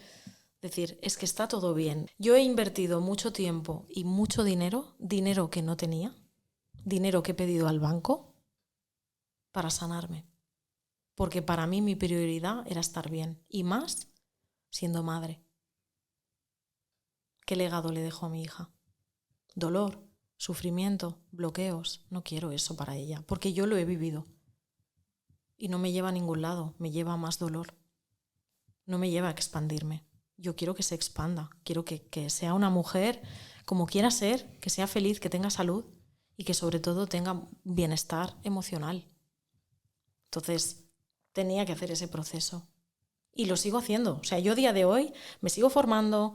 decir, es que está todo bien. Yo he invertido mucho tiempo y mucho dinero, dinero que no tenía, dinero que he pedido al banco para sanarme. Porque para mí mi prioridad era estar bien, y más siendo madre. ¿Qué legado le dejo a mi hija? Dolor, sufrimiento, bloqueos. No quiero eso para ella, porque yo lo he vivido. Y no me lleva a ningún lado, me lleva a más dolor. No me lleva a expandirme. Yo quiero que se expanda, quiero que sea una mujer como quiera ser, que sea feliz, que tenga salud y que sobre todo tenga bienestar emocional. Entonces, tenía que hacer ese proceso. Y lo sigo haciendo. O sea, yo a día de hoy me sigo formando,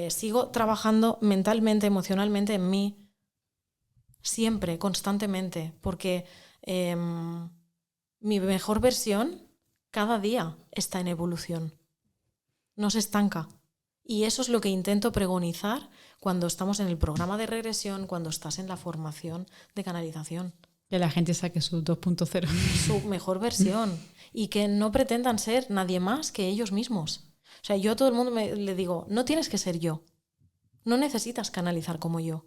sigo trabajando mentalmente, emocionalmente en mí. Siempre, constantemente. Porque mi mejor versión cada día está en evolución. No se estanca. Y eso es lo que intento pregonizar cuando estamos en el programa de regresión, cuando estás en la formación de canalización. Que la gente saque su 2.0. Su mejor versión. Y que no pretendan ser nadie más que ellos mismos. O sea, yo a todo el mundo le digo, no tienes que ser yo. No necesitas canalizar como yo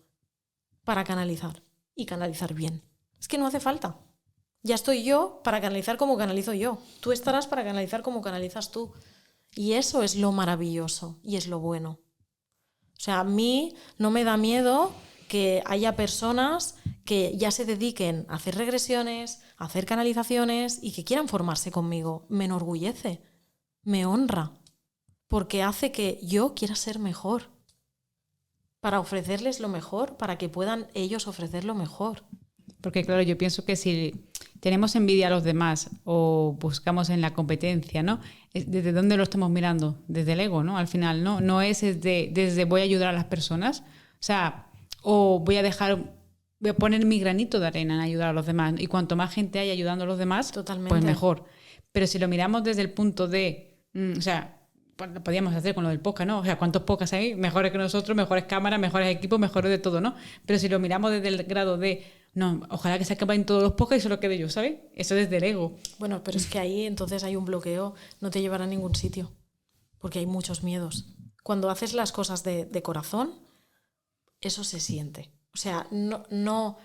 para canalizar y canalizar bien. Es que no hace falta. Ya estoy yo para canalizar como canalizo yo. Tú estarás para canalizar como canalizas tú. Y eso es lo maravilloso y es lo bueno. O sea, a mí no me da miedo que haya personas que ya se dediquen a hacer regresiones, a hacer canalizaciones y que quieran formarse conmigo. Me enorgullece, me honra, porque hace que yo quiera ser mejor, para ofrecerles lo mejor, para que puedan ellos ofrecer lo mejor. Porque claro, yo pienso que si tenemos envidia a los demás o buscamos en la competencia, ¿no? ¿Desde dónde lo estamos mirando? Desde el ego, ¿no? Al final, no es desde voy a ayudar a las personas, o sea, o voy a poner mi granito de arena en ayudar a los demás. Y cuanto más gente haya ayudando a los demás, totalmente, pues mejor. Pero si lo miramos desde el punto de, o sea, lo podíamos hacer con lo del podcast, ¿no? O sea, ¿cuántos podcasts hay? Mejores que nosotros, mejores cámaras, mejores equipos, mejores de todo, ¿no? Pero si lo miramos desde el grado de, no, ojalá que se acaben todos los podcasts y solo quede yo, ¿sabes? Eso desde el ego. Bueno, pero es que ahí entonces hay un bloqueo, no te llevará a ningún sitio, porque hay muchos miedos. Cuando haces las cosas de corazón, eso se siente. O sea, no,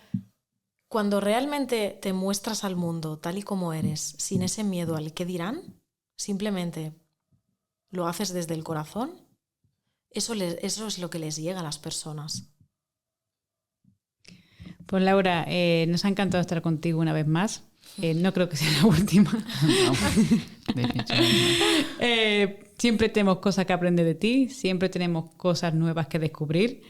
cuando realmente te muestras al mundo tal y como eres, sin ese miedo al qué dirán, simplemente lo haces desde el corazón, eso es lo que les llega a las personas. Pues Laura, nos ha encantado estar contigo una vez más. No creo que sea la última. No, definitivamente. Siempre tenemos cosas que aprender de ti, siempre tenemos cosas nuevas que descubrir.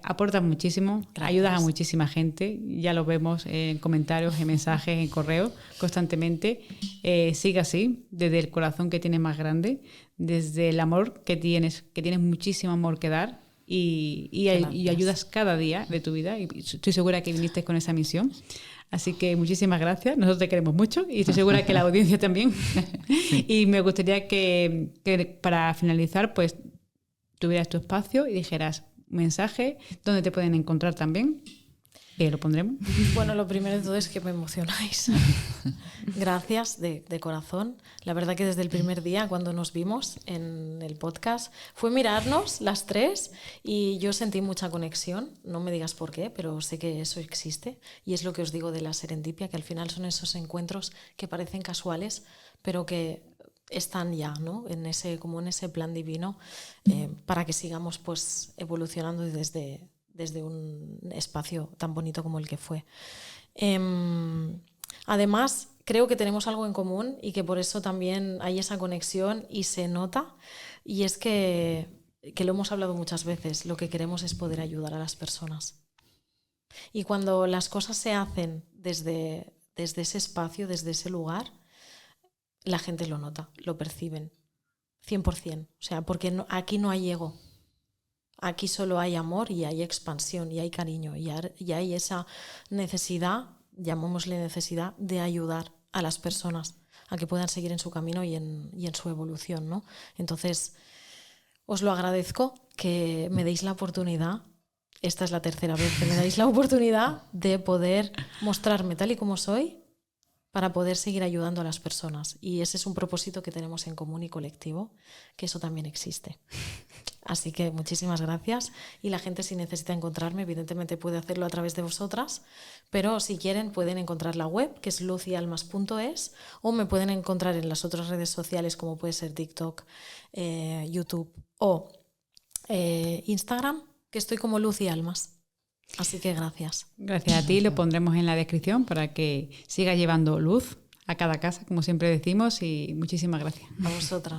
Aportas muchísimo, Gracias. Ayudas a muchísima gente, ya lo vemos en comentarios, en mensajes, en correo, constantemente. Sigue así, desde el corazón que tienes más grande, desde el amor que tienes muchísimo amor que dar y ayudas cada día de tu vida y estoy segura que viniste con esa misión. Así que muchísimas gracias, nosotros te queremos mucho y estoy segura que la audiencia también. Y me gustaría que para finalizar pues tuvieras tu espacio y dijeras mensaje, ¿dónde te pueden encontrar también? Lo pondremos. Bueno, lo primero de todo es que me emocionáis. Gracias de corazón. La verdad que desde el primer día, cuando nos vimos en el podcast, fue mirarnos las tres y yo sentí mucha conexión. No me digas por qué, pero sé que eso existe. Y es lo que os digo de la serendipia, que al final son esos encuentros que parecen casuales, pero que están ya, ¿no? en ese plan divino para que sigamos pues evolucionando desde desde un espacio tan bonito como el que fue. Además, creo que tenemos algo en común y que por eso también hay esa conexión y se nota, y es que lo hemos hablado muchas veces, lo que queremos es poder ayudar a las personas. Y cuando las cosas se hacen desde ese espacio, desde ese lugar, la gente lo nota, lo perciben, 100%. O sea, porque aquí no hay ego. Aquí solo hay amor y hay expansión y hay cariño y hay esa necesidad, llamémosle necesidad, de ayudar a las personas a que puedan seguir en su camino y en su evolución, ¿no? Entonces, os lo agradezco que me deis la oportunidad. Esta es la tercera vez que me dais la oportunidad de poder mostrarme tal y como soy para poder seguir ayudando a las personas. Y ese es un propósito que tenemos en común y colectivo, que eso también existe. Así que muchísimas gracias. Y la gente, si necesita encontrarme, evidentemente puede hacerlo a través de vosotras, pero si quieren pueden encontrar la web, que es luzyalmas.es, o me pueden encontrar en las otras redes sociales, como puede ser TikTok, YouTube o Instagram, que estoy como Luz y Almas. Así que gracias. Gracias a ti, lo pondremos en la descripción para que siga llevando luz a cada casa, como siempre decimos, y muchísimas gracias. A vosotras.